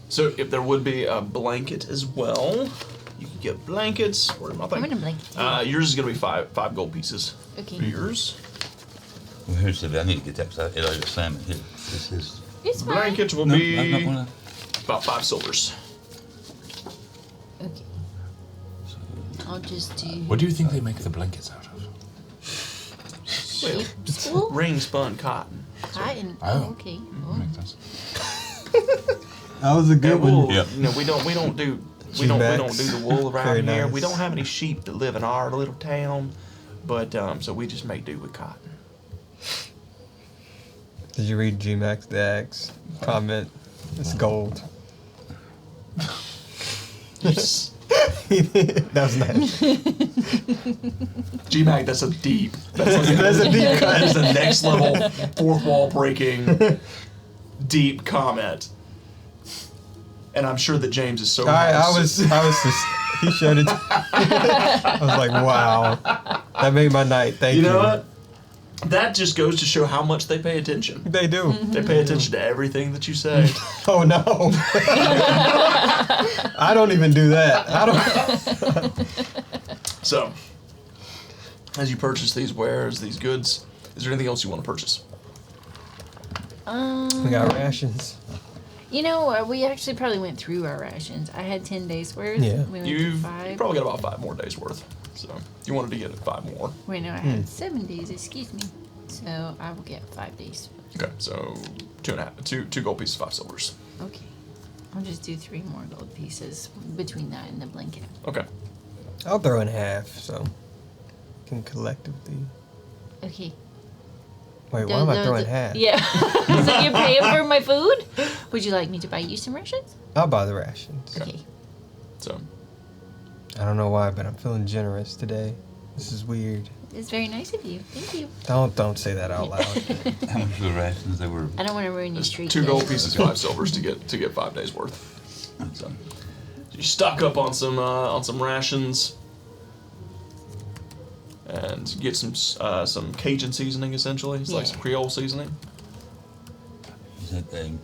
S2: So if there would be a blanket as well, you could get blankets. Where's my
S4: I'm
S2: thing?
S4: in a blanket.
S2: Yours is gonna be five gold pieces.
S4: Okay.
S2: For yours.
S1: Well, here's the. I need to get that because I ate all your salmon. Here, this is.
S4: It's fine.
S2: Blankets will
S1: No, I'm
S2: be
S1: not gonna.
S2: about 5 silvers.
S4: Okay. I'll just do
S3: What do you think they make the blankets out of?
S4: sheep's wool?
S2: Ring spun cotton.
S4: Cotton.
S3: Oh.
S4: Oh, okay.
S3: Makes sense.
S5: That was a good
S2: wool.
S5: one.
S1: Yeah.
S2: We don't do
S5: Sheep
S2: do
S5: backs.
S2: the wool around
S5: Very
S2: here.
S5: nice.
S2: We don't have any sheep that live in our little town, but so we just make do with cotton.
S5: Did you read G-Max Dax comment? It's gold.
S2: Yes.
S5: That was nice.
S2: G-Mag, that's a deep. That's
S5: a deep
S2: That is the next level, fourth wall breaking, deep comment. And I'm sure that James is so.
S5: I was just. He showed it. I was like, wow, that made my night. Thank you.
S2: You know what? That just goes to show how much they pay attention.
S5: They do.
S2: They pay attention to everything that you say.
S5: Oh no. I don't even do that. I don't.
S2: So, as you purchase these wares, these goods, is there anything else you want to purchase?
S5: We got rations.
S4: You know, we actually probably went through our rations. I had 10 days worth.
S5: Yeah.
S4: We went
S2: You've
S4: through 5.
S2: probably got about 5 more days worth. So, you wanted to get 5 more.
S4: Wait, no, I had 7 days, excuse me. So I will get 5 days.
S2: Okay, so 2 gold pieces, 5 silvers.
S4: Okay. I'll just do 3 more gold pieces between that and the blanket.
S2: Okay.
S5: I'll throw in half, so can collectively.
S4: Okay.
S5: Wait, why am I throwing half?
S4: Yeah. So you're paying for my food? Would you like me to buy you some rations?
S5: I'll buy the rations.
S4: Okay.
S2: So,
S5: I don't know why, but I'm feeling generous today. This is weird.
S4: It's very nice of you. Thank you.
S5: Don't say that out loud.
S1: How much were the rations? They were.
S4: I don't want to ruin your
S2: there's
S4: streak.
S2: 2
S4: yet.
S2: gold pieces, 5 silvers to get 5 days worth. So, you stock up on some rations. And get some Cajun seasoning, essentially. It's like some
S4: Yeah.
S2: Creole seasoning.
S1: Is that thing?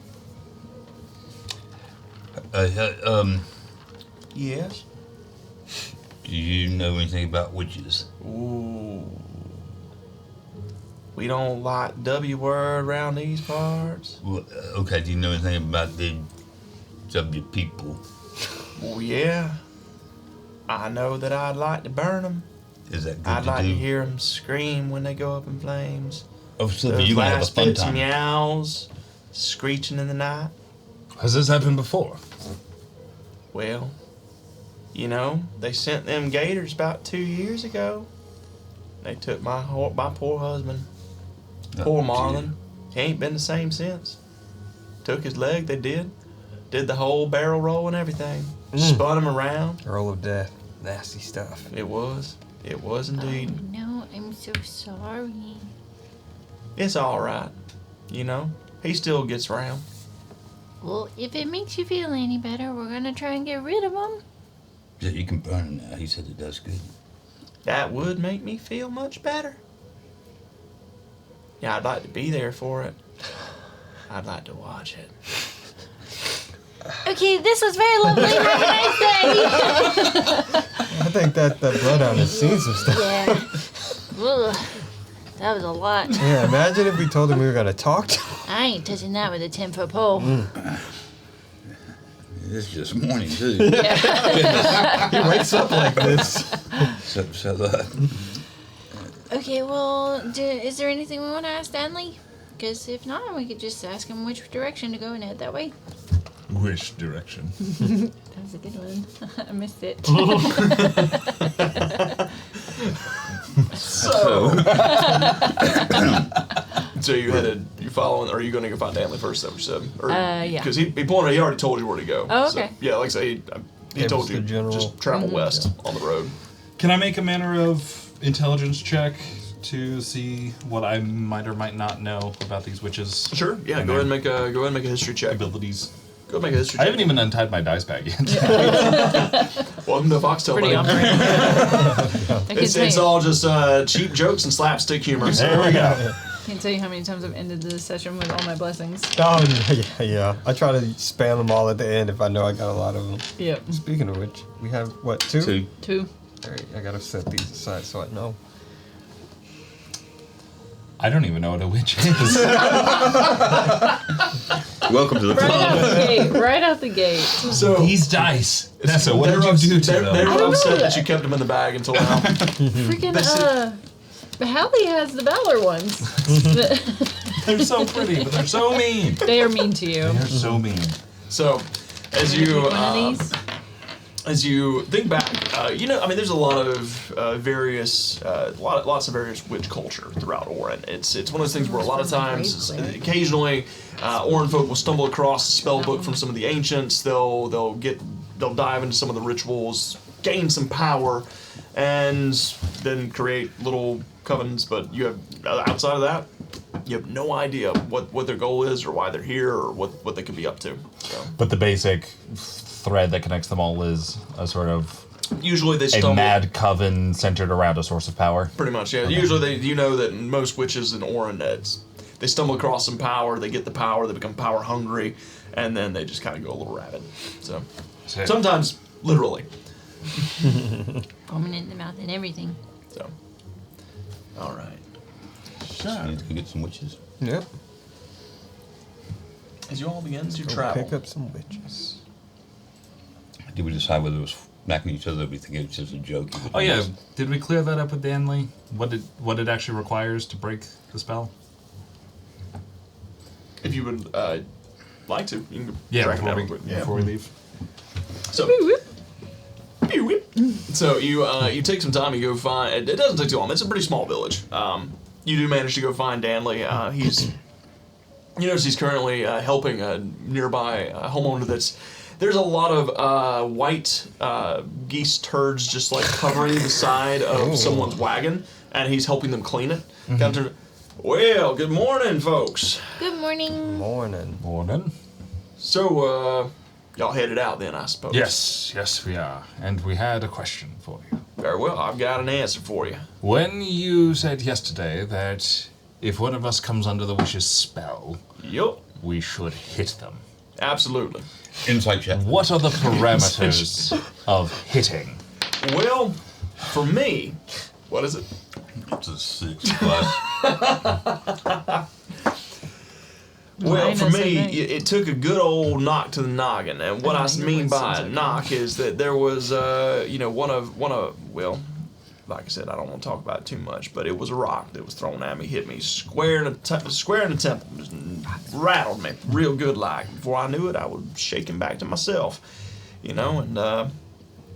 S2: Yes.
S1: Do you know anything about witches?
S2: Ooh. We don't like W word around these parts.
S1: Well, okay. Do you know anything about the W people?
S2: Well, yeah. I know that I'd like to burn them.
S1: Is that good
S2: I'd
S1: to
S2: like
S1: do?
S2: to hear them scream when they go up in flames.
S1: Oh, Sylvia,
S2: Those
S1: you're gonna have a
S2: last
S1: fun
S2: bits of
S1: time.
S2: meows screeching in the night.
S3: Has this happened before?
S2: Well, you know, they sent them gators about 2 years ago. They took my poor husband. Poor
S1: Oh,
S2: Marlon. He ain't been the same since. Took his leg, they did. Did the whole barrel roll and everything. Spun him around.
S5: Roll of death. Nasty stuff.
S2: It was. It was indeed.
S4: Oh, no, I'm so sorry.
S2: It's alright. You know, he still gets around.
S4: Well, if it makes you feel any better, we're gonna try and get rid of them.
S1: Yeah, you can burn it now. He said it does good.
S2: That would make me feel much better. Yeah, I'd like to be there for it. I'd like to watch it.
S4: Okay, this was very lovely. Have a nice day.
S5: I think that the bloodhound has seen some stuff.
S4: Yeah. Ugh, that was a lot.
S5: Yeah, imagine if we told him we were gonna talk to him.
S4: I ain't touching that with a 10-foot pole.
S1: It's just morning too.
S5: He wakes up like this.
S1: So
S4: Okay, well, is there anything we want to ask Stanley? Because if not, we could just ask him which direction to go and head that way.
S3: Which direction?
S4: That was a good one. I missed it.
S2: So you following? Or are you going to go find Danley first? Is that what you said? Or,
S4: Yeah.
S2: Because he pointed. He already told you where to go.
S4: Oh,
S2: So,
S4: okay.
S2: yeah, like I say, he
S5: Gave
S2: told
S5: us
S2: you
S5: the general-
S2: just travel west on the road.
S3: Can I make a manner of intelligence check to see what I might or might not know about these witches?
S2: Sure. Yeah.
S3: And
S2: Go ahead and
S3: their
S2: make a history check.
S3: abilities.
S2: Go make a history
S3: I
S2: check.
S3: haven't even untied my dice bag yet.
S2: Welcome to Foxtail.
S4: Pretty
S2: buddy.
S4: on brand. I
S2: It's all just cheap jokes and slapstick humor. So
S3: There we go.
S4: can't tell you how many times I've ended this session with all my blessings.
S5: Oh, yeah. I try to spam them all at the end if I know I got a lot of them.
S4: Yep.
S5: Speaking of which, we have, what, 2?
S1: 2.
S4: 2.
S5: Alright, I gotta set these aside so I know.
S3: I don't even know what a witch is.
S1: Welcome to the
S4: Right out
S1: club.
S4: the gate. Right out the gate.
S2: So
S3: These dice. Nessa, what
S2: they
S3: did
S2: were
S3: you do to
S2: They
S3: them?
S2: were upset that you kept them in the bag until now.
S4: Freaking, Hallie has the Valor ones.
S3: They're so pretty, but they're so mean.
S4: They are mean to you.
S3: They're so mean.
S2: So, as
S4: Pick
S2: you
S4: one of these.
S2: as you think back, there's a lot of lots of various witch culture throughout Orin. It's one of those things where a lot of times, occasionally, Orin folk will stumble across a spell book from some of the ancients. They'll dive into some of the rituals gain some power, and then create little covens. But you have outside of that, you have no idea what their goal is or why they're here or what they could be up to. So.
S3: But the basic thread that connects them all is a sort of
S2: Usually they stumble.
S3: a mad coven centered around a source of power.
S2: Pretty much, yeah. Okay. Usually you know that most witches in Orin, they stumble across some power, they get the power, they become power hungry, and then they just kind of go a little rabid. So sometimes literally.
S4: Foaming in the mouth and everything.
S2: So, all right.
S1: So, need to go get some witches.
S5: Yep.
S2: As you all begin to
S5: Go
S2: travel.
S5: pick up some witches.
S1: Did we decide whether it was smacking each other or we think it was just a joke?
S3: Oh yeah, did we clear that up with Danley? What it actually requires to break the spell?
S2: If you would like to, you can track it down
S3: before we leave.
S2: So, so you take some time. You go find. It doesn't take too long. It's a pretty small village. You do manage to go find Danley. You notice he's currently helping a nearby homeowner that's. There's a lot of white geese turds just like covering the side of someone's wagon, and he's helping them clean it. Mm-hmm. Well, good morning, folks.
S4: Good morning.
S5: Morning.
S2: So, y'all headed out then, I suppose.
S3: Yes, we are. And we had a question for you.
S2: Very well, I've got an answer for you.
S3: When you said yesterday that if one of us comes under the witch's spell,
S2: Yup.
S3: we should hit them.
S2: Absolutely.
S1: Insight check.
S3: What are the parameters of hitting?
S2: Well, for me, what is it?
S1: It's a 6 plus.
S2: Well, for
S4: Minus
S2: me,
S4: a thing.
S2: it took a good old knock to the noggin, and what I mean by a knock is that there was, one of, well, like I said, I don't want to talk about it too much, but it was a rock that was thrown at me, hit me square in the temple, just rattled me real good like. Before I knew it, I was shaking back to myself, and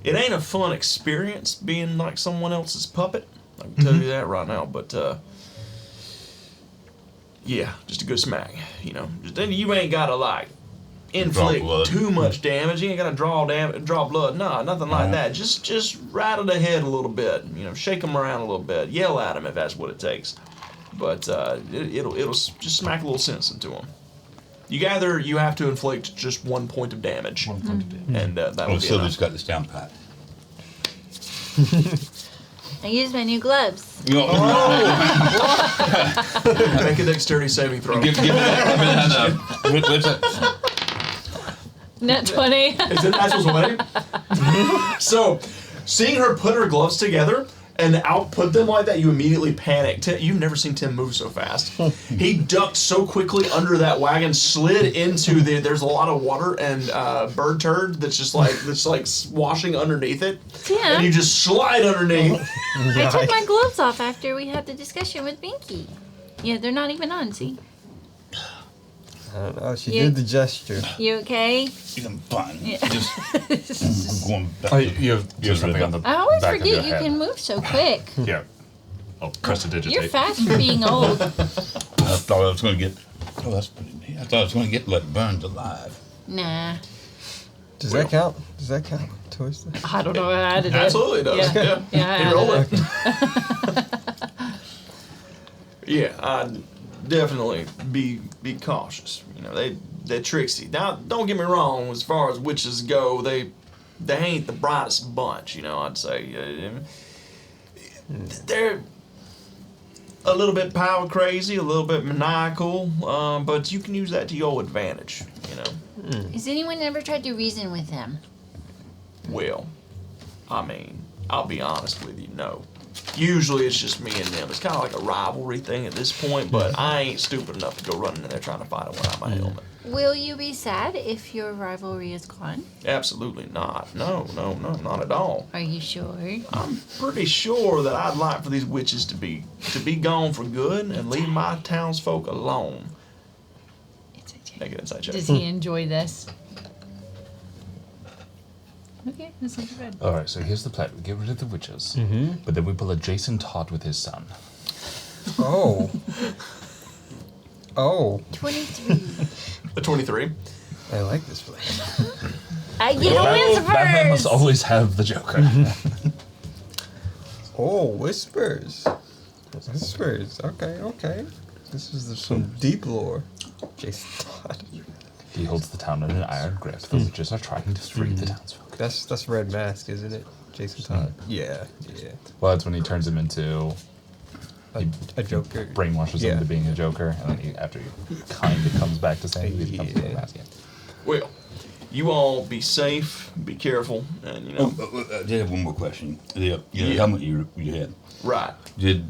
S2: it ain't a fun experience being like someone else's puppet. I can tell you that right now, but yeah, just a good smack, Then you ain't gotta like inflict too much damage. You ain't gotta draw blood. No, nothing like that. Just rattle the head a little bit. Shake them around a little bit. Yell at them if that's what it takes. But it'll just smack a little sense into them. You gather you have to inflict just 1 point of damage.
S3: 1 point of damage.
S2: And that
S1: Oh,
S2: will be
S1: Sylvia's
S2: enough.
S1: got this down pat.
S4: I used my new gloves.
S2: Make a dexterity saving throw.
S1: Give me that. What's that?
S4: Net 20.
S2: Is it natural 20? So, seeing her put her gloves together and output them like that, you immediately panic. You've never seen Tim move so fast. He ducked so quickly under that wagon, slid into there's a lot of water and bird turd that's like washing underneath it.
S4: Yeah.
S2: And you just slide underneath.
S4: I took my gloves off after we had the discussion with Binky. Yeah, they're not even on, see?
S5: I don't know. She
S4: You-
S5: did the gesture.
S4: You okay?
S1: I'm fine.
S4: Yeah.
S1: Just going back.
S3: Oh,
S1: to-
S3: you have something on the
S4: I always
S3: back of your
S4: forget you
S3: head.
S4: can move so quick.
S3: Yeah. I'll press to digitate.
S4: You're fast for being old.
S1: I thought I was going to get. Oh, that's pretty neat. I thought I was going to get like burned alive.
S4: Nah.
S5: Does that count? Does that count towards the...
S4: I don't know how I added it.
S2: Absolutely does.
S4: Yeah.
S2: Yeah.
S4: Yeah, I
S2: Hey, roll
S4: added
S2: it. Yeah, I'd definitely be cautious. They're tricksy. Now, don't get me wrong. As far as witches go, they ain't the brightest bunch. I'd say they're a little bit power crazy, a little bit maniacal, but you can use that to your advantage.
S4: Has anyone ever tried to reason with them?
S2: Well, I'll be honest with you, no. Usually it's just me and them. It's kind of like a rivalry thing at this point, but I ain't stupid enough to go running in there trying to fight them without my helmet.
S4: Will you be sad if your rivalry is gone?
S2: Absolutely not. No, not at all.
S4: Are you sure?
S2: I'm pretty sure that I'd like for these witches to be gone for good and leave my townsfolk alone. Make an insight check.
S4: Does he enjoy this? Okay, that's not too bad.
S3: All right, so here's the plan. We get rid of the witches, but then we pull a Jason Todd with his son.
S5: Oh. Oh.
S4: 23.
S2: A 23.
S5: I like this place.
S4: I get
S3: Batman must
S4: whispers.
S3: always have the Joker.
S5: Oh, whispers. Whispers. Okay. This is some deep lore. Jason Todd.
S3: He holds the town in an iron grip. The witches are trying to free the townsfolk.
S5: That's Red Mask, isn't it? Jason Todd. Yeah.
S3: Well, that's when he turns him into
S5: A Joker.
S3: brainwashes him
S5: Yeah.
S3: into being a Joker, and then after he kind of comes back to sanity, he becomes Red Mask again.
S2: Well, you all be safe, be careful, and you know.
S1: I did have one more question. The
S2: Yeah.
S1: helmet you had.
S2: Right.
S1: Did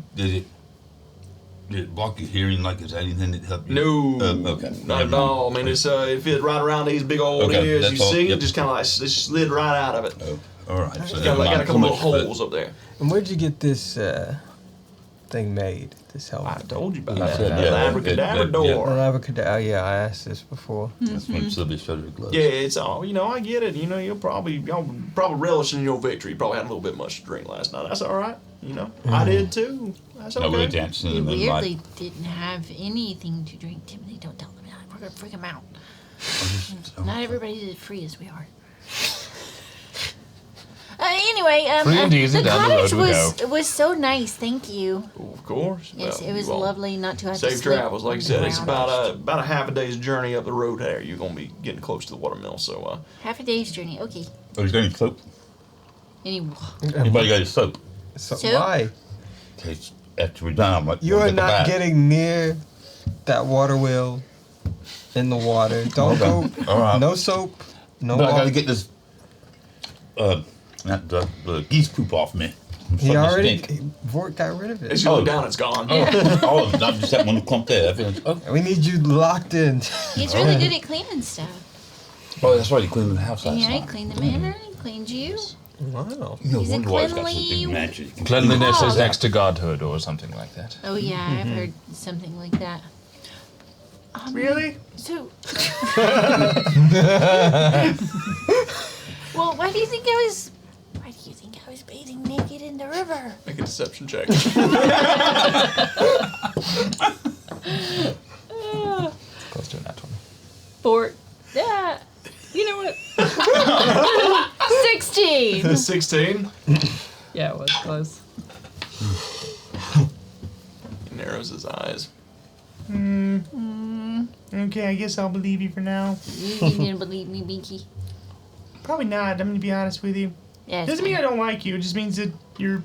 S1: it block your hearing? Like, is that anything that helped you?
S2: No,
S1: Okay.
S2: not at all. I mean, it fit right around these big old
S1: Okay,
S2: ears.
S1: that's
S2: You
S1: all,
S2: see,
S1: yep.
S2: just kind of like it slid right out of it.
S1: Oh, all right. So
S2: Got,
S1: never
S2: like, got a
S1: mind
S2: couple
S1: so
S2: little
S1: much,
S2: holes up there.
S5: And where'd you get this thing made? This
S2: I
S5: helmet?
S2: told you about
S1: I
S2: that.
S1: said,
S2: The
S1: yeah,
S2: abracadabra
S1: that-
S5: Oh,
S2: door.
S5: avocado. Yeah, I asked this before.
S1: That's when Sylvia showed her gloves.
S2: Yeah, it's all, I get it. Y'all probably relish in your victory. You probably had a little bit much to drink last night. That's all right. I did too. That's
S1: No, we were
S2: okay.
S1: dancing
S4: He
S1: in the
S4: weirdly
S1: moonlight.
S4: didn't have anything to drink. Timothy, don't tell them that. We're gonna freak him out. Not everybody's as free as we are. Anyway,
S3: Free and easy,
S4: the
S3: down the
S4: cottage
S3: road we
S4: was so nice. Thank you.
S2: Oh, of course.
S4: Yes,
S2: Well,
S4: it was
S2: you all
S4: lovely not to have to
S2: Safe
S4: sleep
S2: travels. Like I
S4: on the
S2: said, it's
S4: ground.
S2: about a half a day's journey up the road there. You're gonna be getting close to the watermill. So
S4: Half a day's journey. Okay.
S1: Oh, he's got any soap?
S4: Anyway,
S1: Anybody got his soap?
S5: So
S4: So-
S5: why?
S1: Okay, after we're done, I'm like,
S5: You
S1: we'll
S5: are
S1: get the
S5: not
S1: bag.
S5: getting near that water wheel in the water. Don't
S1: Okay.
S5: go.
S1: All right.
S5: No soap. No
S1: But I
S5: water.
S1: gotta get this, not the geese poop off me. I'm
S5: He
S1: starting to
S5: already.
S1: stink.
S5: Vort got rid of
S2: as
S5: it.
S2: you
S1: Oh.
S2: look down, it's gone.
S1: Oh, not just that one clump there.
S5: We need you locked in.
S4: he's really good at cleaning stuff.
S1: Oh, that's right. He cleaned the house last
S4: Yeah, he
S1: night.
S4: cleaned the manor, he cleaned you.
S5: Wow.
S1: No
S4: He's a
S1: wonder why he's got such
S4: cleanly-
S1: big mansion.
S3: Cleanliness is
S4: Oh.
S3: next to godhood, or something like that.
S4: Oh yeah, I've heard something like that.
S7: Really?
S4: So. Well, why do you think I was bathing naked in the river?
S2: Make a deception check.
S3: Close to a nat 20.
S4: Yeah. You know what? 16.
S2: 16.
S8: Yeah, it was close.
S2: He narrows his eyes.
S7: Okay, I guess I'll believe you for now.
S4: You didn't believe me, Binky.
S7: Probably not. I'm gonna be honest with you.
S4: Yeah. it's
S7: Doesn't mean I
S4: fine.
S7: don't like you. It just means that you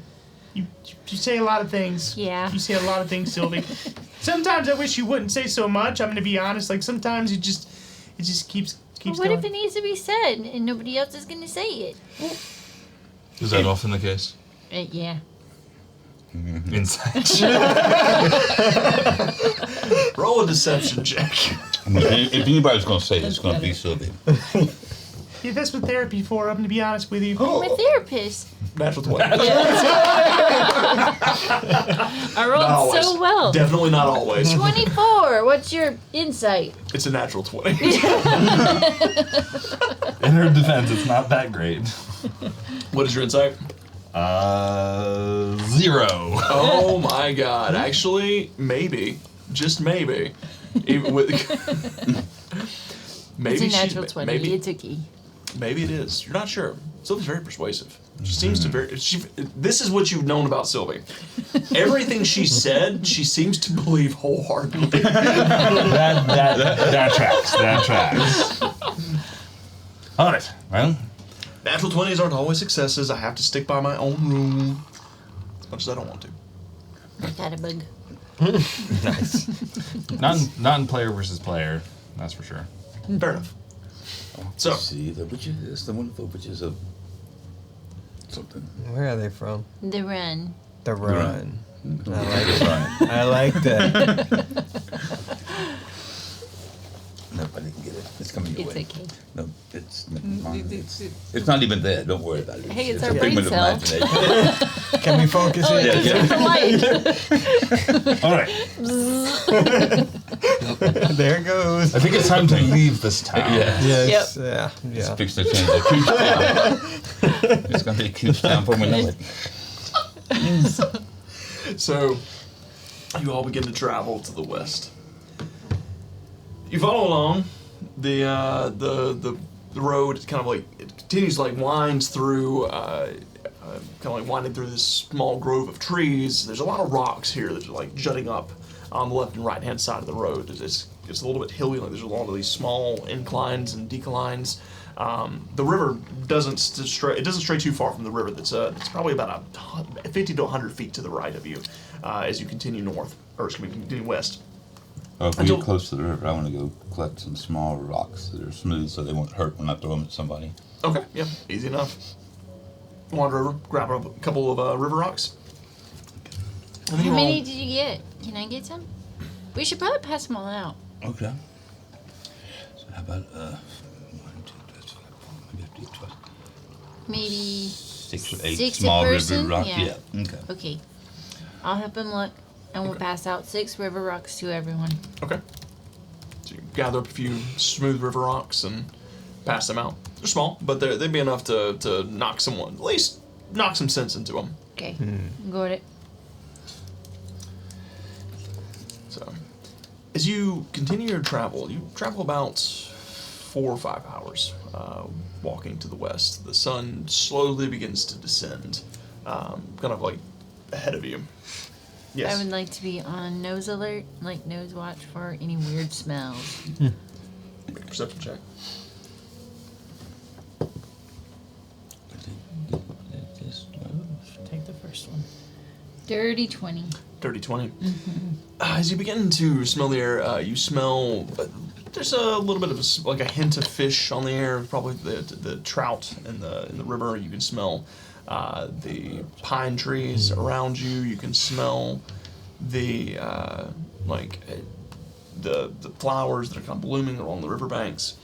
S7: say a lot of things.
S4: Yeah.
S7: You say a lot of things, Sylvie. Sometimes I wish you wouldn't say so much. I'm gonna be honest. Like sometimes it just keeps
S4: Well, what
S7: going.
S4: if it needs to be said and nobody else is gonna say it?
S3: Is that often the case?
S4: Yeah.
S3: Insight.
S2: Roll a deception check.
S1: If anybody's going to say it, it's going to be Sylvia.
S7: Yeah, that's what therapy's for. I'm gonna be honest with you.
S4: I'm a therapist.
S2: Natural 20.
S4: I rolled
S2: Not always.
S4: so well.
S2: Definitely not always.
S4: 24. What's your insight?
S2: It's a natural 20.
S3: In her defense, it's not that great.
S2: What is your insight?
S3: 0.
S2: Oh my god. Actually, maybe. Just maybe. Even with maybe
S4: It's a natural
S2: she,
S4: 20.
S2: maybe
S4: It's okay.
S2: maybe it is. You're not sure. Sylvie's very persuasive. She seems to this is what you've known about Sylvie. Everything she said, she seems to believe wholeheartedly.
S3: That tracks. That tracks.
S1: All right. Well,
S2: Natural 20s aren't always successes. I have to stick by my own rule. As much as I don't want to.
S4: Got a bug.
S5: Nice.
S3: Not in player versus player, that's for sure.
S2: Fair enough. So,
S1: see, the witches, the wonderful witches of something.
S5: Where are they from?
S4: The run.
S5: The Run.
S1: I like it.
S5: I like that.
S1: Nobody can get it. It's coming your
S4: It's
S1: way.
S4: okay.
S1: No, it's not even there. Don't worry about it.
S4: Hey, it's
S1: a
S4: our brain
S1: figment of
S4: cell.
S1: imagination.
S5: Can we focus
S4: Oh,
S5: it?
S4: it's
S1: yeah.
S4: the light.
S3: All right.
S5: There it goes.
S3: I think it's time to leave this town.
S1: Yeah.
S5: Yes.
S8: Yep.
S5: Yeah.
S1: It's
S5: Yeah.
S1: fixing to change the cooch town. It's going to be a cooch town for me know it.
S2: so you all begin to travel to the west. You follow along. The the road. It kind of like it continues like winds through, kind of like winding through this small grove of trees. There's a lot of rocks here that are like jutting up on the left and right hand side of the road. It's a little bit hilly. Like there's a lot of these small inclines and declines. The river doesn't stray too far from the river. It's probably about 50 to 100 feet to the right of you as you continue north, or continue west.
S1: If we get close to the river, I want to go collect some small rocks that are smooth so they won't hurt when I throw them at somebody.
S2: Okay, yeah, easy enough. Wander over, grab a couple of river rocks. And then
S4: How
S2: you
S4: many
S2: roll-
S4: did you get? Can I get some? We should probably pass them all out.
S1: Okay. So how about 1, 2, 3, 4, maybe 12,
S4: Maybe
S1: 6 or 8
S4: 6 a
S1: small river
S4: person?
S1: rocks?
S4: Yeah.
S1: Yeah. Okay.
S4: Okay. I'll help him look, and we'll pass out 6 river rocks to everyone.
S2: Okay. So you gather up a few smooth river rocks and pass them out. They're small, but they'd be enough to knock someone, at least knock some sense into them.
S4: Okay. Got it.
S2: So, as you continue your travel, you travel about 4 or 5 hours walking to the west. The sun slowly begins to descend, kind of like ahead of you. Yes.
S4: I would like to be on nose alert, like nose watch for any weird smells.
S2: Make a perception check.
S8: Take the first one.
S4: Dirty 20.
S2: Dirty 20. As you begin to smell the air, you smell there's a little bit of like a hint of fish on the air. Probably the trout in the river. You can smell the pine trees around you. You can smell the the flowers that are kind of blooming along the riverbanks.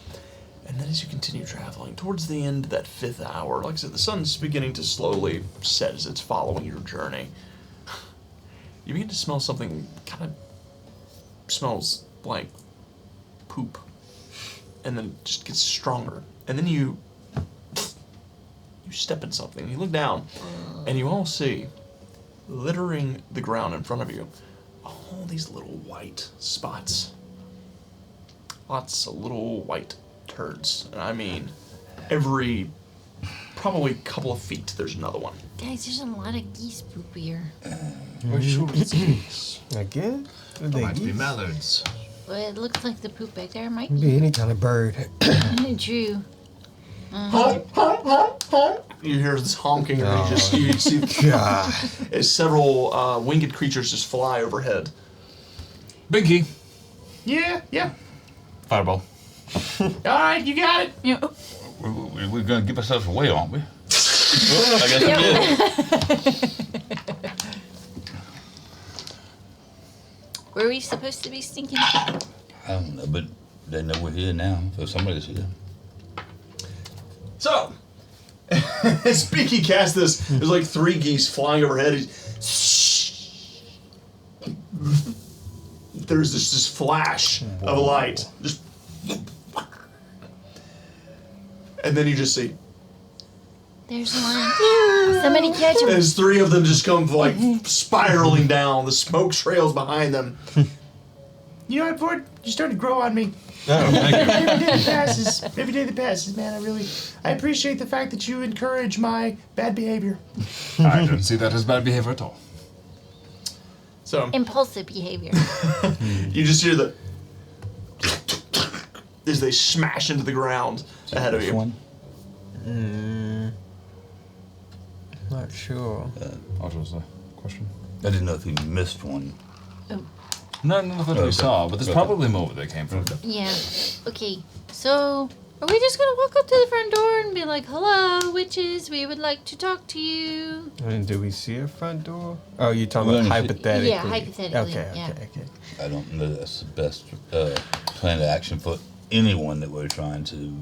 S2: And then as you continue traveling, towards the end of that 5th hour, like I said, the sun's beginning to slowly set as it's following your journey. You begin to smell something kind of smells like poop. And then it just gets stronger. And then you step in something. You look down, and you all see, littering the ground in front of you, all these little white spots. Lots of little white turds. And I mean, every probably couple of feet, there's another one.
S4: Guys, there's a lot of geese poop here.
S6: We're sure it's geese.
S5: Again? Are
S6: There
S5: they
S6: might be
S5: geese?
S6: mallards.
S4: Well, it looks like the poop back there might
S5: Could
S4: be
S5: be any kind of bird.
S4: true.
S2: Honk, honk, honk, honk. You hear this honking, and you see
S5: God.
S2: as several winged creatures just fly overhead.
S3: Binky.
S7: Yeah.
S3: Fireball.
S7: All right, you got it.
S4: You know,
S1: We're going to give ourselves away, aren't we? I guess we did.
S4: were we supposed to be stinking?
S1: I don't know, but they know we're here now, so somebody's here.
S2: So, as Binky casts this, there's like 3 geese flying overhead. There's this flash of a light. Just. And then you just see,
S4: There's one. Somebody catch him.
S2: as 3 of them just come like spiraling down, the smoke trails behind them.
S7: You know what, Ford? You started to grow on me.
S5: Oh, thank you.
S7: Every day that passes, man. I appreciate the fact that you encourage my bad behavior.
S3: I don't see that as bad behavior at all.
S2: So
S4: Impulsive behavior.
S2: you just hear the as they smash into the ground ahead of
S1: This
S2: you.
S1: one?
S5: Not sure.
S3: What was the question?
S1: I didn't know if you missed one.
S3: No, nothing we
S1: Okay.
S3: saw, but there's
S1: Okay.
S3: probably more where they came from.
S4: Yeah. Okay. So, are we just gonna walk up to the front door and be like, "Hello, witches. We would like to talk to you."
S5: I mean, do we see a front door? Oh, you're talking
S1: We're
S5: about
S1: gonna see-
S5: hypothetically.
S4: Yeah, hypothetically,
S5: Okay,
S4: yeah.
S5: okay.
S1: I don't know that's the best plan of action for anyone that we're trying to,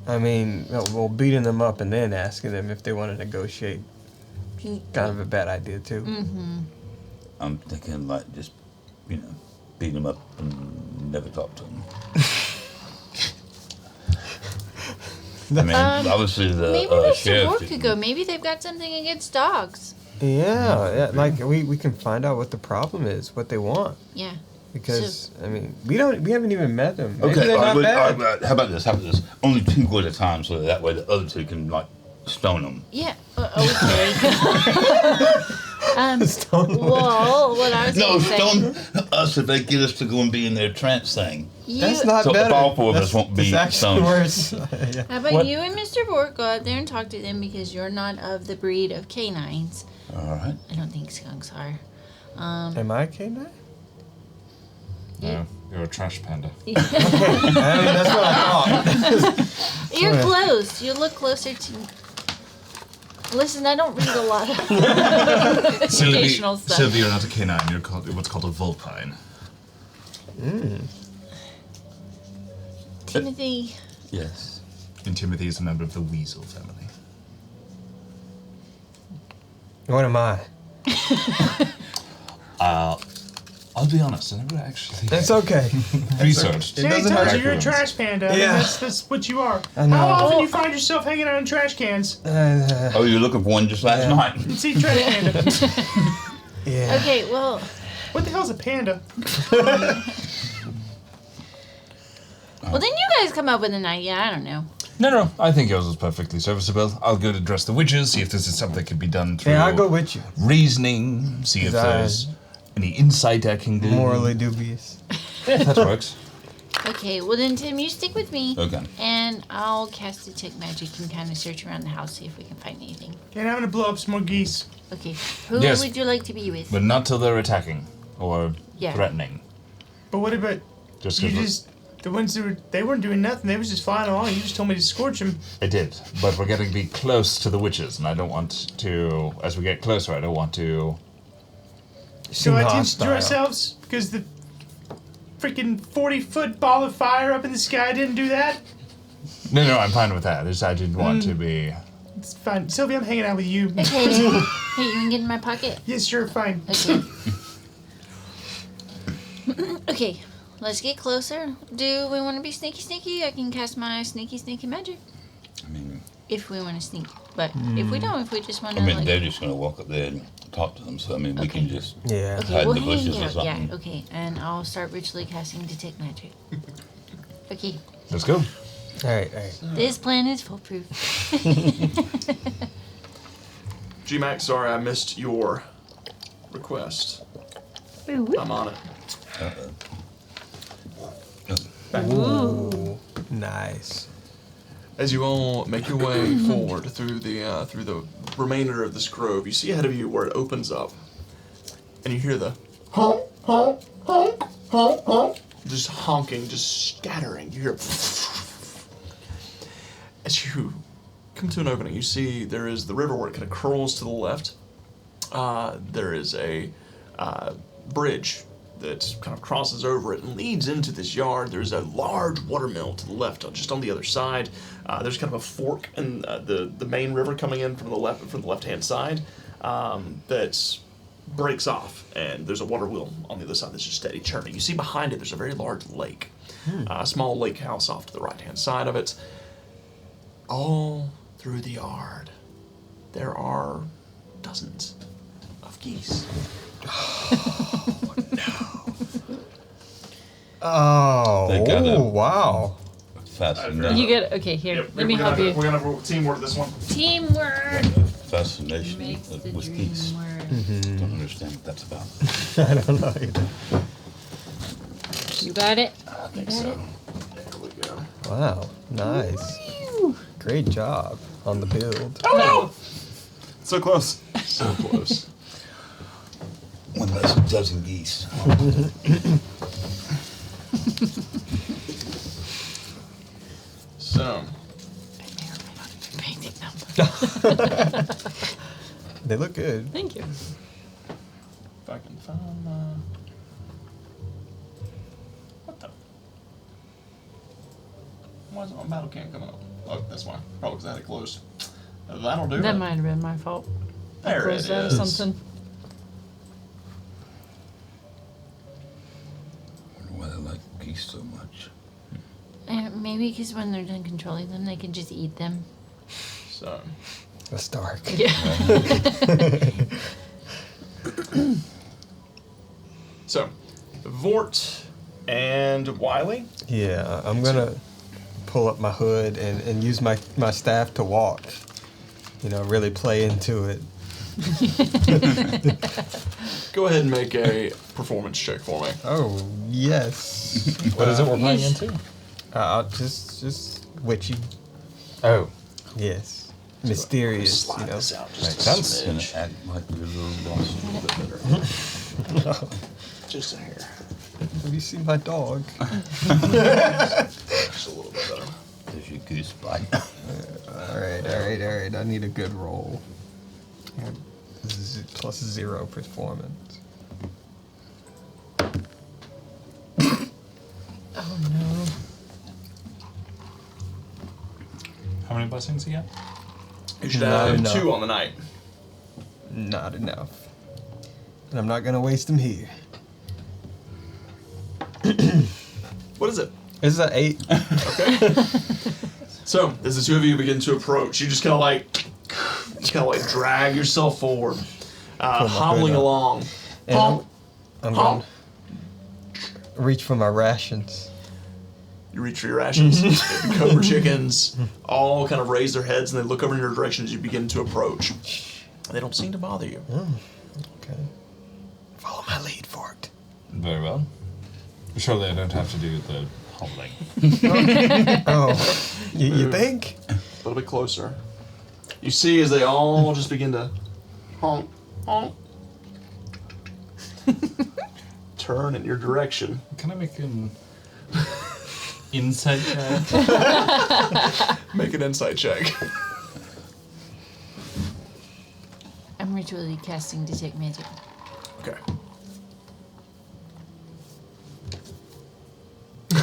S5: I mean, well, beating them up and then asking them if they want to negotiate, kind of a bad idea too.
S1: I'm thinking like just, beat them up and never talk to them. I mean, obviously
S4: Maybe
S1: the
S4: Mr.
S1: sheriff
S4: Ward could
S1: didn't-
S4: go. Maybe they've got something against dogs.
S5: Yeah, like we can find out what the problem is, what they want.
S4: Yeah.
S5: Because I mean, we haven't even met them. Maybe
S1: Okay,
S5: they're not bad.
S1: all right, how about this? Only 2 go at a time, so that way the other 2 can like stone them.
S4: Yeah. Okay. Well, what I was
S1: No,
S4: gonna say.
S1: stone us if they get us to go and be in their trance thing.
S5: That's not
S1: So if
S5: better.
S1: all 4 of us won't be
S5: That's actually
S1: stoned.
S5: worse. Yeah.
S4: How about
S3: What?
S4: you and Mr. Vork go out there and talk to them because you're not of the breed of canines.
S1: All right.
S4: I don't think skunks are.
S5: Am I K9?
S3: No, you're a trash panda.
S5: I mean, that's what I thought.
S4: You're close. You look closer to. Listen, I don't read a lot of educational stuff.
S3: Sylvie, you're not a canine. You're what's called a vulpine.
S4: Timothy.
S1: Yes.
S3: And Timothy is a member of the weasel family.
S5: What am I?
S3: I'll be honest, I never actually
S5: It's okay.
S3: researched.
S5: It
S7: See, I
S5: doesn't
S7: told
S5: hurt.
S7: you you're a trash panda. I mean,
S5: Yeah.
S7: that's what you are.
S5: I know.
S7: How often do you find yourself hanging out in trash cans?
S1: Oh, you're looking for one just last
S5: Yeah.
S1: night.
S7: See, trash panda.
S5: Yeah.
S4: Okay, well,
S7: What the hell's a panda?
S4: then you guys come up with an idea. I don't know.
S3: No, I think yours is perfectly serviceable. I'll go to address the witches, see if this is something that can be done through
S5: Yeah, I'll go with you.
S3: reasoning, see if
S5: 'Cause
S3: there's any insight I can glean.
S5: Morally dubious.
S3: Yeah, that works.
S4: Okay, well then, Tim, you stick with me.
S1: Okay.
S4: And I'll cast Detect Magic and kind of search around the house, see if we can find anything.
S7: And I'm gonna blow up some more geese.
S4: Okay, who
S3: Yes.
S4: would you like to be with?
S3: But not till they're attacking or
S4: Yeah.
S3: threatening.
S7: But what about
S3: Just
S7: you?
S3: because
S7: The ones that they weren't doing nothing. They was just flying along. You just told me to scorch them.
S3: I did. But we're getting to be close to the witches, and I don't want to. As we get closer, I don't want to.
S7: So I teach
S5: hostile.
S7: ourselves because the freaking 40-foot ball of fire up in the sky didn't do that.
S3: No, I'm fine with that. I didn't want to be.
S7: It's fine. Sylvia, I'm hanging out with you.
S4: Okay. Hey, you can get in my pocket?
S7: Yes, sure, fine.
S4: Okay. Okay, let's get closer. Do we want to be sneaky? I can cast my sneaky magic.
S1: I mean,
S4: If we want to sneak. But if we don't, if we just want to,
S1: they're just going to walk up there and talk to them. So, I mean, we
S4: Okay.
S1: can just
S5: Yeah.
S4: Okay,
S1: hide in
S4: we'll
S1: the bushes
S4: hang
S1: or
S4: out.
S1: something.
S4: Yeah, okay. And I'll start ritually casting Detect Magic. Okay,
S3: Let's go.
S5: Alright.
S4: this plan is foolproof.
S2: G-Mac, sorry I missed your request. I'm on it.
S5: Ooh. Nice.
S2: As you all make your way forward through the remainder of this grove, you see ahead of you where it opens up, and you hear the honk, honk, honk, honk, honk, just honking, just scattering. You hear as you come to an opening. You see there is the river where it kind of curls to the left. There is a bridge that kind of crosses over it and leads into this yard. There's a large watermill to the left, just on the other side. There's kind of a fork in the main river coming in from the left-hand side that breaks off, and there's a water wheel on the other side that's just steady churning. You see behind it, there's a very large lake, a small lake house off to the right-hand side of it. All through the yard, there are dozens of geese.
S5: Oh.
S1: They got
S5: Oh,
S1: a-
S5: wow.
S1: Fascination.
S4: You get okay. Here, let me help you.
S2: We're gonna have teamwork this one.
S4: Teamwork
S1: Fascination
S4: makes the
S1: with
S4: dream
S1: geese.
S4: work.
S1: Don't understand what that's about.
S5: I don't know either.
S4: You got it.
S2: I think so. There we go.
S5: Wow. Nice. Great job on the build.
S2: Oh no! So close. So close.
S1: One less dozen geese.
S2: So,
S4: Painting them.
S5: They look good.
S4: Thank you.
S2: if I can find what the? Why is my battle cam coming up? Oh, that's why. Probably because I had it closed. That'll do
S4: That
S2: it.
S4: might have been my fault.
S2: There it
S4: Closed out or
S2: is.
S4: something.
S1: I wonder why they like geese so much.
S4: Maybe because when they're done controlling them, they can just eat them.
S2: So,
S5: That's dark.
S4: Yeah.
S2: Vort and Wiley.
S5: Yeah, I'm gonna pull up my hood and use my staff to walk. You know, really play into it.
S2: Go ahead and make a performance check for me.
S5: Oh, yes.
S9: What is it we're playing into?
S5: Just witchy.
S9: Oh.
S5: Yes. Mysterious,
S2: Slide
S5: you know.
S2: this out just
S9: Makes
S2: a
S9: sense.
S1: Gonna
S2: smidge.
S1: act like you're a little lost a little bit better.
S2: Just a hair.
S5: Have you seen my dog?
S2: Just a little bit better.
S1: There's your goose bite.
S5: Alright. I need a good roll. Plus 0 performance.
S8: Oh no.
S3: How many blessings you got?
S2: You should
S5: Not
S2: have
S5: enough.
S2: 2 on the night.
S5: Not enough. And I'm not gonna waste them here.
S2: What is it?
S5: It's an 8.
S2: Okay. So, as the 2 of you begin to approach, you just kind of like drag yourself forward, hobbling
S5: hood up.
S2: along.
S5: And
S2: Honk.
S5: I'm
S2: Honk.
S5: gonna reach for my rations.
S2: You reach for your rations. The cobra chickens all kind of raise their heads and they look over in your direction as you begin to approach. They don't seem to bother you.
S5: Okay. Follow my lead, Forked.
S3: Very well. Surely I don't have to do the hobbling.
S5: Oh, you think?
S2: A little bit closer. You see as they all just begin to honk, honk, turn in your direction.
S3: Can I make an insight check?
S2: Make an insight check.
S4: I'm ritually casting Detect Magic.
S2: Okay.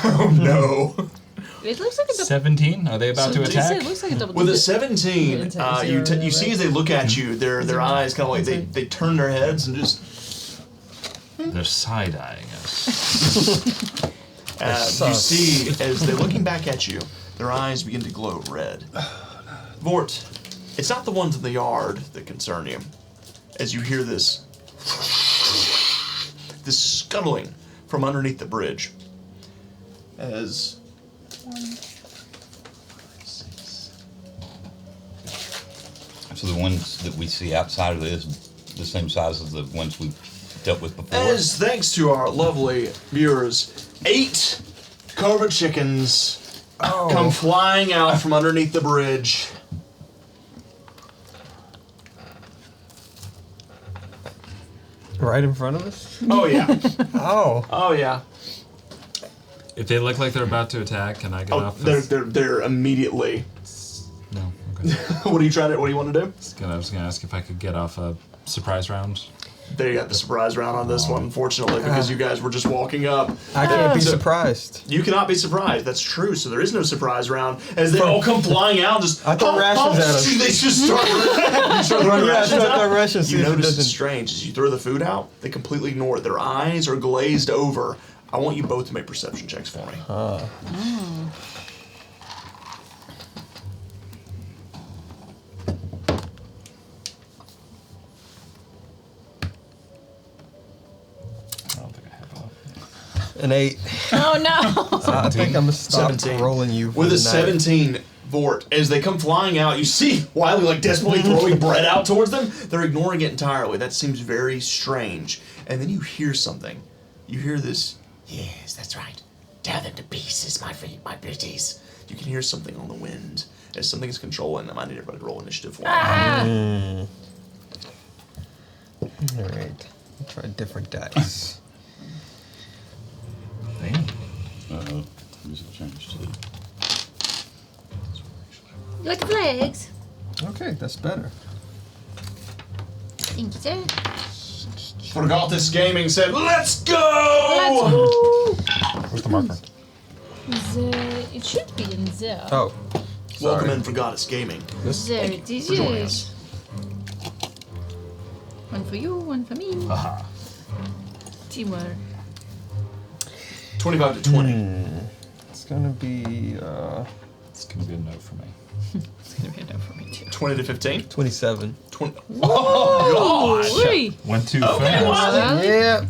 S2: Oh no.
S4: It looks like a double.
S3: 17? Are they about to attack?
S4: It looks like a double.
S2: With a
S4: digit.
S2: 17,
S8: It's a zero,
S2: you see as they look at you, their eyes kind of like they turn their heads and just
S3: They're side-eyeing us.
S2: you
S5: sus.
S2: see as they're looking back at you, their eyes begin to glow red. Vort, it's not the ones in the yard that concern you. As you hear this scuttling from underneath the bridge. As
S1: So the ones that we see outside of this, the same size as the ones we've dealt with before.
S2: As thanks to our lovely viewers, 8 cobra chickens come flying out from underneath the bridge.
S5: Right in front of us?
S2: Oh yeah,
S5: Oh.
S2: oh yeah.
S3: If they look like they're about to attack, can I get
S2: Oh,
S3: off
S2: they're immediately.
S3: No, okay.
S2: What do you want to do?
S3: I was gonna ask if I could get off a surprise round.
S2: They got the surprise round on this one, unfortunately, because you guys were just walking up.
S5: I can't be
S2: So-
S5: surprised.
S2: You cannot be surprised. That's true. So there is no surprise round as they all come flying out. Just
S5: I throw rations at 'em.
S2: They just start. You start throwing
S5: Yeah, I
S2: rations
S5: throw
S2: out.
S5: rations, see
S2: You
S5: if it
S2: notice it's
S5: doesn't-
S2: strange as you throw the food out. They completely ignore it. Their eyes are glazed over. I want you both to make perception checks for me.
S3: I don't think I have enough.
S5: An 8.
S4: Oh no!
S5: I think I'm gonna stop
S2: 17.
S5: rolling you for
S2: With
S5: the
S2: a
S5: night.
S2: 17, Vort, as they come flying out, you see Wiley like desperately throwing bread out towards them. They're ignoring it entirely. That seems very strange. And then you hear something. You hear this, yes, that's right. Tear them to pieces, my beauties. You can hear something on the wind. As something is controlling them, I need everybody to roll initiative for me.
S5: Alright. I'll try different dice.
S3: Damn.
S1: Music changed too.
S4: You like the flags?
S5: Okay, that's better.
S4: Thank you, sir.
S2: Forgotis Gaming said, let's go!
S9: Where's the marker?
S4: It should be in there.
S5: Oh.
S2: Welcome
S5: sorry.
S2: in, Forgotis Gaming.
S4: There it is.
S2: for joining us.
S4: One for you, one for me.
S3: Aha.
S4: Teamwork.
S2: 25 to 20.
S5: It's gonna be
S3: It's gonna be a no for me.
S4: It's gonna be a no for me too.
S2: 20 to 15.
S5: 27.
S2: 20.
S4: Oh,
S3: Went too fast.
S2: Wiley.
S5: Yeah.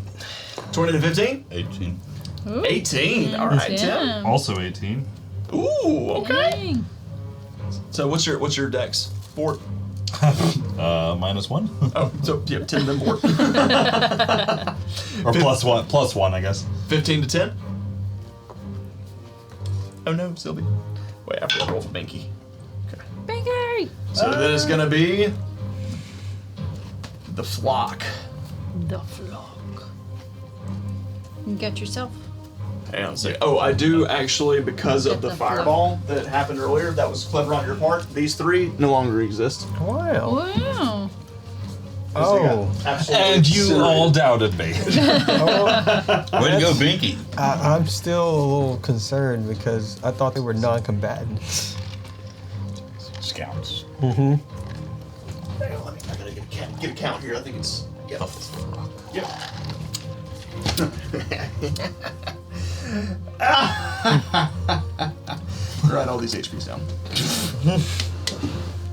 S2: 20 to 15?
S1: 18.
S4: Ooh.
S2: 18. All right, Tim.
S4: Tim.
S3: Also 18.
S2: Ooh, okay.
S4: Dang.
S2: So what's your dex? 4.
S3: -1.
S2: Oh, so yeah, 10 then 4.
S3: Or +1, I guess.
S2: 15 to 10. Oh no, Sylvie. Wait, I forgot to roll for Binky. Okay.
S4: Binky!
S2: So then it's gonna be the flock.
S4: The flock. You got yourself.
S2: Hang on a second. Oh, I do actually, because of
S4: Get
S2: the
S4: the
S2: fireball that happened earlier, that was clever on your part. These 3 no longer exist.
S5: Wow.
S4: Wow.
S5: Oh.
S2: Absolutely.
S3: And you all doubted me.
S1: Way to go, Binky.
S5: I'm still a little concerned because I thought they were non-combatants.
S1: Scouts.
S5: Mm-hmm.
S2: Hang on, I gotta get a count here. I think it's. Yeah. Yep. Write all these HPs down.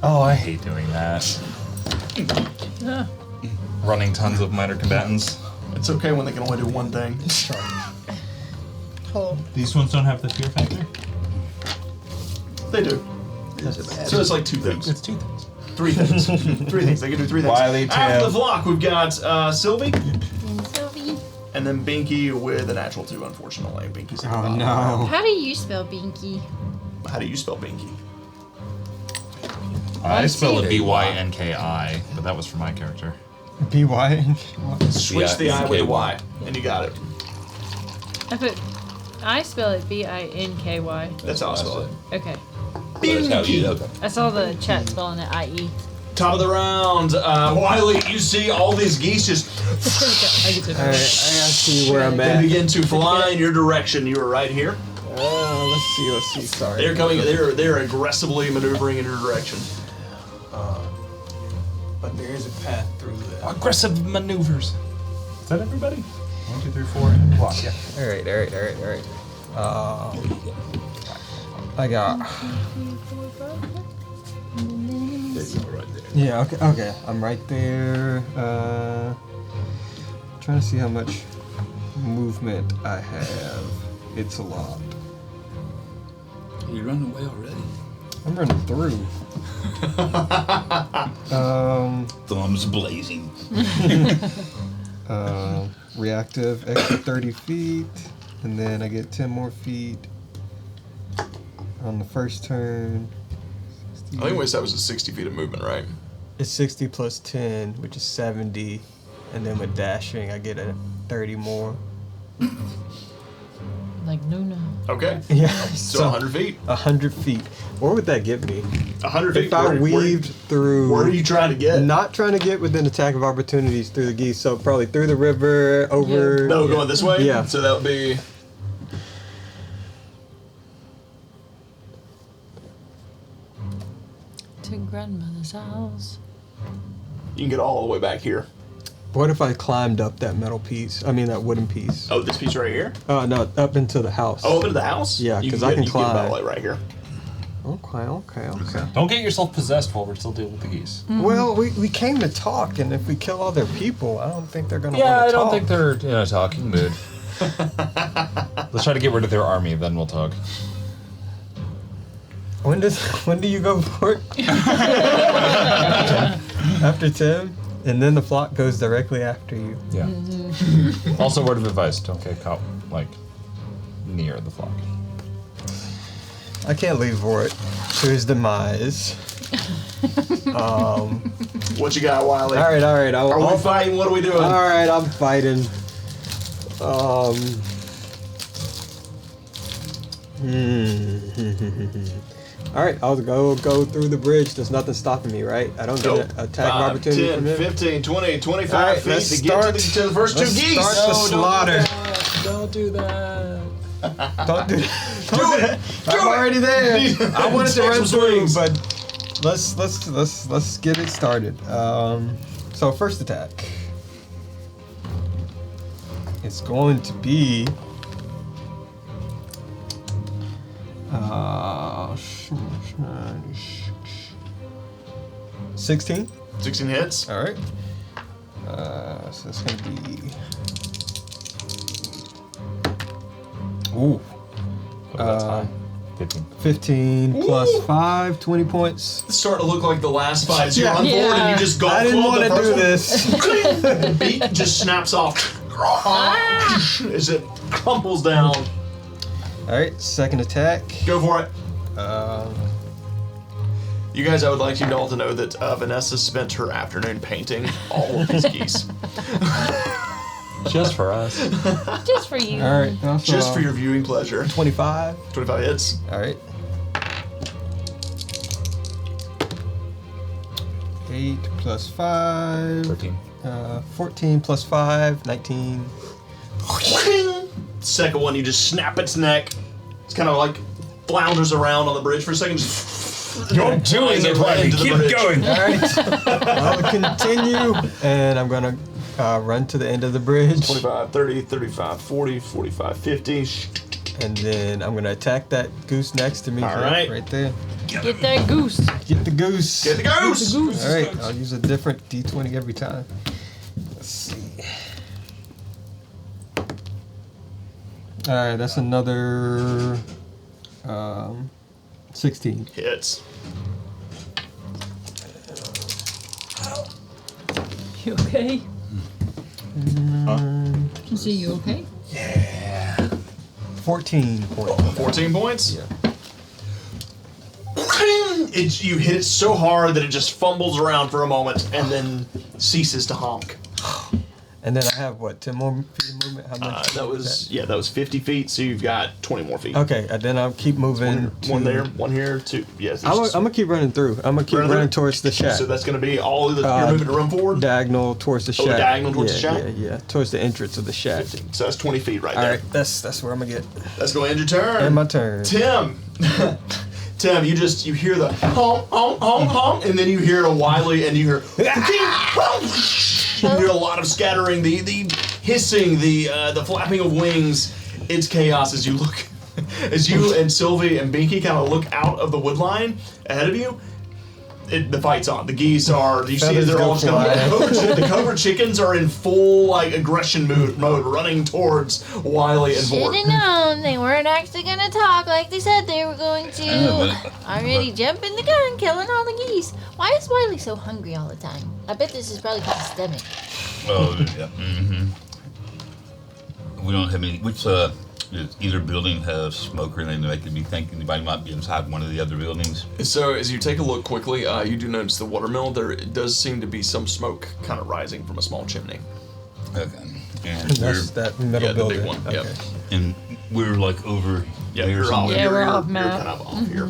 S3: Oh, I hate doing that. Running tons of minor combatants.
S2: It's okay when they can only do one thing.
S3: These ones don't have the fear factor?
S2: They do. So it's like 2 things.
S3: It's 2 things.
S2: 3 things. 3 things. They can do 3 things.
S3: Wiley,
S2: After
S3: Tim.
S2: the flock, we've got Sylvie,
S4: And Sylvie.
S2: and then Binky with a natural 2, unfortunately. Binky's at the
S5: Oh
S2: bottom.
S5: no.
S4: How do you spell Binky?
S2: How do you spell Binky?
S3: I spell it
S4: see.
S3: BYNKI, but that was for my character.
S5: BY.
S2: Switch the I with a Y, and you got it.
S4: I spell it BINKY.
S2: That's how I spell it.
S4: Okay.
S1: That's how you. Okay.
S4: I saw the chat spelling it IE.
S2: Top of the round, Wiley, you see all these geese just
S4: I get to
S5: Alright, I gotta see where I'm
S2: they
S5: at.
S2: begin to fly in your direction. You are right here.
S5: Let's see. Sorry.
S2: They're coming. They're aggressively maneuvering in your direction.
S5: But there is a path through there.
S3: Aggressive maneuvers. Is that everybody? 1, 2, 3, 4, and block. Yeah.
S5: Alright. I got. Yeah, okay. I'm right there. Trying to see how much movement I have. It's a lot.
S1: You run away already?
S5: I'm running through.
S1: Thumbs blazing.
S5: Reactive, extra 30 feet, and then I get 10 more feet on the first turn.
S2: I think we said it was 60 feet of movement, right?
S5: It's 60 plus 10, which is 70, and then with dashing, I get a 30 more.
S4: Like Luna.
S2: Okay.
S5: Yeah,
S2: So 100 feet.
S5: 100 feet. Where would that get me?
S2: 100 feet.
S5: If I weaved through.
S2: Where are you trying to get?
S5: Not trying to get within attack of opportunities through the geese, so probably through the river, over.
S2: No, going this way.
S5: Yeah.
S2: So that would be.
S4: To grandmother's house.
S2: You can get all the way back here.
S5: What if I climbed up that metal piece? I mean, that wooden piece.
S2: Oh, this piece right here.
S5: No, up into the house.
S2: Oh, up into the house.
S5: Yeah,
S2: You
S5: 'cause I can
S2: you get about
S5: climb.
S2: like right here.
S5: Okay.
S3: Don't get yourself possessed while we're still dealing with the geese.
S5: Well, we came to talk, and if we kill all their people, I don't think they're gonna
S3: Yeah,
S5: want
S3: I
S5: to
S3: don't
S5: talk.
S3: think they're in a talking mood. Let's try to get rid of their army, then we'll talk.
S5: When do you go for it? After Tim, and then the flock goes directly after you.
S3: Yeah. Also, word of advice: don't get caught near the flock.
S5: I can't leave for it. To his demise.
S2: What you got, Wiley?
S5: All right.
S2: Are we fighting? What are we doing?
S5: All right, I'm fighting. All right, I'll go through the bridge. There's nothing stopping me, right? I don't get an attack of
S2: 5,
S5: opportunity
S2: 10,
S5: from him.
S2: 15, 20, 25
S5: All right,
S2: feet
S5: let's
S2: to get to the first 2
S5: let's
S2: geese.
S5: Start the slaughter.
S3: Don't do that.
S5: Don't do it. I'm already there. I wanted to
S2: Take
S5: run
S2: some
S5: through,
S2: swings.
S5: but let's get it started. So first attack. It's going to be 16.
S2: 16 hits.
S5: All right. So it's going to be Ooh.
S9: That's high. 15.
S5: 15 plus 5, 20 points.
S2: It's starting to look like the last fight. As you
S5: Yeah.
S2: run forward and you just golf
S5: I didn't
S2: club
S5: want
S2: the
S5: to
S2: first
S5: do
S2: one.
S5: this.
S2: The beak just snaps off as it crumples down.
S5: Alright, second attack.
S2: Go for it.
S5: Um,
S2: You guys, I would like you all to know that Vanessa spent her afternoon painting all of these geese.
S9: Just for us.
S4: Just for you.
S5: Alright,
S2: Just for your viewing pleasure.
S5: 25.
S2: 25 hits.
S5: Alright. 8 plus 5.
S9: 13.
S5: 14 plus 5, 19.
S2: Second one, you just snap its neck. It's kind of like flounders around on the bridge for a second.
S3: You're doing it right.
S2: Into the
S3: Keep
S2: bridge.
S3: going.
S5: Alright. I'll continue. And I'm going to run to the end of the bridge.
S2: 25, 30, 35, 40, 45, 50.
S5: And then I'm going to attack that goose next to me.
S2: All right.
S5: Right there.
S4: Get that goose.
S5: Get the goose.
S2: Get the goose!
S5: Alright, I'll use a different d20 every time. Let's see. Alright, that's another 16.
S2: Hits.
S8: You okay?
S4: So you okay?
S5: 14 points.
S2: 14 points?
S5: Yeah.
S2: You hit it so hard that it just fumbles around for a moment and then ceases to honk.
S5: And then I have what, 10 more feet of movement? How much?
S2: That was 50 feet, so you've got 20 more feet.
S5: Okay, and then I'll keep moving.
S2: One there, one here, two. Yes.
S5: I'm gonna keep running through. I'm gonna keep
S2: Running
S5: running
S2: through?
S5: towards the shack.
S2: So that's going to be all of the. You're moving to run forward?
S5: Diagonal towards the shack.
S2: diagonal towards the shack?
S5: Yeah, towards the entrance of the shack.
S2: 15. So that's 20 feet right
S5: All
S2: there.
S5: right, that's where I'm gonna get.
S2: That's going to end your turn.
S5: And my turn.
S2: Tim. Tim, you hear the honk, honk, honk, honk, and then you hear a wily, and you hear you hear a lot of scattering, the hissing, the flapping of wings. It's chaos as you look, as you and Sylvie and Binky kind of look out of the wood line ahead of you. The fight's on. The geese are. You see,
S5: Feathers
S2: they're
S5: go
S2: all just the covert chickens are in full like aggression mode, running towards Wiley and
S4: Should
S2: Vort.
S4: have known they weren't actually gonna talk like they said they were going to.
S1: I know, but-
S4: Already jumping the gun, killing all the geese. Why is Wiley so hungry all the time? I bet this is probably his stomach.
S1: Oh, yeah. Mm-hmm. We don't have any. Which does either building have smoke or anything to make me think anybody might be inside one of the other buildings?
S2: So as you take a look quickly, you do notice the watermill. There does seem to be some smoke kind of rising from a small chimney.
S1: Okay. And
S5: That's that middle
S2: the
S5: building.
S2: big one, yep.
S5: Okay.
S1: and we're like over
S2: Yeah,
S1: there
S2: you're off.
S1: somewhere.
S8: Yeah, we're off
S2: You're
S8: map.
S2: kind of off here.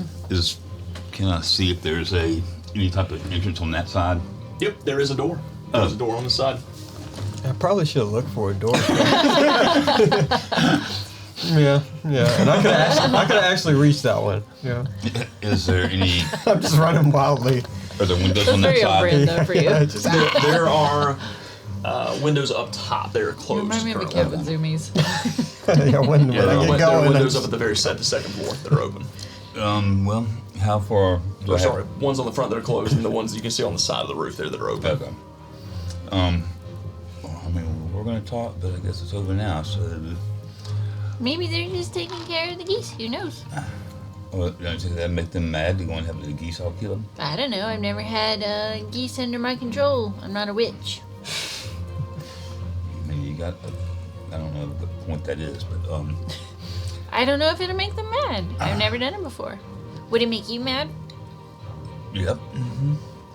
S1: Can I see if there's any type of entrance on that side?
S2: Yep, there is a door. There's a door on the side.
S5: I probably should have looked for a door. Yeah, and I could have actually reached that one. Yeah,
S1: Is there any?
S5: I'm just running wildly.
S1: Are there windows on
S8: That's
S1: that
S8: very on
S1: side?
S8: brand though for you.
S5: Yeah, just
S2: There are windows up top. They're
S8: You
S2: closed.
S8: remind me of the
S2: currently.
S8: Kevin Zoomies.
S5: yeah, when
S2: Yeah,
S5: I
S2: there
S5: get
S2: are
S5: going,
S2: windows
S5: I'm
S2: up at the very the second floor that are open.
S1: Well, how far do I have?
S2: Sorry, ones on the front that are closed, and the ones you can see on the side of the roof there that are open.
S1: Okay. Well, I mean, we're gonna talk, but I guess it's over now. So,
S4: Maybe they're just taking care of the geese. Who knows?
S1: well, don't you think that make them mad to go and have the geese all killed?
S4: I don't know. I've never had geese under my control. I'm not a witch.
S1: I mean, you got. I don't know what point that is, but
S4: I don't know if it'll make them mad. I've never done it before. Would it make you mad?
S1: yep.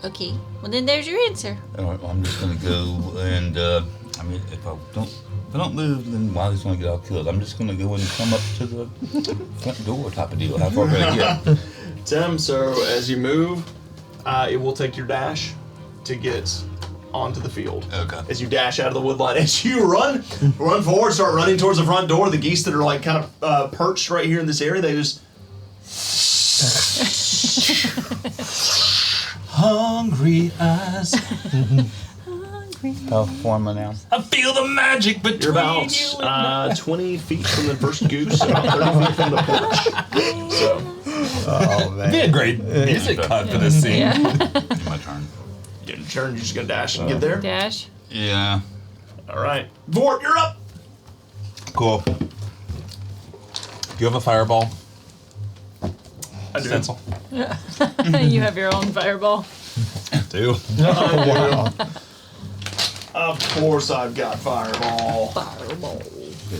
S4: Okay. Well, then there's your answer.
S1: All right, well, I'm just gonna go and I mean, if I don't move, then Wiley's gonna get all killed. I'm just gonna go and come up to the front door type of deal. How far can I get?
S2: Tim, so as you move, it will take your dash to get onto the field.
S1: Okay.
S2: As you dash out of the wood line, as you run forward, start running towards the front door. The geese that are like kind of perched right here in this area, they just
S3: Hungry eyes.
S1: How far am I now?
S3: I feel the magic between
S2: You're about
S3: you and
S2: 20 feet from the first goose, about 30 feet from the porch. So,
S5: oh man.
S3: Be a great music cut for this scene.
S8: Yeah.
S1: My turn.
S2: in turn, you're just gonna dash and get there.
S8: Dash.
S1: Yeah.
S2: All right, Vort, you're up.
S1: Cool.
S3: Do you have a fireball
S2: I do.
S3: stencil?
S4: You have your own fireball.
S3: Do.
S5: Wow.
S2: Of course I've got fireball.
S5: Fireball.
S1: They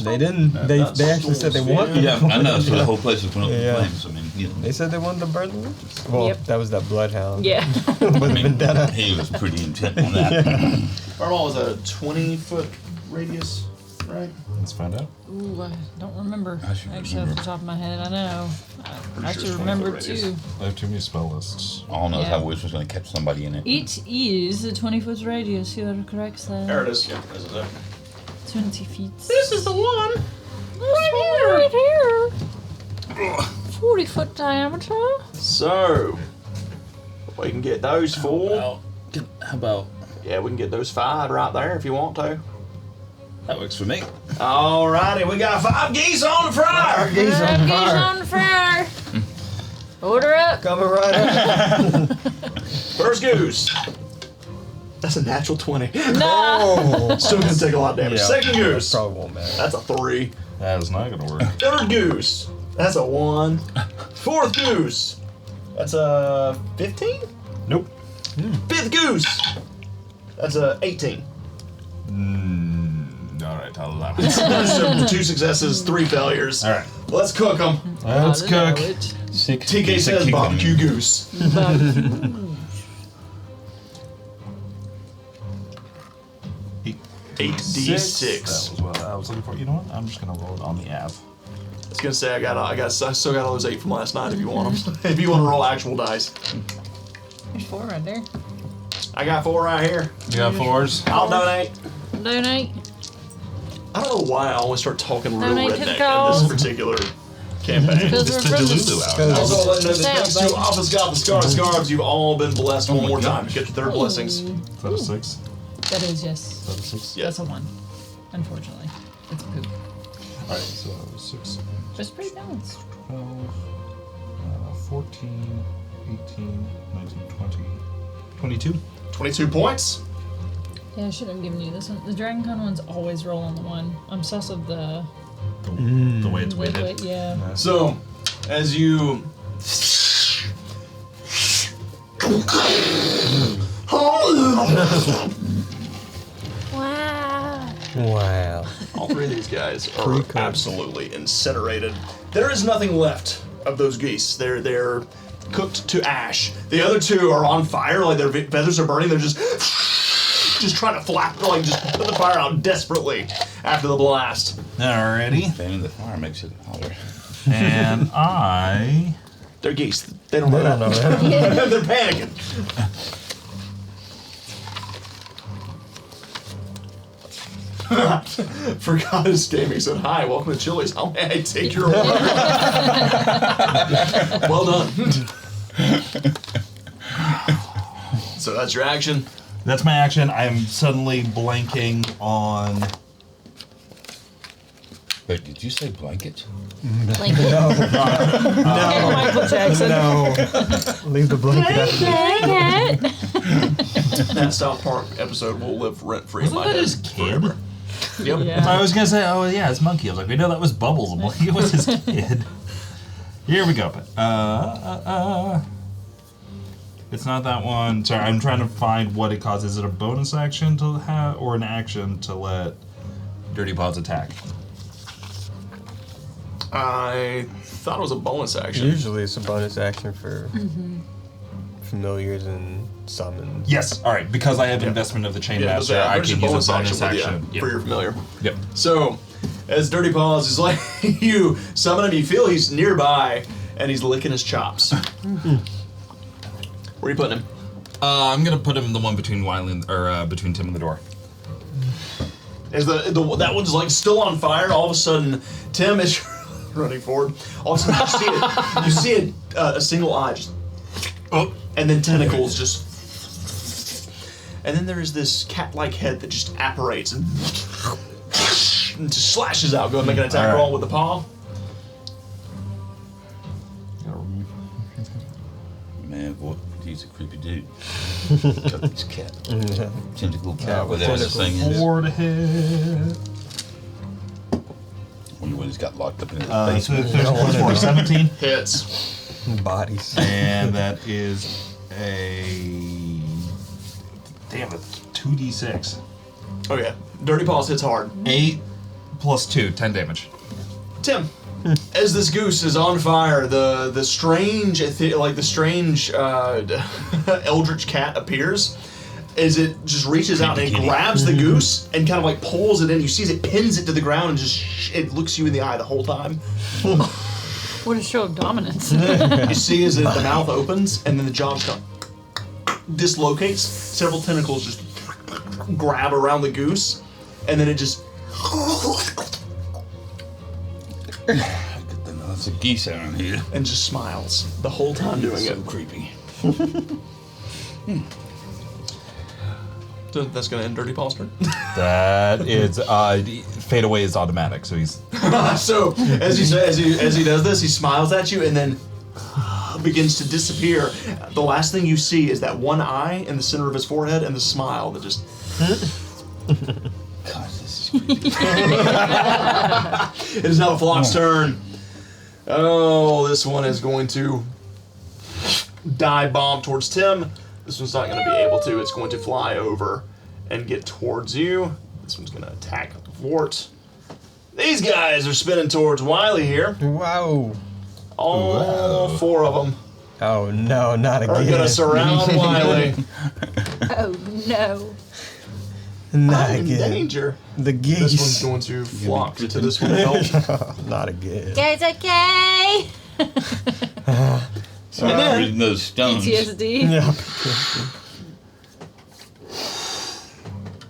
S5: They didn't. They actually said they wanted.
S1: Yeah, I know. So the whole place was going up in
S5: Yeah.
S1: flames. I mean, you know,
S5: They said they wanted to burn the witches. Well,
S4: Yep.
S5: that was that bloodhound.
S4: Yeah.
S5: With
S1: I mean,
S5: vendetta.
S1: he was pretty intent on that.
S2: Fireball was a 20-foot radius, right?
S3: Let's find out.
S4: Ooh, I don't remember.
S1: I should
S4: Actually, off
S1: remember.
S4: the top of my head, I know. I
S2: sure
S4: should
S2: it's
S4: remember
S2: 20-foot radius.
S4: too.
S3: I have too many spell lists.
S1: All knows
S4: Yeah.
S1: how Wiz was going to catch somebody in it.
S4: It is a 20-foot radius. You are correct, sir.
S2: There it is. Yeah, this is it.
S4: 20 feet.
S7: This is the one.
S4: Right here. 40-foot diameter.
S2: So, we can get those 4.
S1: How about
S2: Yeah, we can get those 5 right there if you want to.
S1: that works for me?
S2: Alrighty, we got 5 geese on the fryer.
S5: Geese on
S4: Geese
S5: fire.
S4: on fire. Order up.
S5: Coming right up.
S2: First goose. That's a natural 20.
S4: Nah.
S5: Oh.
S2: Still gonna take a lot of damage.
S5: Yeah.
S2: Second goose.
S5: Probably won't matter.
S2: That's a 3.
S3: That is not gonna work.
S2: Third goose. That's a 1. Fourth goose. That's a 15.
S3: Nope.
S2: Fifth goose. That's a 18.
S3: All right, I'll allow it.
S2: So 2 successes, 3 failures.
S3: All right,
S2: Let's cook them.
S3: let's cook.
S2: TK says barbecue goose. 8d6.
S3: That was what I was looking for. You know what? I'm just gonna roll it on the Av.
S2: I was gonna say I still got all those 8 from last night if you want them. If you want to roll actual dice,
S4: There's 4 right there.
S2: I got 4 right here.
S3: You got 4s?
S2: I'll donate.
S4: Donate.
S2: I don't know why I always start talking real
S4: Donate to the
S2: redneck in
S4: cause.
S2: this particular campaign.
S4: Because we're from the
S2: Also, letting know that
S4: Sad,
S2: thanks to
S4: buddy.
S2: Office Got the Scarves, you've all been blessed one more time. Get their blessings.
S3: Is that a 6?
S4: That is, yes.
S3: Is that a 6?
S2: Yeah.
S4: That's a 1. Unfortunately. It's poop.
S3: Alright, so 6,
S4: But it's pretty balanced.
S3: 12, 14, 18, 19, 20, 22.
S2: 22 points.
S4: Yeah, I should have given you this one. The Dragon Con ones always roll on the 1. I'm sus of the
S3: The way it's weighted.
S4: weight, yeah.
S2: So, as you.
S4: Wow.
S5: Wow.
S2: All 3 of these guys are
S5: Pre-cooked.
S2: absolutely incinerated. There is nothing left of those geese. They're cooked to ash. The other 2 are on fire, like their feathers are burning. They're just trying to flap, like just put the fire out desperately after the blast.
S3: Alrighty.
S1: Fanning the fire makes it hotter.
S3: And I.
S2: They're geese. They don't know
S5: They don't know
S2: that.
S5: that.
S2: They're panicking. Forgot his game. He said, "Hi, welcome to Chili's. How may I take your order?" Well done. So that's your action.
S3: That's my action. I am suddenly blanking on.
S1: Wait, did you say blanket?
S4: Like,
S5: No.
S4: Michael Jackson.
S5: No. Leave the blanket out.
S2: That South Park episode will live rent free in my
S3: Wasn't that
S2: head
S3: his kid?
S2: forever. Yep.
S4: Yeah.
S3: I was gonna say, oh yeah, it's Monkey. I was like, we know that was Bubbles. I'm like, it was his kid. Here we go. It's not that one. Sorry, I'm trying to find what it causes. Is it a bonus action to have, or an action to let Dirty Paws attack?
S2: I thought it was a bonus action.
S5: Usually it's a bonus action for familiars and summons.
S3: Yes. All right. Because I have investment of the Chain
S2: Yeah,
S3: Master,
S2: there's
S3: I
S2: a
S3: can use a bonus
S2: but
S3: action.
S2: yeah, for your familiar.
S3: Yep.
S2: So, as Dirty Paws is like, you summon him, you feel he's nearby, and he's licking his chops. Where are you putting him?
S3: I'm gonna put him in the one between Wiley or between Tim and the door.
S2: As that one's like still on fire, all of a sudden, Tim is running forward. All of a sudden, you see a single eye just, and then tentacles just, and then there is this cat-like head that just apparates and just slashes out. Go ahead and make an attack roll with the paw.
S1: Man, boy, he's a creepy dude. Got this cat. Tentacle cat,
S5: with
S1: whatever this thing is.
S3: 4 to hit.
S1: when he's got locked up in his
S6: So
S1: basement.
S6: 17.
S2: Hits.
S5: Bodies.
S6: And that is a. Damn it. 2d6.
S2: Okay. Dirty Paws hits hard.
S3: 8 plus 2, 10 damage.
S2: Tim, as this goose is on fire, the strange eldritch cat appears. As it just reaches out and it grabs the goose and kind of like pulls it in. You see as it pins it to the ground and just it looks you in the eye the whole time.
S4: What a show of dominance.
S2: You see as the mouth opens and then the jaw just dislocates. Several tentacles just grab around the goose, and then it just.
S1: Lots of geese around here.
S2: And just smiles the whole time doing
S1: So
S2: it.
S1: creepy.
S2: So that's gonna end Dirty Paul's turn.
S3: That is fade away is automatic, so he's
S2: So as he does this, he smiles at you and then begins to disappear. The last thing you see is that one eye in the center of his forehead and the smile that just.
S1: God, this is creepy.
S2: It is now the flock's turn. Oh, this one is going to dive bomb towards Tim. This one's not going to be able to. It's going to fly over and get towards you. This one's going to attack Vort. These guys are spinning towards Wiley here.
S5: Wow.
S2: All four of them
S5: Oh no, not
S2: are going
S5: again.
S2: to surround Wiley.
S4: Oh no.
S5: Not
S2: I'm in
S5: again.
S2: danger.
S5: The
S2: This one's
S5: geese.
S2: going to flock to this one help.
S5: Not again.
S4: Guys, okay?
S1: Reading those stones.
S4: PTSD.
S5: Yeah.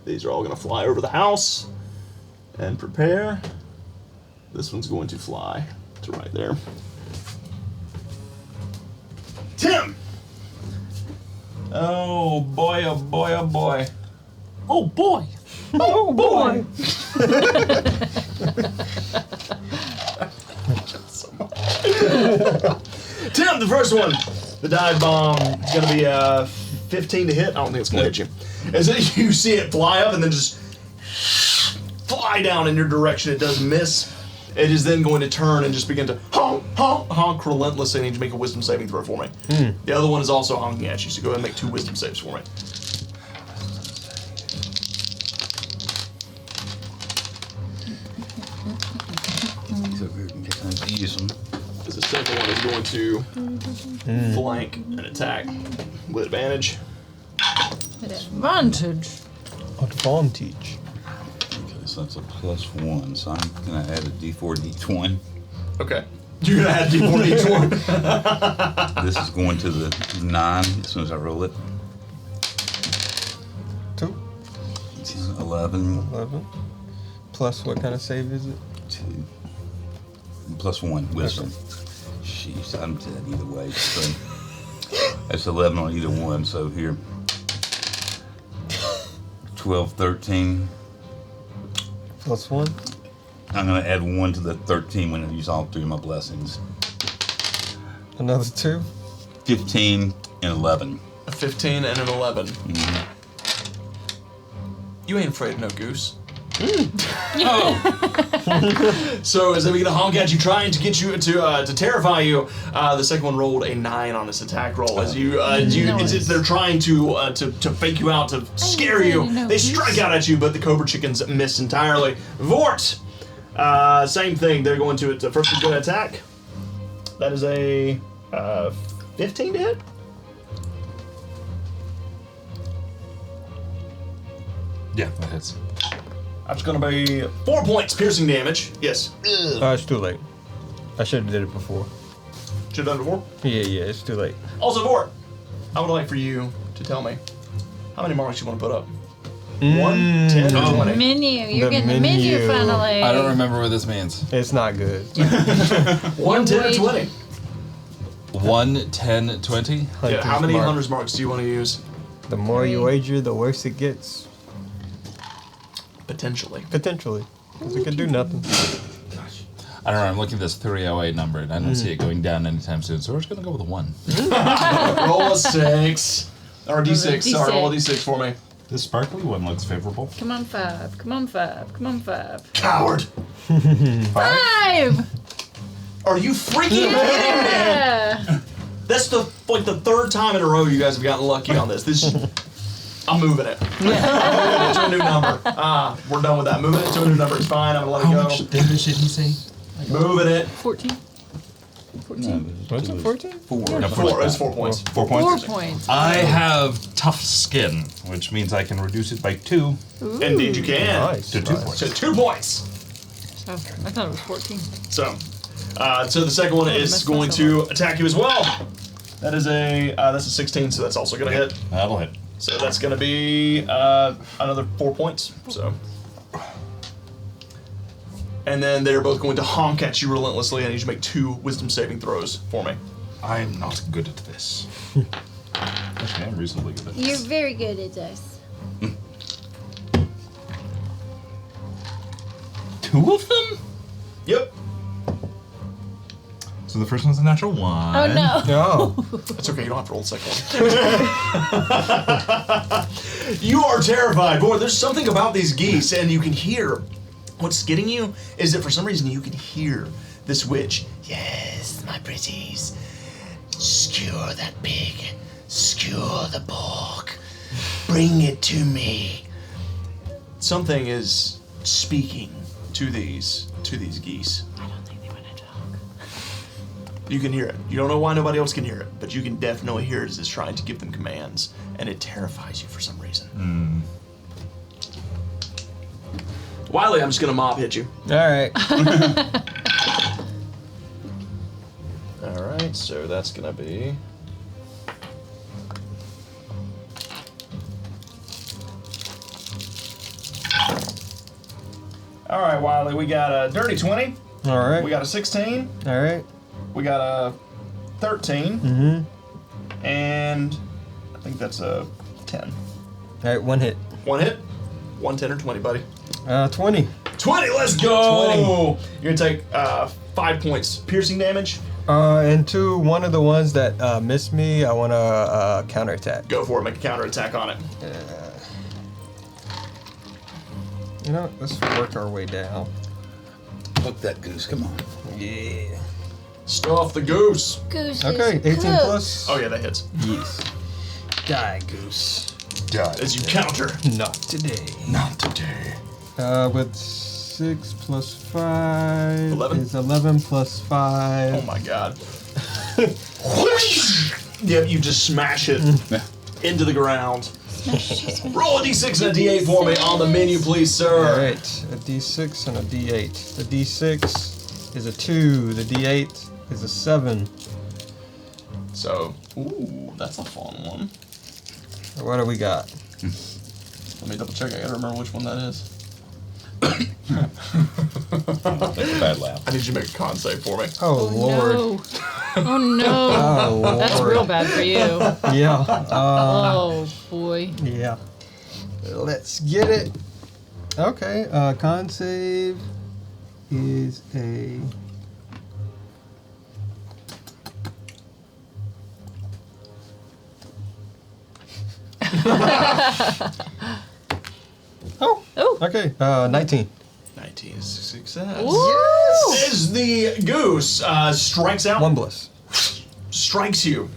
S2: These are all going to fly over the house. And prepare. This one's going to fly to right there. Tim! Oh boy, oh boy, oh boy.
S7: Oh boy.
S5: Oh boy.
S2: Tim, the first one. The dive bomb is going to be 15 to hit. I don't think it's going to hit you. As you see it fly up and then just fly down in your direction, it does miss. It is then going to turn and just begin to honk, honk, honk relentlessly. I need to make a wisdom saving throw for me. The other one is also honking at you, so go ahead and make 2 wisdom saves for me.
S1: So weird and getting to use them.
S2: Because the second one is going to flank and attack with advantage.
S4: With advantage.
S5: Advantage.
S1: Okay, so that's a +1. So I'm gonna add a D4 to each one.
S2: Okay. You're going to add D4 to each one.
S1: This is going to the 9 as soon as I roll it.
S5: 2,
S1: 11,
S5: 11. Plus what kind of save is it?
S1: 2, +1 wisdom. Jeez, I'm dead either way. So that's 11 on either one. So here, 12, 13.
S5: Plus 1.
S1: I'm gonna add 1 to the 13 when I use all 3 of my blessings.
S5: Another 2.
S1: 15 and 11.
S2: A 15 and an 11. You ain't afraid of no goose. So as they begin to honk at you, trying to get you to terrify you, the second one rolled a 9 on this attack roll. As they're trying to fake you out, to scare you. They strike out at you, but the Cobra Chickens miss entirely. Vort, same thing. They're going to first going to attack. That is a 15 to hit.
S3: yeah, that hits.
S2: That's going to be 4 points piercing damage. Yes.
S5: It's too late. I should have did it before.
S2: Should have done it before.
S5: Yeah, it's too late.
S2: Also, Vort, I would like for you to tell me how many marks you want to put up. 1, 10, or 20.
S4: Menu. You're
S5: The
S4: getting the menu
S5: menu.
S4: finally.
S3: I don't remember what this means.
S5: It's not good.
S2: 1, 10, or 20.
S3: 1, 10, 20?
S2: Yeah, how many
S5: mark.
S2: hunter's marks do you want to use?
S5: The more you wager, the worse it gets.
S2: Potentially.
S5: Potentially. Because it could do nothing.
S3: I don't know, I'm looking at this 308 number and I don't see it going down anytime soon, so we're just gonna go with a 1.
S2: Roll a 6. Or D6. Sorry, roll a D6 for me.
S6: This sparkly one looks favorable.
S4: Come on, 5. Come on, 5. Come on, 5.
S2: Coward.
S4: 5!
S2: Are you freaking kidding me?
S4: Yeah!
S2: That's the third time in a row you guys have gotten lucky on this. I'm moving it. I'm moving it to a new number. We're done with that. Moving it to a new number. It's fine. I'm gonna let it
S3: How
S2: go.
S3: much damage did he say?
S2: Moving it.
S4: 14.
S1: No,
S5: What's it, 14?
S1: 4.
S4: Yeah.
S2: It's 4 points.
S3: 4 points.
S4: 4 points.
S3: I have tough skin, which means I can reduce it by 2
S2: Indeed, you can.
S5: Nice.
S3: to 2 points.
S2: So 2 points.
S4: Oh, I thought it was 14.
S2: So the second one is
S4: messed
S2: going
S4: myself
S2: to attack you as well. That's a 16, so that's also gonna hit.
S3: That'll hit.
S2: So that's gonna be another 4 points. So. And then they're both going to honk at you relentlessly. I need you to make 2 wisdom saving throws for me.
S3: I'm not good at this. Actually, I'm reasonably good at
S4: You're
S3: this.
S4: very good at this.
S3: 2 of them?
S2: Yep.
S3: So the first one's a natural 1.
S4: Oh no!
S5: No.
S2: That's okay, you don't have to roll the second one. You are terrified. Boy, there's something about these geese, and you can hear. What's getting you is that for some reason you can hear this witch. Yes, my pretties. Skewer that pig. Skewer the pork. Bring it to me. Something is speaking to these geese.
S4: I don't think they want to talk.
S2: You can hear it. You don't know why nobody else can hear it, but you can definitely hear it as it's trying to give them commands, and it terrifies you for some reason. Wiley, I'm just gonna mob hit you.
S5: Alright.
S2: All right, so that's gonna be. All right, Wiley, we got a dirty 20.
S5: Alright.
S2: We got a 16.
S5: Alright.
S2: We got a 13.
S5: Mm-hmm.
S2: And I think that's a 10.
S5: Alright, 1 hit.
S2: 1 hit. 1, 10, or 20, buddy.
S5: 20.
S2: 20, let's go! You're gonna take 5 points piercing damage.
S5: And to one of the ones that missed me, I want to counterattack.
S2: Go for it, make a counterattack on it.
S5: You know, let's work our way down.
S1: Fuck that goose, come on.
S5: Yeah.
S2: Stuff the goose.
S4: Goose
S5: Okay,
S4: is
S5: 18
S4: cooked.
S5: plus.
S2: Oh, yeah, that hits.
S5: Yes. Die, goose.
S2: As you counter.
S5: Not today.
S3: Not today.
S5: With 6 plus 5
S2: 11.
S5: is 11 plus 5.
S2: Oh my god. Yep, you just smash it into the ground. Roll a d6 and a d8 for me on the menu, please, sir.
S5: Alright, a d6 and a d8. The d6 is a 2, the d8 is a 7.
S2: So, ooh, that's a fun one.
S5: What do we got?
S2: Let me double check. I gotta remember which one that is.
S1: That's a bad laugh.
S2: I need you to make a con save for me.
S5: Oh, Lord.
S4: No. Oh no.
S5: Oh, Lord.
S4: That's real bad for you.
S5: Yeah.
S4: Oh boy.
S5: Yeah. Let's get it. Okay, con save is a... Oh, okay, 19.
S2: 19 is a success.
S4: Woo!
S2: As the goose strikes out,
S5: 1 bliss.
S2: strikes you,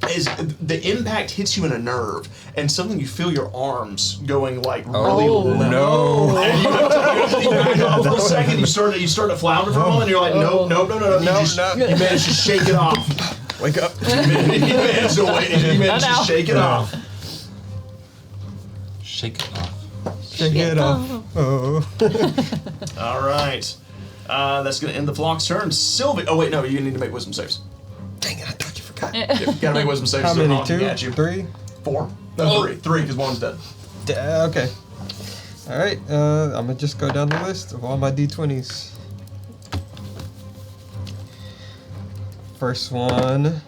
S2: as the impact hits you in a nerve, and suddenly you feel your arms going like really
S5: Oh,
S2: limp.
S5: no.
S2: And you back off for a second. You start to flounder for a moment. And you're like, no.
S5: No,
S2: You manage to shake it off.
S5: Wake up.
S2: You manage to shake it off.
S3: Shake it off.
S5: Shake it off. Oh.
S2: All right. That's going to end the flock's turn. Sylvie. Oh, wait, no. You need to make wisdom saves.
S5: Dang it, I thought you forgot.
S2: You got to make wisdom saves.
S5: How
S2: so they're
S5: many?
S2: honking
S5: 2?
S2: at you.
S5: 3?
S2: 4. No, 3. 3, because one's dead.
S5: Okay. Alright, I'm gonna just go down the list of all my d20s. First one.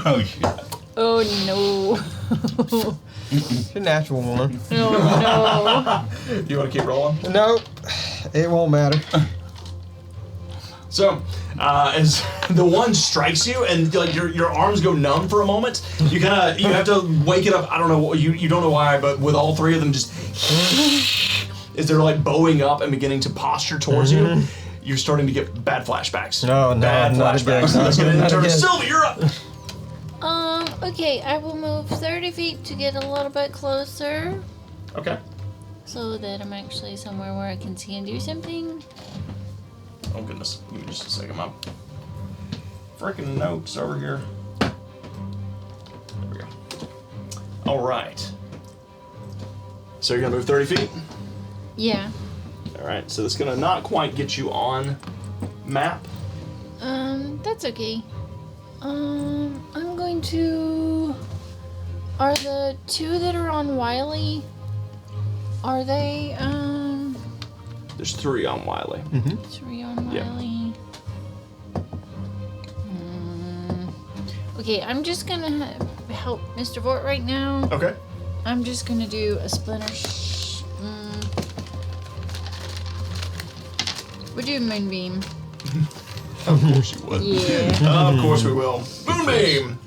S1: Oh, shit.
S4: Oh no.
S5: The natural one.
S4: Oh
S2: You want to keep rolling?
S5: Nope. It won't matter.
S2: So, as the one strikes you, and like your arms go numb for a moment, you have to wake it up. I don't know, you don't know why, but with all three of them just as they're like bowing up and beginning to posture towards you, you're starting to get bad flashbacks.
S5: No,
S2: bad
S5: not
S2: flashbacks.
S5: again.
S2: That's gonna
S5: Not
S2: turn to
S5: again.
S2: Sylvie. You're up.
S4: Okay, I will move 30 feet to get a little bit closer
S2: Okay.
S4: so that I'm actually somewhere where I can see and do something.
S2: Oh goodness, give me just a second. My freaking notes over here. There we go. All right. So you're gonna move 30 feet.
S4: Yeah.
S2: All right. So it's gonna not quite get you on map.
S4: That's okay. I'm going to. Are the two that are on Wiley? Are they
S2: There's 3 on Wiley.
S4: 3 on
S2: Yeah.
S4: Wiley? Okay, I'm just gonna help Mr. Vort right now.
S2: Okay.
S4: I'm just gonna do a splinter. We'll do Moonbeam.
S2: Of course you would.
S4: Yeah.
S2: Of course we will. Moonbeam.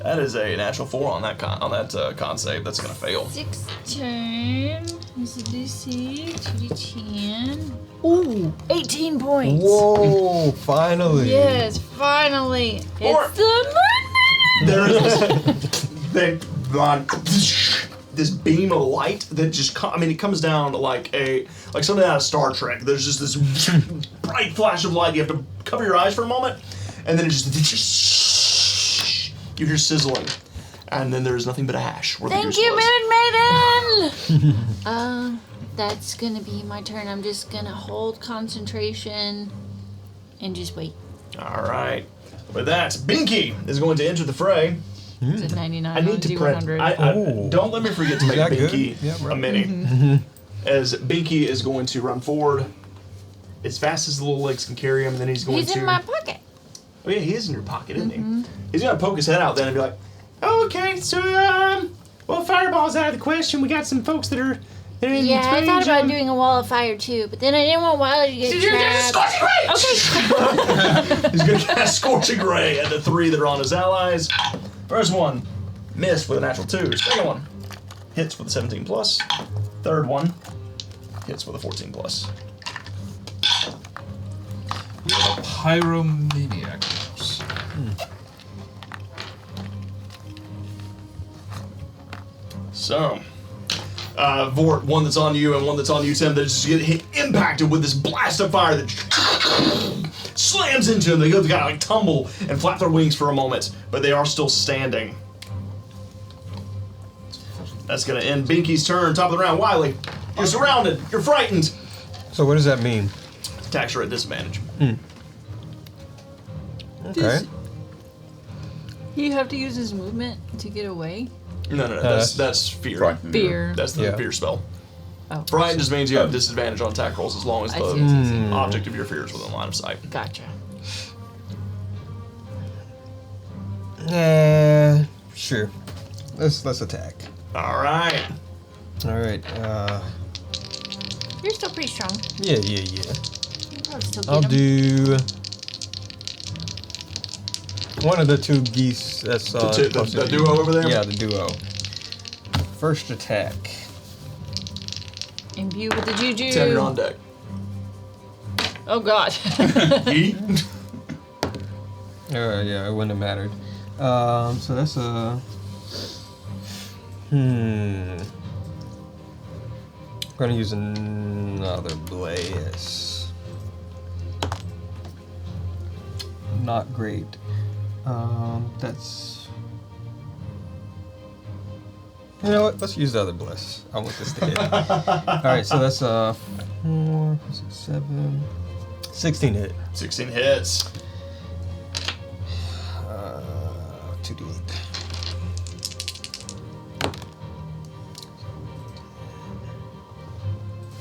S2: That is a natural 4 on that con save. That's gonna fail.
S4: 16 is a DC, 2d10. Ooh, 18 points.
S5: Whoa! Finally.
S4: Yes, finally.
S2: Or-
S4: It's the Moonman!
S2: There is this beam of light that just it comes down like something out of Star Trek. There's just this bright flash of light. You have to cover your eyes for a moment, and then it just you hear sizzling, and then there's nothing but ash. Where the
S4: Thank
S2: goose
S4: you,
S2: was.
S4: Moon Maiden! That's gonna be my turn. I'm just gonna hold concentration and just wait.
S2: All right. With that, Binky is going to enter the fray.
S4: Is it 99?
S2: I need to print.
S4: 100.
S2: Don't let me forget to make
S5: that good?
S2: Binky
S5: Yeah, right.
S2: a mini. As Binky is going to run forward as fast as the little legs can carry him, and then he's going
S4: He's
S2: to.
S4: in my pocket.
S2: Oh yeah, he is in your pocket, isn't he? He's gonna poke his head out then and be like,
S7: Okay, so, well, Fireball's out of the question. We got some folks that are in
S4: Yeah, I
S7: range,
S4: thought about doing a wall of fire too, but then I didn't want Wiley to get trapped. Okay.
S2: he's gonna cast Scorching Ray at the 3 that are on his allies. First one, missed with a natural 2. Second one, hits with a 17 plus. Third one, hits with a 14 plus.
S3: We have a pyromaniac.
S2: So, Vort, one that's on you and one that's on you, Tim, that just get impacted with this blast of fire that slams into them. They go kind of like tumble and flap their wings for a moment, but they are still standing. That's going to end Binky's turn. Top of the round. Wiley, you're surrounded. You're frightened.
S5: So what does that mean?
S2: Attacks are at disadvantage.
S5: Okay.
S4: You have to use his movement to get away.
S2: No. That's fear.
S1: Frightened.
S4: Fear.
S2: That's the
S5: Yeah.
S2: fear spell.
S4: Oh,
S2: Frightened just means you have disadvantage on attack rolls as long as
S4: I
S2: the
S4: see, I see.
S2: object of your fear is within line of sight.
S4: Gotcha.
S5: Sure. Let's attack.
S2: All right.
S5: All right.
S4: You're still pretty strong.
S5: Yeah.
S4: You probably still get
S5: I'll
S4: him.
S5: do one of the 2 geese. That's
S2: The duo over there?
S5: Yeah, the duo. First attack.
S4: Imbue with the juju.
S2: Tim, you're on deck.
S4: Oh god.
S2: Eat.
S5: Yeah, it wouldn't have mattered. So that's a. I'm gonna use another blaze. Not great. That's. You know what? Let's use the other bliss. I want this to hit. Alright, so that's 4, 6, 7, 16 hit.
S2: 16 hits.
S5: 2d8.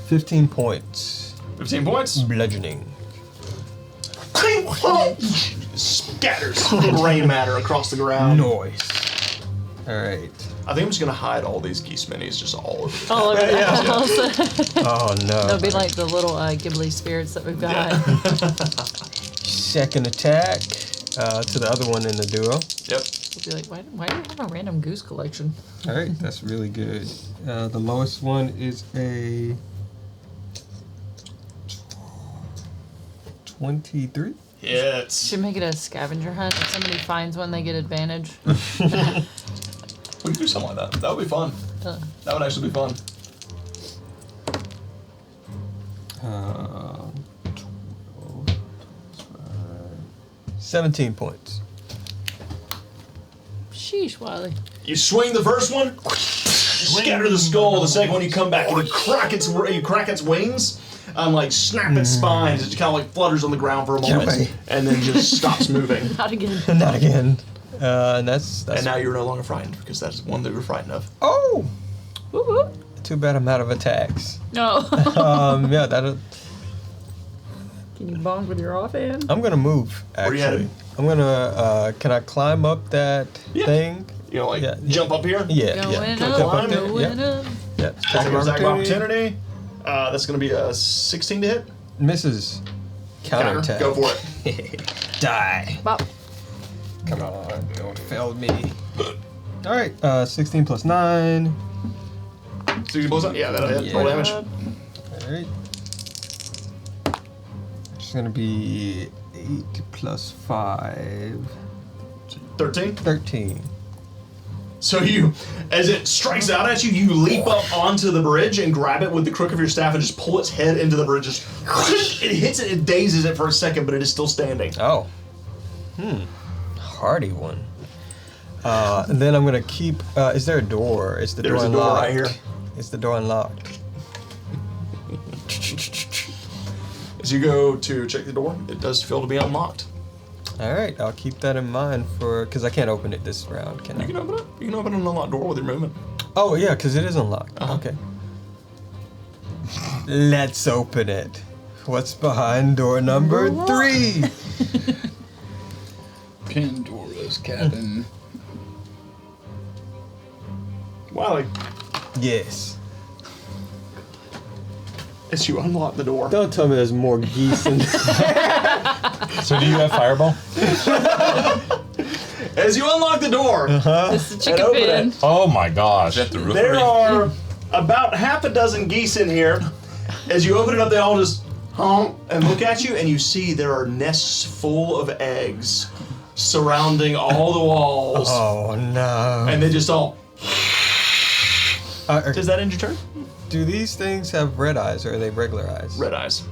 S5: 15 points.
S2: 15 points.
S5: Bludgeoning.
S2: Scatters rain matter across the ground.
S5: Noise. Alright.
S2: I think I'm just gonna hide all these geese minis just all over the
S4: All over the
S2: Yeah.
S4: house.
S5: Oh no.
S4: They'll be like the little Ghibli spirits that we've got.
S5: Second attack to the other one in the duo.
S2: Yep.
S4: We'll be like, why do you have a random goose collection?
S5: All right, that's really good. The lowest one is a 23.
S2: Hits.
S4: Should make it a scavenger hunt. If somebody finds one, they get advantage.
S2: We can do something like that. That would be fun.
S4: Uh,
S2: That would actually be fun.
S5: 12, 17 points.
S4: Sheesh, Wiley.
S2: You swing the first one, scatter the skull. The second one, you come back and you crack its wings, and like snap its spines. It just kind of like flutters on the ground for a moment,
S5: away.
S2: and then just stops moving.
S4: Not again.
S5: Not again. And that's
S2: And now you're no longer frightened because that's one that you were frightened of.
S5: oh,
S4: Woo woo.
S5: too bad I'm out of attacks.
S4: No.
S5: Yeah, that'll.
S4: Can you bond with your offhand?
S5: I'm gonna move. Actually,
S2: Where you headed?
S5: I'm gonna. Can I climb up that
S2: Yeah.
S5: thing?
S2: You know, like
S5: Yeah.
S2: jump up here.
S5: Yeah,
S4: Going
S5: yeah.
S2: Can I
S4: up,
S2: jump
S5: up there?
S4: going
S5: Yeah.
S4: up.
S5: Yeah.
S2: Attack of opportunity. That's going to be a 16 to hit.
S5: Misses. Counterattack.
S2: Go for it.
S5: Die.
S4: Bop.
S5: Come on, don't fail me. All right, 16 plus 9.
S2: 60 plus that? Yeah, that'll hit.
S5: Yeah.
S2: Roll damage.
S5: All right. It's gonna be 8 plus 5.
S2: 13.
S5: 13.
S2: So you, as it strikes out at you, you leap up onto the bridge and grab it with the crook of your staff and just pull its head into the bridge. Just, it hits it, it dazes it for a second, but it is still standing.
S5: Oh. Hardy one. And then I'm gonna keep. Is there a door? Is the
S2: There's
S5: door
S2: a door
S5: unlocked?
S2: right here.
S5: Is the door unlocked?
S2: As you go to check the door, it does feel to be unlocked.
S5: All right, I'll keep that in mind for because I can't open it this round, can I?
S2: You can open it. You can open an unlocked door with your movement.
S5: Oh yeah, because it is unlocked.
S2: Uh-huh.
S5: Okay. Let's open it. What's behind door number 3?
S1: Pandora's cabin.
S2: Wiley,
S5: Yes.
S2: as you unlock the door,
S5: Don't tell me there's more geese in
S9: So do you have fireball?
S2: as you unlock the door,
S4: This is a chicken
S2: open
S4: pen.
S2: it.
S9: Oh my gosh.
S1: Is that the roof?
S2: there are about half a dozen geese in here. As you open it up, they all just honk and look at you, and you see there are nests full of eggs surrounding all the walls,
S5: Oh no.
S2: and they just all.
S5: Uh,
S2: Does that end your turn?
S5: do these things have red eyes or are they regular eyes?
S2: Red eyes.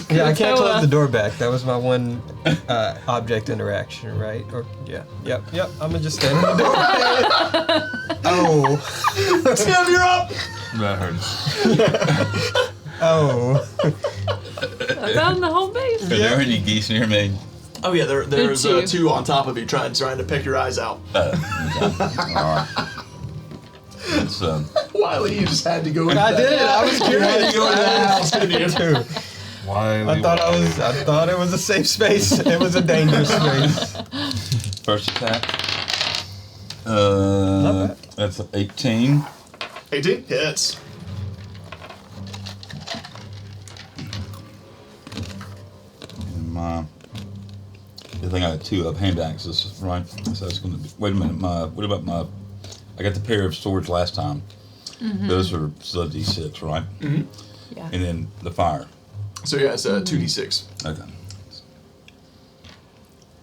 S5: Yeah, I can't
S4: So,
S5: close the door back. That was my one object interaction, right? Or yeah, yep. I'm gonna just stand in the door. Oh,
S2: Tim, you're up.
S1: That hurts.
S5: oh.
S4: I found the whole base.
S1: Are there any geese near me?
S2: Oh yeah, there's
S4: Two.
S2: two on top of you trying to pick your eyes out.
S1: Okay. Alright. It's,
S2: Wiley, you just had to go. Into
S5: I
S2: that.
S5: did. I was
S2: You had
S5: curious.
S2: to go into that house, didn't you?
S5: Too.
S9: Why?
S5: I thought it was a safe space. It was a dangerous space.
S1: first attack.
S5: Not bad.
S1: That's 18.
S2: 18 hits.
S1: And my, I think I had 2 up hand axes, right? So it's gonna be. Wait a minute. What about my? I got the pair of swords last time. Those are still D6, right?
S4: Yeah.
S1: And then the fire.
S2: So yeah, it's 2d6.
S1: Okay.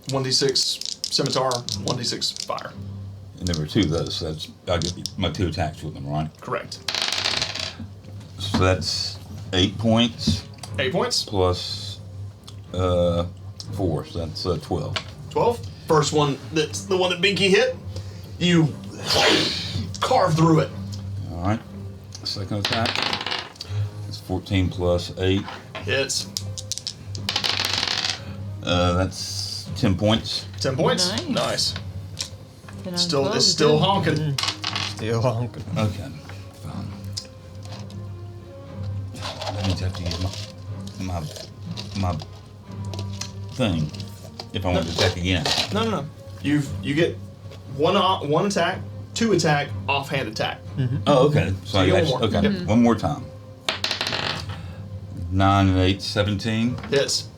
S2: 1d6 scimitar, 1d6 fire.
S1: And there were 2 of those. So that's I get my 2 attacks with them, right?
S2: Correct.
S1: So that's 8 points
S2: 8 points.
S1: plus 4. So that's 12.
S2: 12. First one, that's the one that Binky hit. You carve through it.
S1: All right. Second attack. It's 14 plus 8.
S2: Hits.
S1: That's 10 points.
S2: 10 points.
S4: Nice.
S2: Nice.
S4: Then I'm
S2: Still, it's
S4: closed,
S2: still
S4: good.
S2: honking.
S5: Still honking.
S1: Okay. Fine. That means I have to use my thing if I want to attack again.
S2: No. You get one attack, 2 attack, offhand attack.
S1: Oh, okay. So I
S2: you
S1: got
S2: get one more.
S1: okay.
S2: Yep.
S1: One more time. 9 and 8, 17.
S2: Hits.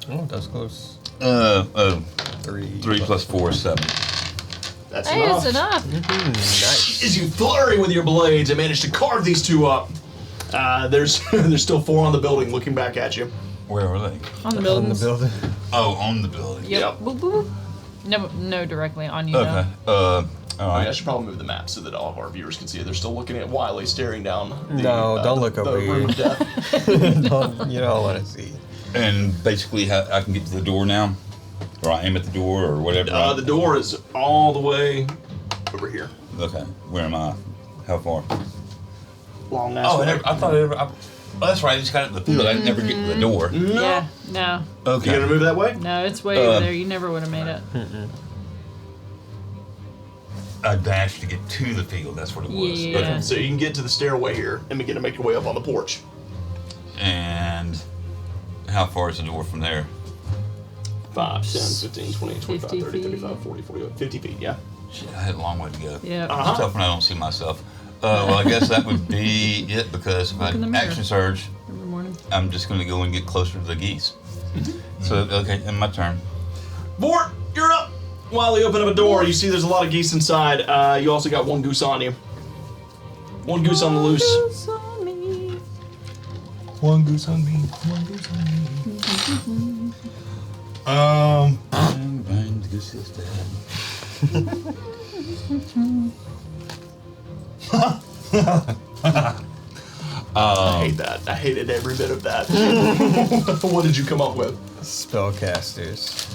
S5: Oh, that's close. 3.
S1: 3 plus 4 is 7.
S2: That's
S4: Hey,
S2: enough.
S4: it's enough.
S5: Nice.
S2: As you flurry with your blades and manage to carve these 2 up, there's still 4 on the building looking back at you.
S1: Where are they?
S4: On the
S5: On the
S4: buildings.
S5: building.
S1: Oh, on the building.
S4: Yep.
S2: Yep.
S4: Boop, boop, boop. No, directly on you.
S1: Okay.
S4: No.
S1: All
S2: I
S1: right.
S2: should probably move the map so that all of our viewers can see it. They're still looking at Wiley staring down.
S5: No, don't look
S2: the
S5: over
S2: room
S5: here.
S2: of death.
S5: You don't want to see.
S1: And basically, I can get to the door now, or I aim at the door, or whatever.
S2: The door is all the way over here.
S1: Okay. Where am I? How far?
S2: Long
S1: Oh, that's right. I just got it in the field. I didn't never get to the door.
S4: Yeah. No.
S1: Okay.
S2: You gonna move that way?
S4: No, it's way over there. You never would have made it.
S1: I dashed to get to the field. That's what it was.
S4: Yeah.
S1: Okay.
S2: So you can get to the stairway here and begin to make your way up on the porch.
S1: And how far is the door from there?
S2: 5, 10, 15, 20, 25,
S4: 50
S2: 30,
S4: feet.
S2: 35, 40, 41, 50 feet, yeah.
S1: Shit, I had a long way to go.
S4: Yeah.
S1: It's tough when I don't see myself. Well, I guess that would be it because if I
S4: Look in the mirror.
S1: action surge,
S4: Every morning.
S1: I'm just going to go and get closer to the geese. So, okay, and my turn.
S2: Vort, you're up! While you open up a door, you see there's a lot of geese inside. You also got 1 goose on you. 1 goose on the loose.
S4: Goose on me.
S3: One goose on me. One goose on me.
S1: And the goose is dead.
S2: I hate that. I hated every bit of that. What did you come up with?
S5: Spellcasters.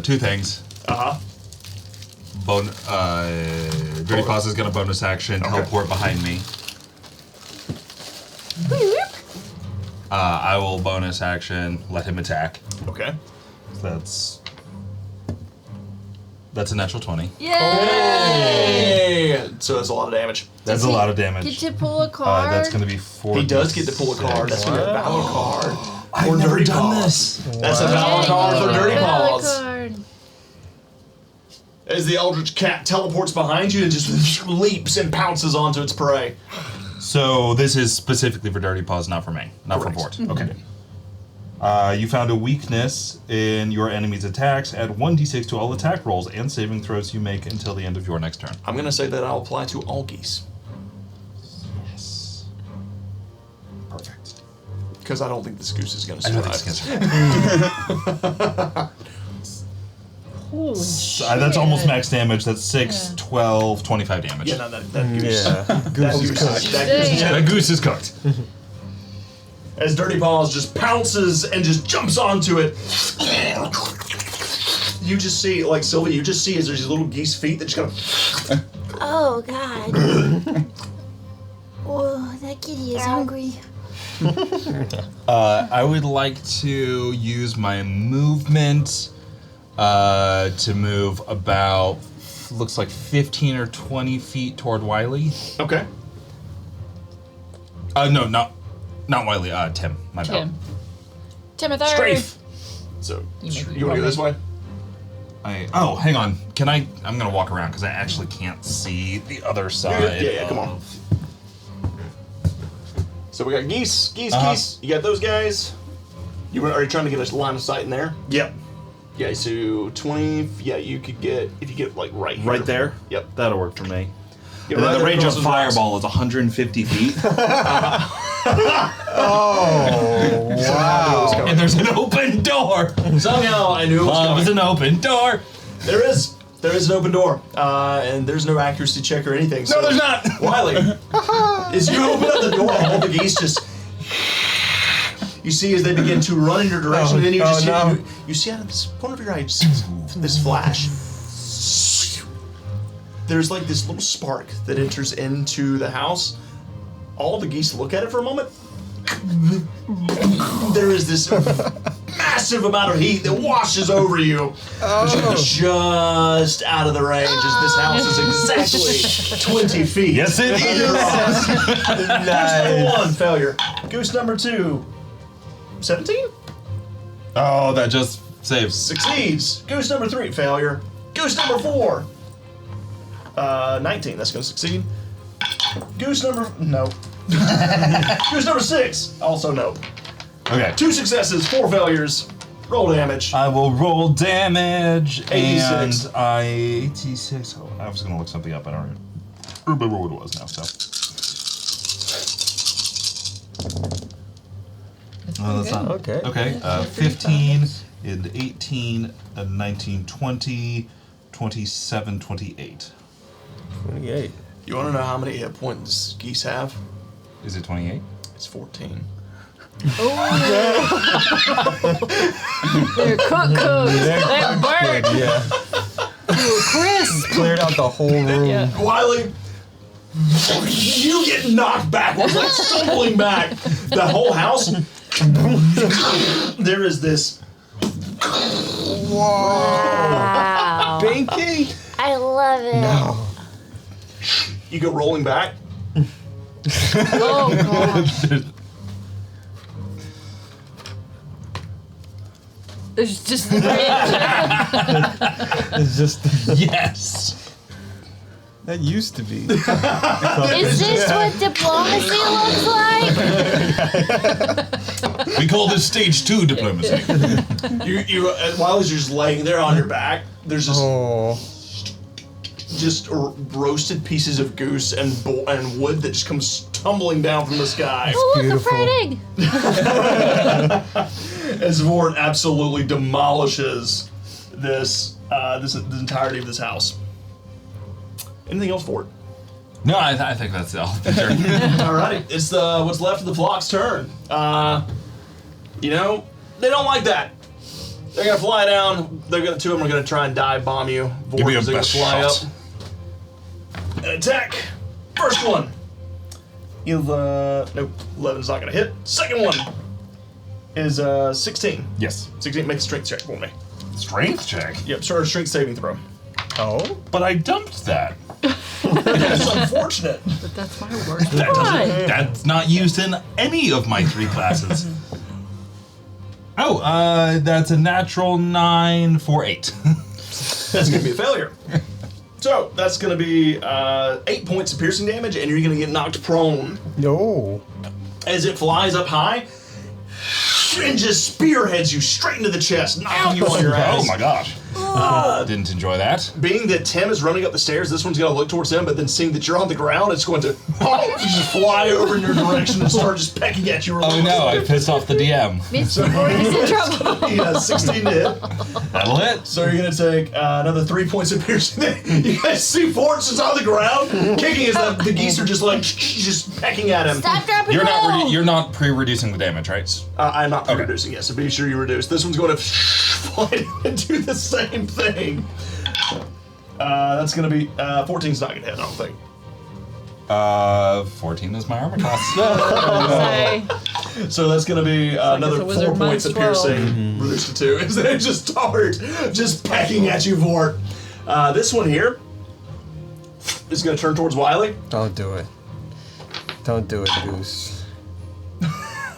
S3: Two things.
S2: Uh-huh.
S3: Dirty Paws is gonna bonus action teleport behind me. I will bonus action let him attack.
S2: Okay.
S3: That's a natural 20.
S4: Yay!
S2: Hey! So that's a lot of damage.
S3: That's a lot of damage.
S4: Get to pull a card.
S3: That's gonna be 4.
S2: He does get to pull a card. That's gonna be a valor card.
S3: I've
S2: Or
S3: never
S2: Dirty
S3: done
S2: Paws.
S3: this.
S2: That's a
S4: Yeah,
S2: valor card
S4: you
S2: for
S4: get a
S2: Dirty
S4: valor
S2: Paws.
S4: card.
S2: As the Eldritch Cat teleports behind you and just leaps and pounces onto its prey.
S3: So this is specifically for Dirty Paws, not for me, not
S2: Correct.
S3: for Vort. Okay. You found a weakness in your enemy's attacks. Add 1d6 to all attack rolls and saving throws you make until the end of your next turn.
S2: I'm gonna say that I'll apply to all geese.
S3: Yes. Perfect.
S2: Because I don't think this goose is gonna
S3: I don't
S2: survive.
S3: think it's gonna
S4: Holy shit.
S3: That's almost max damage. That's 6, 12, 25 damage.
S2: Yeah, no, that goose.
S5: Yeah.
S2: That
S5: Goose
S2: goose,
S5: is cooked.
S2: that goose is
S4: Damn.
S3: That goose is cooked.
S2: As Dirty Paws just pounces and just jumps onto it. You just see, like Sylvia, you just see as there's these little geese feet that just kind of.
S10: Oh, God. Oh, that kitty is hungry.
S3: I would like to use my movement to move about, looks like 15 or 20 feet toward Wiley.
S2: Okay.
S3: No, not Wiley. Tim. My bad.
S4: Tim. Timothy.
S2: Strafe. So,
S4: You make me
S2: you want to go this way?
S3: Oh, hang on. Can I? I'm gonna walk around because I actually can't see the other side.
S2: Yeah, come on.
S3: of-
S2: So we got geese.
S3: Uh-huh.
S2: You got those guys. Are you trying to get a line of sight in there?
S3: Yep.
S2: Yeah, so 20. Yeah, you could get, if you get like right here.
S3: Right there.
S2: Yep.
S3: That'll work for me.
S2: Get
S3: And
S2: right
S3: then the
S2: there
S3: range of
S2: across those rocks.
S3: fireball is 150 feet.
S5: Oh, wow.
S3: And there's an open door.
S2: Somehow I knew it was
S3: There's
S2: coming.
S3: an open door.
S2: There is an open door, and there's no accuracy check or anything. So
S3: No, there's not.
S2: Wiley, as you open up the door, all the geese just. You see as they begin to run in your direction, and then you just you see out of this corner of your eye this flash. There's like this little spark that enters into the house. All the geese look at it for a moment. There is this massive amount of heat that washes over you. Just out of the range as this house is exactly 20 feet.
S3: Yes, it
S2: Goose
S3: is.
S2: number 1, failure. Goose number 2. 17?
S3: Oh, that just saves.
S2: Succeeds. Goose number 3, failure. Goose number 4. 19, that's gonna succeed. Goose number, no. Goose number 6, also no.
S3: Okay.
S2: 2 successes, 4 failures. Roll damage.
S3: I will roll damage
S2: 86.
S3: and 86. Oh, I was gonna look something up. I don't remember what it was now. So. That's not
S5: Okay.
S3: okay. 15 and 18 and 19, 20, 27, 28.
S5: 28.
S2: You wanna know how many hit points geese have?
S3: Is it 28?
S2: It's 14.
S4: They're cooked. They're burnt.
S5: Yeah.
S4: Crisp.
S5: Cleared out the whole room.
S4: Yeah.
S2: Wiley, you get knocked backwards, like stumbling back. The whole house. There is this.
S4: Wow.
S5: Binky?
S10: I love it.
S5: No.
S2: You go rolling back.
S4: Oh, God. There's just the
S5: It's just
S3: Yes.
S5: that used to be.
S10: Is this what diplomacy looks like?
S3: We call this stage 2 diplomacy.
S2: While you're just laying there on your back, there's
S5: Oh.
S2: just roasted pieces of goose and wood that just comes tumbling down from the sky.
S10: Oh, look,
S5: beautiful.
S10: a fried egg.
S2: As Vort absolutely demolishes this the entirety of this house. Anything else, Vort?
S3: No, I think that's all. Sure.
S2: Alrighty, it's what's left of the flock's turn. They don't like that. They're gonna fly down. Two of them are gonna try and dive bomb you.
S3: Give me a
S2: Vort's gonna
S3: best
S2: fly
S3: shot.
S2: up and attack. First one. Nope, 11's not gonna hit. Second one is 16.
S3: Yes.
S2: 16, make a strength check for me.
S3: Strength check.
S2: Yep, start a strength saving throw.
S5: Oh?
S3: But I dumped that.
S2: That's unfortunate.
S8: But that's my worst.
S3: That's not used in any of my 3 classes. Oh, that's a natural 9 for 8.
S2: That's gonna be a failure. So that's gonna be 8 points of piercing damage, and you're gonna get knocked prone
S5: No.
S2: as it flies up high and just spearheads you straight into the chest, knocking you on your ass.
S3: Oh my gosh. Didn't enjoy that.
S2: Being that Tim is running up the stairs, this one's gonna look towards him, but then seeing that you're on the ground, it's going to just fly over in your direction and start just pecking at you.
S3: Oh no, I pissed off the DM.
S4: Mr. Boyd is in trouble.
S2: Yeah, 16 to hit.
S3: That'll hit.
S2: So you're gonna take another 3 points of piercing. You guys see Fort's just on the ground, kicking as the geese are just pecking at him.
S10: Stop, drop, and
S3: You're
S10: roll.
S3: not you're not pre-reducing the damage, right?
S2: I'm not reducing it, so be sure you reduce. This one's going to fly and do the same thing. That's going to be 14's not going to hit, I don't think.
S3: 14 is my armor class.
S8: Say,
S2: So that's going to be another
S8: it's a wizard
S2: 4 points of
S8: minus 12.
S2: piercing, reduced to 2. As they just start just pecking at you, Vort. This one here is going to turn towards Wiley.
S5: Don't do it. Don't do it, Goose.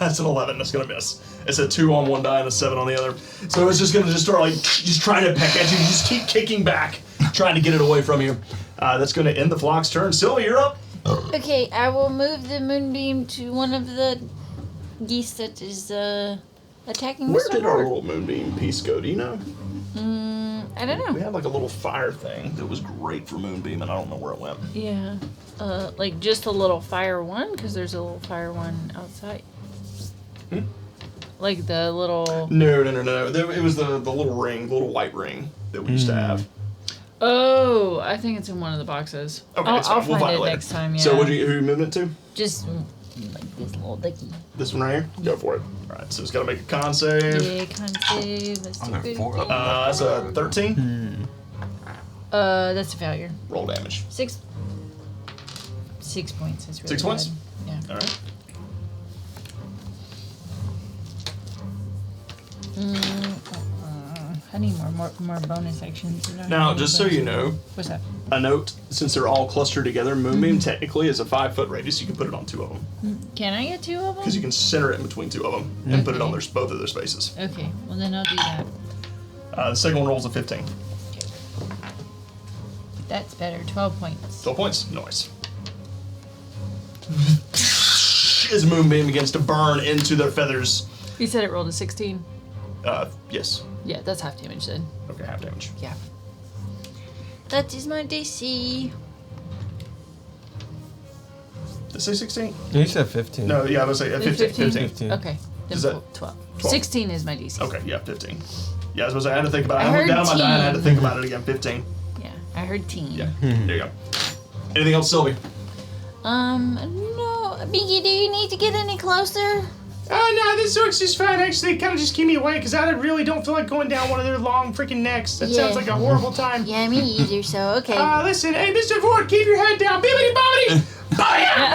S2: That's an 11. That's gonna miss. It's a 2 on one die and a 7 on the other. So it's just gonna start like just trying to peck at you. You just keep kicking back, trying to get it away from you. That's gonna end the flock's turn. Sylvia, you're up.
S10: Okay, I will move the moonbeam to one of the geese that is attacking
S2: Where
S10: Mr.
S2: did our
S10: Ward.
S2: little moonbeam piece go? Do you know?
S10: I don't
S2: We
S10: know.
S2: had like a little fire thing that was great for moonbeam, and I don't know where it went.
S4: Yeah. Like just a little fire one, because there's a little fire one outside. Like the little.
S2: No. It was the little ring, the little white ring that we used to have.
S4: Oh, I think it's in one of the boxes.
S2: Okay,
S4: I'll,
S2: it's fine.
S4: I'll
S2: We'll
S4: find
S2: find
S4: it
S2: it later.
S4: next time. Yeah.
S2: So who you moving it to?
S10: Just like this little ducky.
S2: This one right here? Go for it. All right, so it's got to make a con save.
S4: Yeah, con save. Let's do good.
S2: That's a 13.
S4: That's a failure.
S2: Roll damage.
S4: 6 points. That's really
S2: 6 points?
S4: bad. Yeah.
S2: All right.
S4: I need more bonus actions. than I
S2: Now,
S4: have
S2: just so
S4: bonus.
S2: you know,
S4: What's that?
S2: a note, since they're all clustered together, Moonbeam technically is a 5-foot radius. You can put it on 2 of them.
S4: Can I get 2 of them?
S2: Because you can center it in between 2 of them and put it on both of their spaces.
S4: Okay, well then I'll do that.
S2: The second one rolls a 15.
S4: That's better. 12 points.
S2: 12 points. Nice. As Moonbeam begins to burn into their feathers.
S4: You said it rolled a 16.
S2: Yes.
S4: Yeah, that's half damage then.
S2: Okay, half damage.
S4: Yeah.
S10: That is my DC.
S2: Did I say 16?
S5: You said 15.
S2: No, yeah, I was say 15. 15.
S5: 15.
S4: Okay. Then
S2: Is that
S4: 12.
S2: 12?
S4: 16 is my DC.
S2: Okay, yeah, 15. Yeah, I was supposed to I had to think about it.
S4: I
S2: I went
S4: heard
S2: down my die and I had to
S4: teen.
S2: think about it again. 15.
S4: Yeah, I heard teen.
S2: Yeah, there you go. Anything else, Sylvie?
S10: No. Biggie, do you need to get any closer?
S7: Oh, no, this looks just fine. Actually, kind of just keep me away because I really don't feel like going down one of their long freaking necks. That sounds
S10: Yeah.
S7: like a horrible time.
S10: Yeah, me either, so okay.
S7: Listen, hey, Mr. Ford, keep your head down. Bibbidi bobbidi. Bam!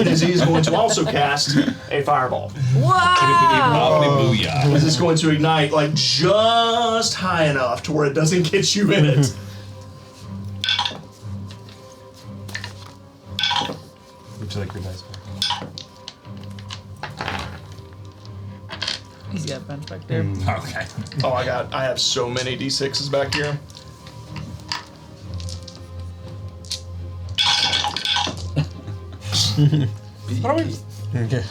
S2: As he is going to also cast a fireball.
S10: Wow!
S3: Booyah.
S2: This is going to ignite like just high enough to where it doesn't get you in it.
S9: Would you like your dice back?
S4: He's got a bunch back there.
S3: Okay.
S2: Oh my god, I have so many D6s back here.
S5: Okay.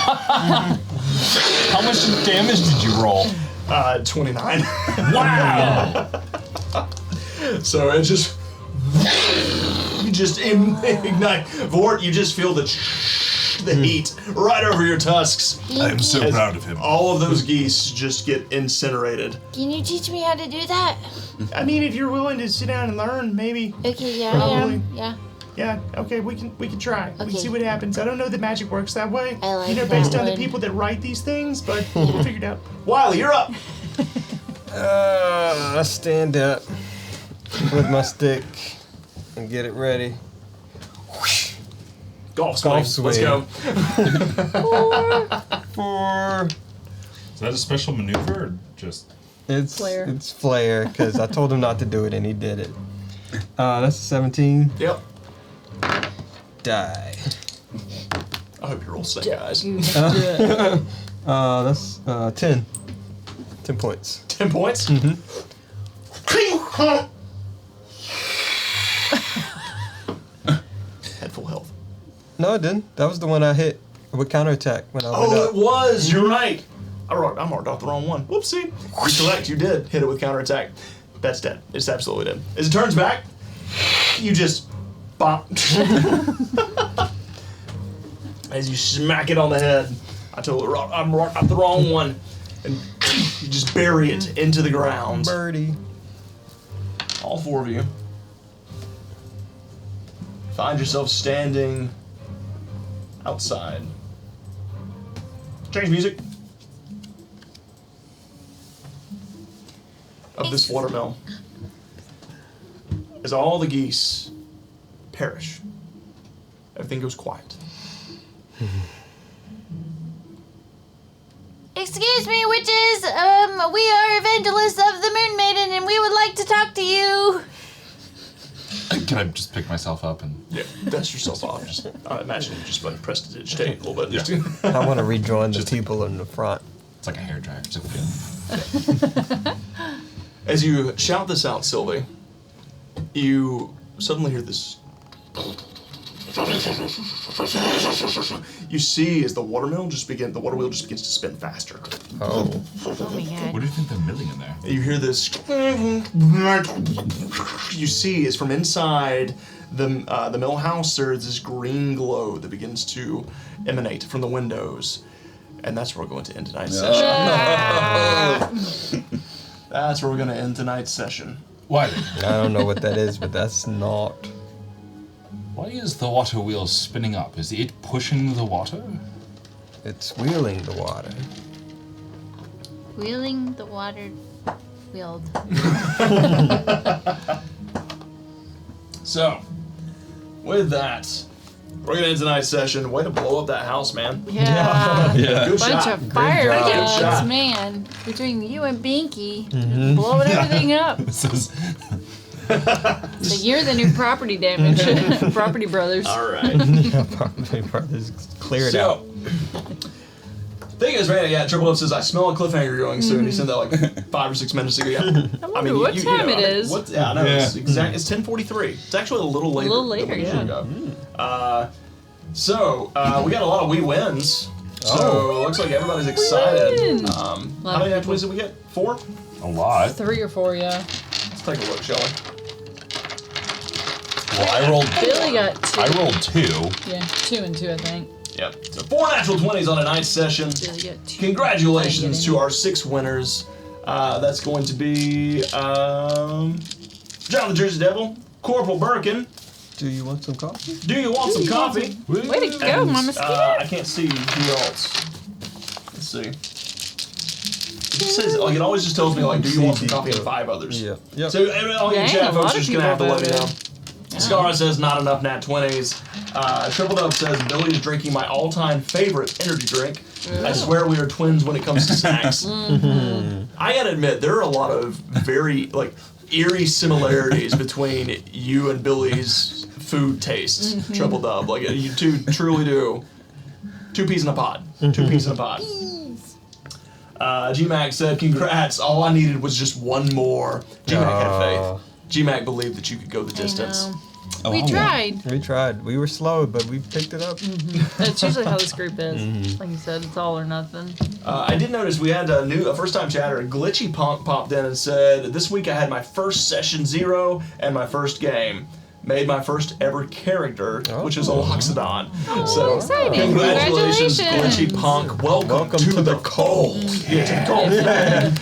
S9: How much damage did you roll?
S2: 29.
S3: Wow.
S2: So it just you just ignite. Vort, you just feel the heat right over your tusks.
S3: I am so
S2: As
S3: proud of him.
S2: All of those geese just get incinerated.
S10: Can you teach me how to do that?
S7: I mean, if you're willing to sit down and learn, maybe.
S10: Okay, yeah,
S7: Probably.
S10: I am. Yeah.
S7: Yeah, okay, we can try. We
S10: Okay.
S7: can see what happens. I don't know that magic works that way.
S10: I like
S7: based
S10: that
S7: on the
S10: one.
S7: people that write these things, but we'll figure it out.
S2: Wiley, you're up.
S5: I stand up with my stick and get it ready.
S2: Golf swing.
S5: Golf
S2: Let's
S5: swing.
S2: go.
S5: 4.
S9: Is that a special maneuver or just?
S5: It's flare because I told him not to do it and he did it. That's a 17.
S2: Yep.
S5: Die.
S2: I hope you roll snake eyes.
S5: That's 10. 10 points.
S2: 10 points. Had full health.
S5: No, I didn't. That was the one I hit with counterattack when I went
S2: Oh,
S5: up.
S2: it was. You're right. I marked off the wrong one. Whoopsie. You're correct. You did hit it with counterattack. That's dead. It's absolutely dead. As it turns back, you just bop. As you smack it on the head. I marked off the wrong one. And you just bury it into the ground.
S5: Birdie.
S2: All 4 of you find yourself standing outside. Change music. Of this watermill. As all the geese perish, everything goes quiet.
S10: Excuse me, witches. We are evangelists of the Moon Maiden, and we would like to talk to you.
S3: Can I just pick myself up and?
S2: Yeah, dust yourself off. I imagine you just like prestidigitate a little bit.
S5: I want to rejoin the people in the front.
S3: It's like a hairdryer. It's okay.
S2: As you shout this out, Sylvie, you suddenly hear this. You see as the water wheel just begins to spin faster.
S5: Oh.
S10: Oh my god.
S3: What do you think they're milling in there?
S2: You hear this. You see as from inside the mill house there's this green glow that begins to emanate from the windows, and that's where we're going to end tonight's session. That's where we're going to end tonight's session.
S3: Why?
S5: I don't know what that is, but that's not.
S3: Why is the water wheel spinning up? Is it pushing the water?
S5: It's wheeling the water.
S10: Wheeling the water wheeled.
S2: So, with that, We're gonna end tonight's session. Way to blow up that house, man.
S4: Yeah.
S1: Yeah.
S2: Good
S4: Bunch
S2: shot.
S4: of fire
S5: job.
S2: Good shot.
S4: guns, man. Between you and Binky, blowing everything up.
S3: This is
S4: So you're the new property damage. Property brothers.
S2: All right.
S5: Probably brothers clear it out.
S2: Thing is, man, yeah, Triple F says, I smell a cliffhanger going soon. He said that like 5 or 6 minutes ago. Yeah.
S4: I wonder what time it is.
S2: Yeah, I know.
S1: Yeah.
S2: It's 10:43. It's actually a little later.
S4: little
S2: than
S4: later,
S2: we usually
S4: yeah.
S2: go. So, we got a lot of wee wins. So, it looks like everybody's excited.
S4: wins.
S2: How many nat 20s did we get? 4?
S3: a lot.
S4: 3 or 4, yeah.
S2: Let's take a look, shall we?
S3: Well, I rolled.
S4: Billy got 2.
S3: I rolled 2.
S4: Yeah, 2 and 2, I think.
S2: Yep. So 4 natural 20s on a night session.
S4: Billy got 2.
S2: Congratulations to our 6 winners. That's going to be John the Jersey Devil, Corporal Birkin.
S5: Do you want some coffee?
S2: Do you want some coffee?
S4: Way to go,
S2: And,
S4: Mama Skip.
S2: I can't see who else. Let's see. It says, like, it always just tells me, like, do you want some coffee and 5 others.
S5: Yeah. Yep.
S2: So, all you
S4: Dang,
S2: chat
S4: a
S2: folks
S4: lot
S2: are
S4: of
S2: just going to have to
S4: people
S2: let me know.
S4: voted.
S2: Scar says, not enough nat 20s. Triple Dub says, Billy is drinking my all-time favorite energy drink. I swear we are twins when it comes to snacks. I gotta admit, there are a lot of very, like, eerie similarities between you and Billy's food tastes, Triple Dub. Like, you two truly do. 2 peas in a pod. 2 peas in a pod. G-Mac said, congrats, all I needed was just one more. G-Mac had faith. G-Mac believed that you could go the distance.
S1: Oh,
S4: We
S1: I won.
S4: tried.
S5: We tried. We were slow, but we picked it up.
S4: That's usually how this group is. Like you said, it's all or nothing.
S2: I did notice we had a first-time chatter. Glitchy Punk popped in and said, this week I had my first session 0 and my first game. Made my first ever character, which is a Loxodon. So,
S4: exciting.
S2: congratulations,
S4: Congratulations.
S2: Glitchy Punk. Welcome to the cold. Yeah, to the cold.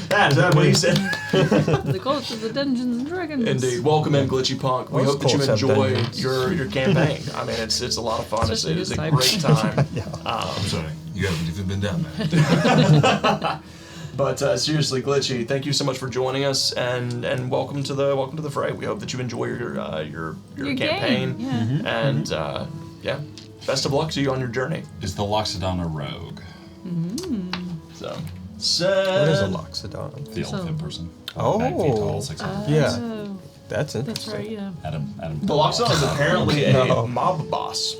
S2: That's what he said.
S4: The cult of the Dungeons and Dragons.
S2: Indeed. Welcome in, Glitchy Punk. We
S5: Most
S2: hope that you
S5: cults have
S2: enjoy
S5: dungeons.
S2: your campaign. I mean, it's a lot of fun. It
S4: Especially
S2: is a
S4: this
S2: great
S4: time.
S2: time.
S3: I'm sorry. You haven't even been down there.
S2: But seriously, Glitchy, thank you so much for joining us, and welcome to the fray. We hope that you enjoy your campaign,
S4: game, yeah.
S2: and yeah, best of luck to you on your journey.
S3: Is the Loxodon a rogue?
S2: So,
S5: What is a Loxodon?
S3: The
S4: So-
S3: elephant person.
S5: Oh.
S3: 9 feet tall, 600.
S5: Yeah.
S4: Oh,
S5: That's
S4: that's
S5: interesting.
S4: right, yeah.
S3: Adam.
S2: the Loxodon is apparently a
S5: No.
S2: mob boss.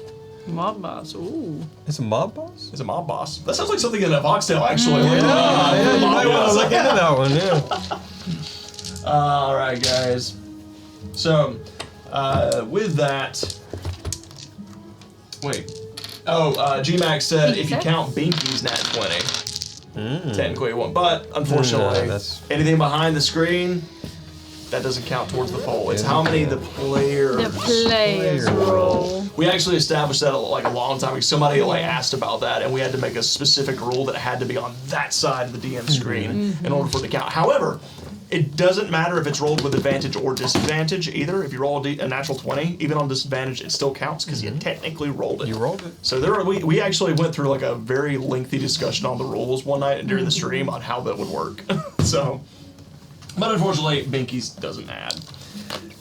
S4: Mob boss. Ooh.
S5: It's a mob boss?
S2: It's a mob boss. That sounds like something in a Voxtail, actually.
S5: Yeah, you
S2: mob
S5: might want
S2: boss.
S5: to look into that one, yeah.
S2: All right, guys. So, with that, wait. Oh, G-Max said if you count Binky's nat 20, technically it won't. But unfortunately,
S5: Yeah, that's-
S2: anything behind the screen, that doesn't count towards the poll. It's how many the players.
S4: The players roll.
S2: We actually established that like a long time ago. Somebody like asked about that, and we had to make a specific rule that it had to be on that side of the DM screen in order for it to count. However, it doesn't matter if it's rolled with advantage or disadvantage either. If you roll a natural 20, even on disadvantage, it still counts because you technically rolled it.
S5: You rolled it.
S2: So we actually went through like a very lengthy discussion on the rules one night during the stream on how that would work. So, but unfortunately, Binky's doesn't add.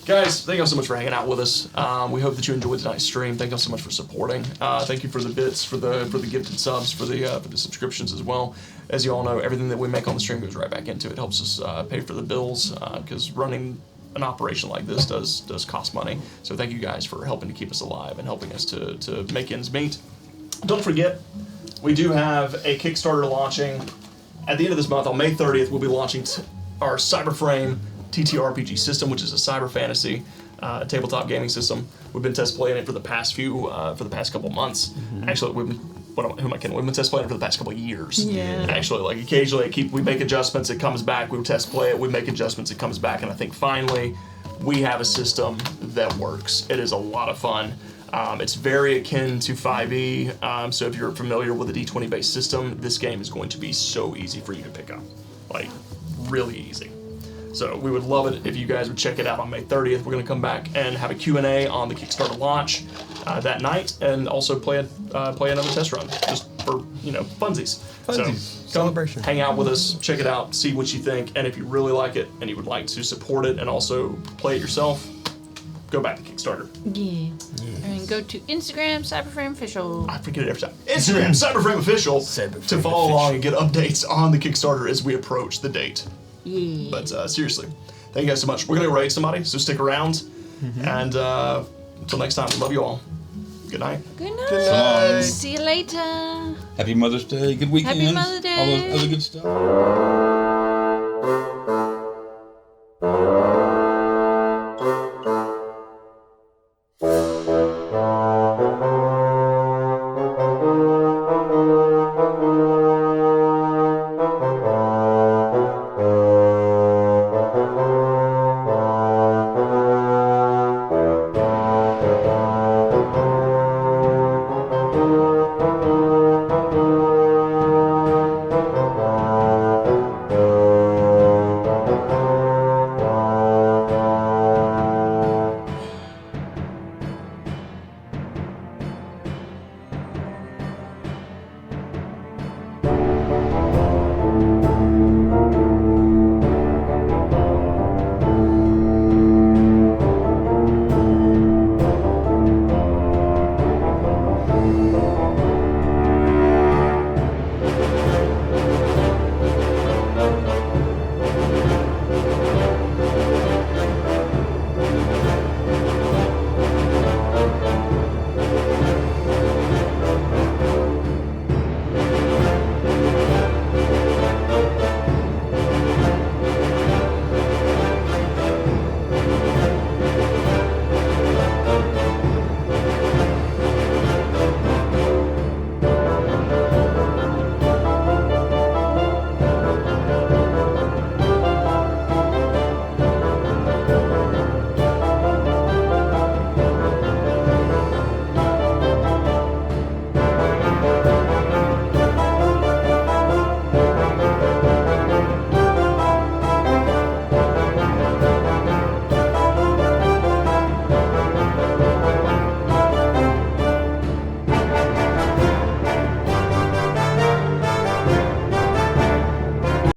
S2: Guys, thank you all so much for hanging out with us. We hope that you enjoyed tonight's stream. Thank you all so much for supporting. Thank you for the bits, for the gifted subs, for the subscriptions as well. As you all know, everything that we make on the stream goes right back into it. Helps us pay for the bills because running an operation like this does cost money. So thank you guys for helping to keep us alive and helping us to make ends meet. Don't forget, we do have a Kickstarter launching at the end of this month. On May 30th, we'll be launching our Cyberframe TTRPG system, which is a cyber fantasy tabletop gaming system. We've been test playing it for the past couple months. Actually, who am I kidding? We've been test playing it for the past couple of years.
S4: Yeah.
S2: Actually, like occasionally we make adjustments, it comes back. We test play it, we make adjustments, it comes back, and I think finally we have a system that works. It is a lot of fun. It's very akin to 5e, so if you're familiar with a D20 based system, this game is going to be so easy for you to pick up. Like, really easy. So we would love it if you guys would check it out on May 30th. We're going to come back and have a Q&A on the Kickstarter launch that night, and also play another test run, just for, funsies.
S5: Funsies.
S2: So
S5: Celebration.
S2: hang out with us, check it out, see what you think, and if you really like it and you would like to support it and also play it yourself, go back to Kickstarter.
S4: Yeah. And go to Instagram, Cyberframe Official.
S2: I forget it every time. Instagram, Cyberframe Official, to follow along and get updates on the Kickstarter as we approach the date.
S4: Yeah.
S2: But seriously, thank you guys so much. We're going to raid somebody, so stick around. And until next time, we love you all. Good night.
S4: Good night.
S1: So long.
S4: See you later.
S1: Happy Mother's Day. Good weekend.
S4: Happy Mother's Day.
S1: All those other good stuff.